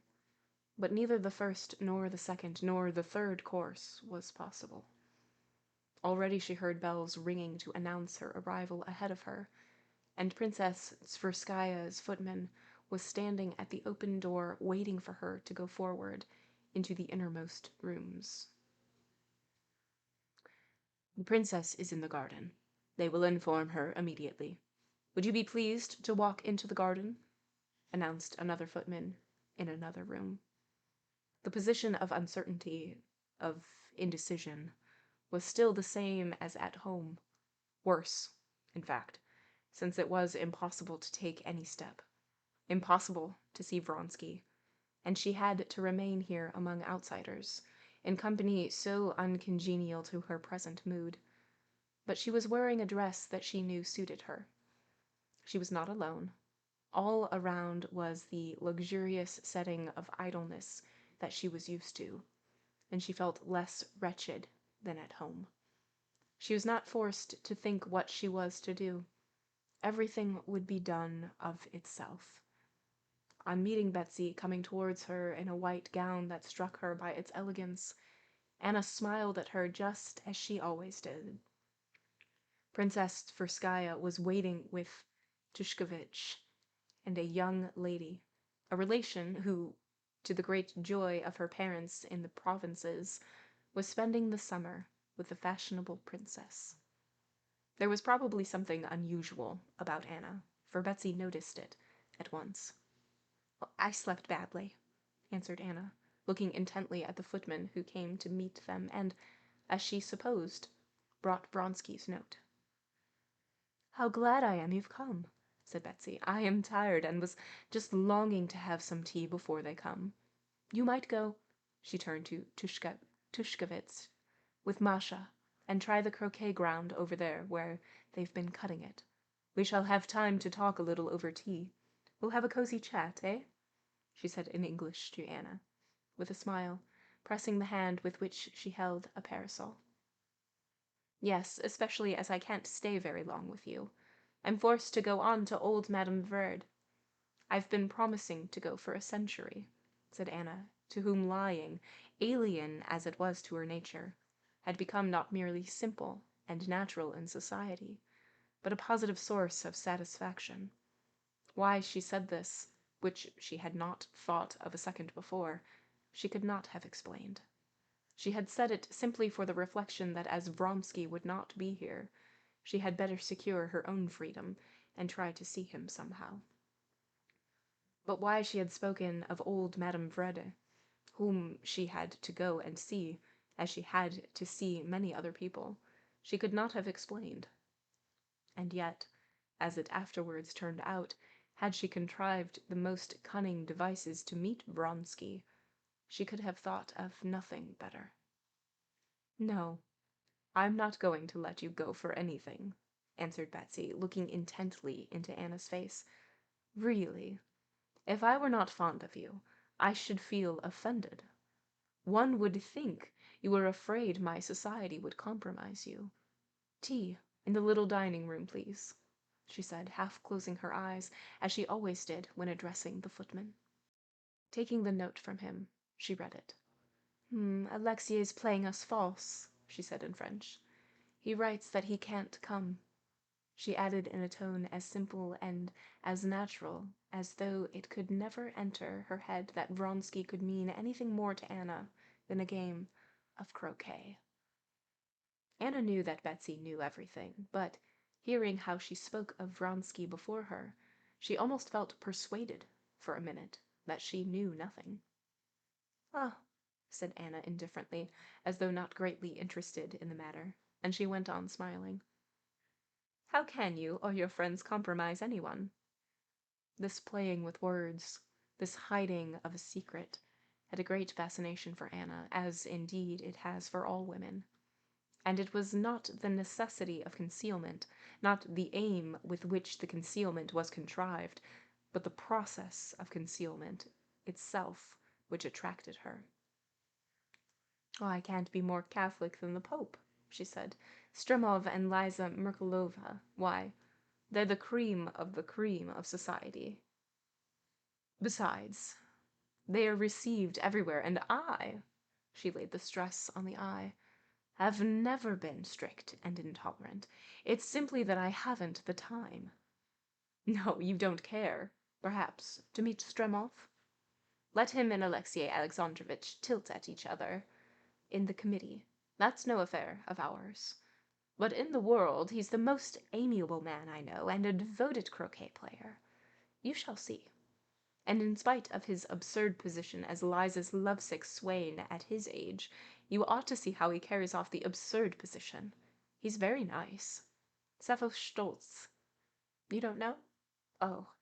But neither the first, nor the second, nor the third course was possible. Already she heard bells ringing to announce her arrival ahead of her, and Princess Tverskaya's footman was standing at the open door waiting for her to go forward into the innermost rooms. "The princess is in the garden. They will inform her immediately. Would you be pleased to walk into the garden?" announced another footman in another room. The position of uncertainty, of indecision, was still the same as at home. Worse, in fact, since it was impossible to take any step. Impossible to see Vronsky, and she had to remain here among outsiders, in company so uncongenial to her present mood. But she was wearing a dress that she knew suited her. She was not alone. All around was the luxurious setting of idleness that she was used to, and she felt less wretched than at home. She was not forced to think what she was to do. Everything would be done of itself. On meeting Betsy coming towards her in a white gown that struck her by its elegance, Anna smiled at her just as she always did. Princess Tverskaya was waiting with Tushkevich and a young lady, a relation who, to the great joy of her parents in the provinces, was spending the summer with the fashionable princess. There was probably something unusual about Anna, for Betsy noticed it at once. "I slept badly," answered Anna, looking intently at the footman who came to meet them and, as she supposed, brought Vronsky's note. "How glad I am you've come," said Betsy. "I am tired and was just longing to have some tea before they come. You might go," she turned to Tushkevitz, "with Masha, and try the croquet ground over there where they've been cutting it. We shall have time to talk a little over tea. We'll have a cozy chat, eh?" she said in English to Anna, with a smile, pressing the hand with which she held a parasol. "Yes, especially as I can't stay very long with you. I'm forced to go on to old Madame Verd. I've been promising to go for a century," said Anna, to whom lying, alien as it was to her nature, had become not merely simple and natural in society, but a positive source of satisfaction. Why she said this, which she had not thought of a second before, she could not have explained. She had said it simply for the reflection that as Vronsky would not be here, she had better secure her own freedom and try to see him somehow. But why she had spoken of old Madame Vrede, whom she had to go and see, as she had to see many other people, she could not have explained. And yet, as it afterwards turned out, had she contrived the most cunning devices to meet Vronsky, she could have thought of nothing better. "No, I'm not going to let you go for anything," answered Betsy, looking intently into Anna's face. "Really, if I were not fond of you, I should feel offended. One would think you were afraid my society would compromise you. Tea in the little dining room, please," she said, half closing her eyes, as she always did when addressing the footman. Taking the note from him, she read it. Alexei is playing us false," she said in French. "He writes that he can't come." She added in a tone as simple and as natural as though it could never enter her head that Vronsky could mean anything more to Anna than a game of croquet. Anna knew that Betsy knew everything, but, hearing how she spoke of Vronsky before her, she almost felt persuaded, for a minute, that she knew nothing. "Ah," said Anna indifferently, as though not greatly interested in the matter, and she went on smiling. "How can you or your friends compromise anyone?" This playing with words, this hiding of a secret, had a great fascination for Anna, as indeed it has for all women. And it was not the necessity of concealment, not the aim with which the concealment was contrived, but the process of concealment itself which attracted her. "Oh, I can't be more Catholic than the Pope," she said. "Stremov and Liza Merkalova, why, they're the cream of society. Besides, they are received everywhere, and she laid the stress on the I, have never been strict and intolerant. It's simply that I haven't the time." "No, you don't care, perhaps, to meet Stremov? Let him and Alexey Alexandrovitch tilt at each other in the committee. That's no affair of ours. But in the world he's the most amiable man I know, and a devoted croquet player. You shall see. And in spite of his absurd position as Liza's lovesick swain at his age, you ought to see how he carries off the absurd position. He's very nice. Sappho Stolz. You don't know? Oh,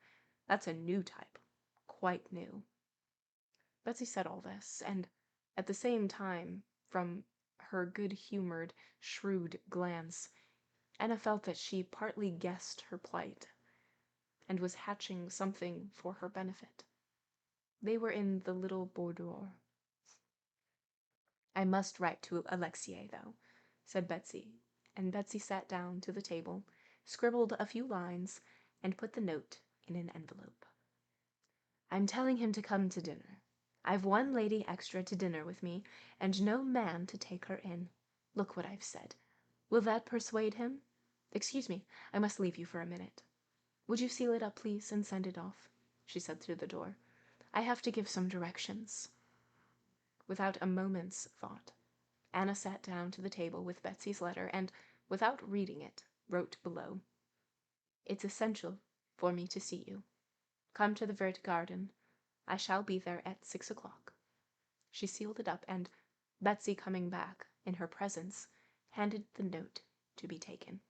that's a new type. Quite new." Betsy said all this, and at the same time, from her good-humored, shrewd glance, Anna felt that she partly guessed her plight, and was hatching something for her benefit. They were in the little boudoir. "I must write to Alexei, though," said Betsy, and Betsy sat down to the table, scribbled a few lines, and put the note in an envelope. "I'm telling him to come to dinner. I've one lady extra to dinner with me, and no man to take her in. Look what I've said. Will that persuade him? Excuse me, I must leave you for a minute. Would you seal it up, please, and send it off?" she said through the door. "I have to give some directions." Without a moment's thought, Anna sat down to the table with Betsy's letter and, without reading it, wrote below, "It's essential for me to see you. Come to the Vert Garden. I shall be there at 6 o'clock." She sealed it up, and, Betsy coming back, in her presence, handed the note to be taken.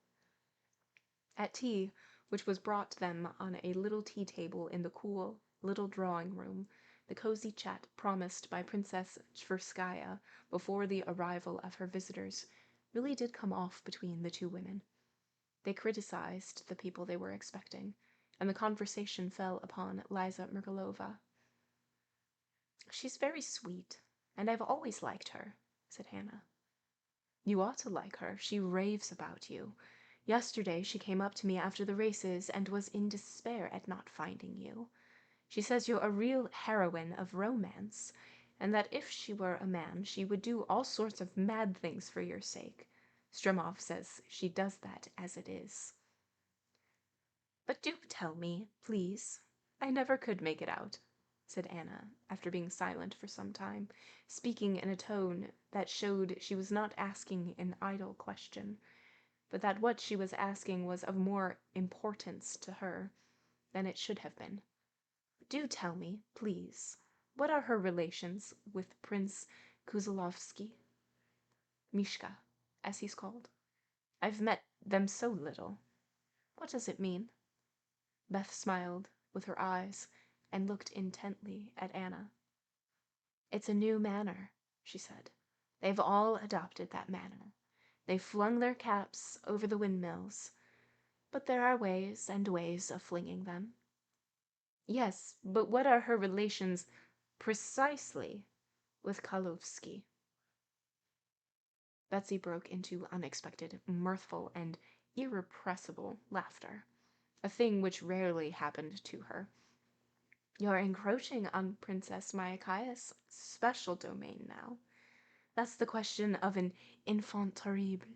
At tea, which was brought them on a little tea table in the cool little drawing room, the cozy chat promised by Princess Tverskaya before the arrival of her visitors really did come off between the two women. They criticized the people they were expecting, and the conversation fell upon Liza Merkalova. "She's very sweet, and I've always liked her," said Hannah. "You ought to like her. She raves about you. Yesterday she came up to me after the races and was in despair at not finding you. She says you're a real heroine of romance, and that if she were a man she would do all sorts of mad things for your sake. Stremov says she does that as it is." "But do tell me, please. I never could make it out. said Anna, after being silent for some time, speaking in a tone that showed she was not asking an idle question, but that what she was asking was of more importance to her than it should have been. Do tell me, please, what are her relations with Prince Kuzalovsky? Mishka, as he's called. I've met them so little. What does it mean? Beth smiled with her eyes and looked intently at Anna. It's a new manner, she said. They've all adopted that manner. They've flung their caps over the windmills, but there are ways and ways of flinging them. Yes, but what are her relations precisely with Kalowski? Betsy broke into unexpected, mirthful, and irrepressible laughter, a thing which rarely happened to her. You're encroaching on Princess Mayakaya's special domain now. That's the question of an enfant terrible,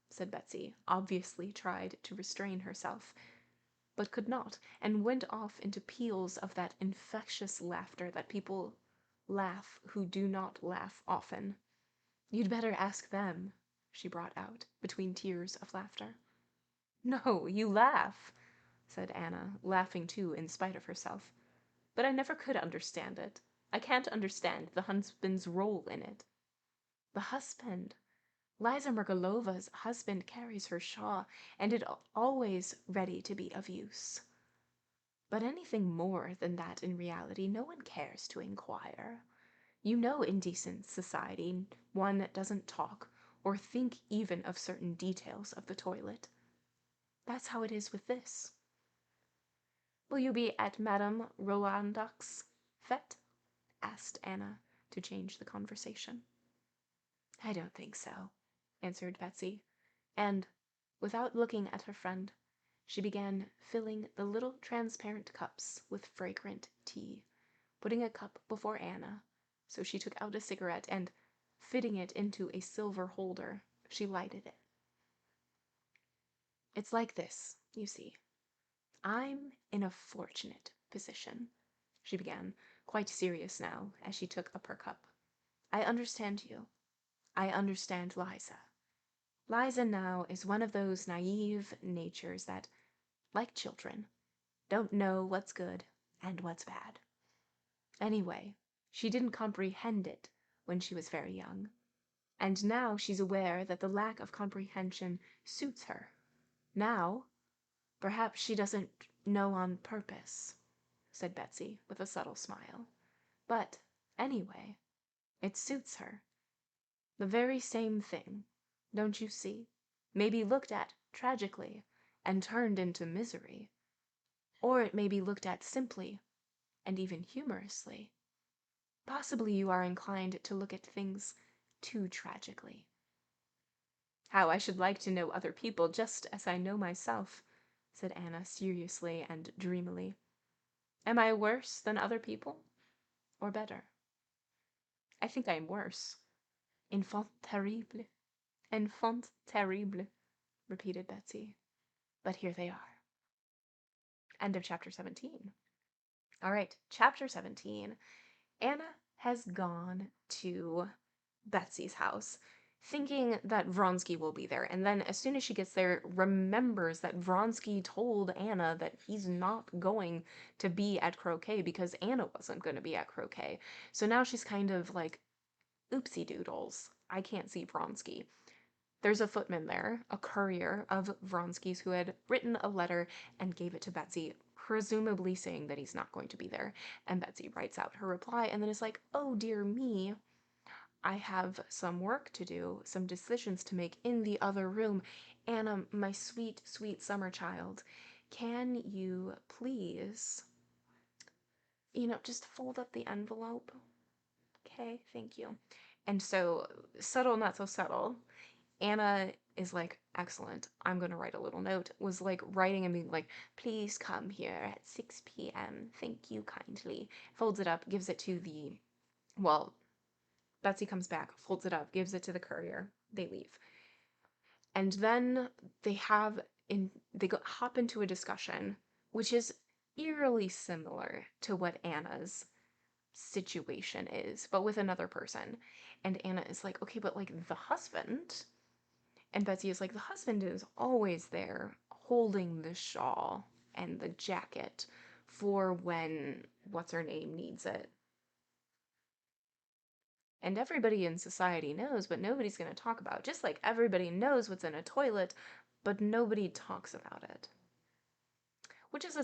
said Betsy, obviously tried to restrain herself, but could not, and went off into peals of that infectious laughter that people laugh who do not laugh often. You'd better ask them, she brought out, between tears of laughter. No, you laugh, said Anna, laughing too in spite of herself. But I never could understand it. I can't understand the husband's role in it. The husband? Liza Merkalova's husband carries her shawl, and it always ready to be of use. But anything more than that in reality no one cares to inquire. You know in decent society one doesn't talk or think even of certain details of the toilet. That's how it is with this. Will you be at Madame Rolandak's fete? Asked Anna, to change the conversation. I don't think so, answered Betsy, and, without looking at her friend, she began filling the little transparent cups with fragrant tea, putting a cup before Anna, so she took out a cigarette and, fitting it into a silver holder, she lighted it. It's like this, you see. I'm in a fortunate position, she began, quite serious now, as she took up her cup. I understand you. I understand Liza. Liza now is one of those naive natures that, like children, don't know what's good and what's bad. Anyway, she didn't comprehend it when she was very young, and now she's aware that the lack of comprehension suits her. Now, perhaps she doesn't know on purpose, said Betsy with a subtle smile. But, anyway, it suits her. The very same thing, don't you see, may be looked at tragically and turned into misery, or it may be looked at simply and even humorously. Possibly you are inclined to look at things too tragically. How I should like to know other people just as I know myself, said Anna seriously and dreamily. Am I worse than other people, or better? I think I am worse. Enfant terrible, enfant terrible, repeated Betsy. But here they are. End of chapter 17. All right, chapter 17. Anna has gone to Betsy's house, thinking that Vronsky will be there, and then as soon as she gets there, remembers that Vronsky told Anna that he's not going to be at croquet because Anna wasn't going to be at croquet. So now she's kind of like, oopsie doodles, I can't see Vronsky. There's a footman there, a courier of Vronsky's, who had written a letter and gave it to Betsy, presumably saying that he's not going to be there. And Betsy writes out her reply and then is like, oh dear me, I have some work to do, some decisions to make in the other room. Anna, my sweet, sweet summer child, can you please, just fold up the envelope? Okay, thank you. And so, subtle, not so subtle, Anna is like, excellent, I'm going to write a little note, was like writing and being like, please come here at 6 p.m. Thank you kindly. Folds it up, gives it to Betsy comes back, folds it up, gives it to the courier. They leave. And then they hop into a discussion, which is eerily similar to what Anna's situation is, but with another person. And Anna is like, okay, but like the husband. And Betsy is like, the husband is always there holding the shawl and the jacket for when what's her name needs it. And everybody in society knows, but nobody's going to talk about. Just like everybody knows what's in a toilet, but nobody talks about it. Which is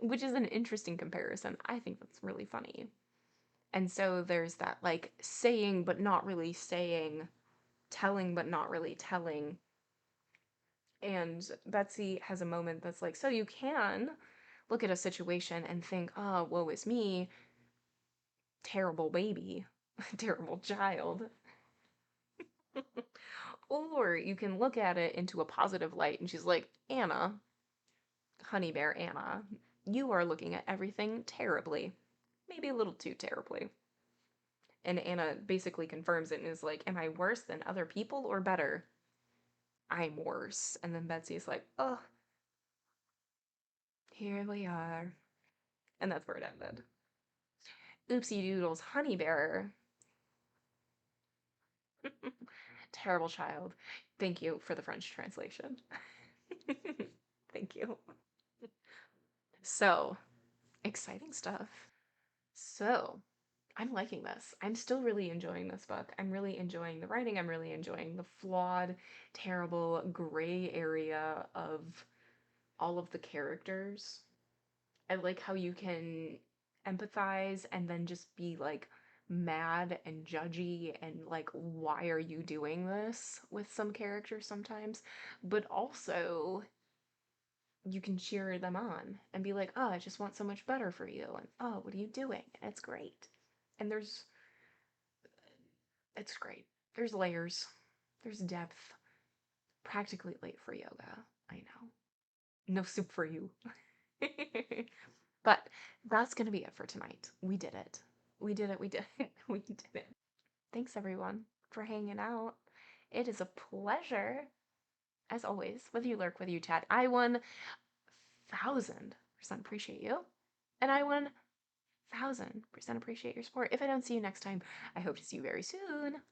which is an interesting comparison. I think that's really funny. And so there's that like saying but not really saying, telling but not really telling. And Betsy has a moment that's like, so you can look at a situation and think, oh, woe is me, terrible baby, terrible child. Or you can look at it into a positive light. And she's like, Anna, honey bear Anna, you are looking at everything terribly. Maybe a little too terribly. And Anna basically confirms it and is like, am I worse than other people or better? I'm worse. And then Betsy's like, oh, here we are. And that's where it ended. Oopsie doodles, honey bear. Terrible child. Thank you for the French translation. Thank you. So, exciting stuff. So, I'm liking this. I'm still really enjoying this book. I'm really enjoying the writing. I'm really enjoying the flawed, terrible, gray area of all of the characters. I like how you can empathize and then just be like mad and judgy and like, why are you doing this with some characters sometimes? But also, you can cheer them on and be like, oh, I just want so much better for you. And oh, what are you doing? And it's great. And it's great. There's layers, there's depth. Practically late for yoga. I know. No soup for you. But that's going to be it for tonight. We did it. We did it. We did it. We did it. Thanks, everyone, for hanging out. It is a pleasure, as always, whether you lurk, whether you chat. I 1000% appreciate you. And I 1000% appreciate your support. If I don't see you next time, I hope to see you very soon.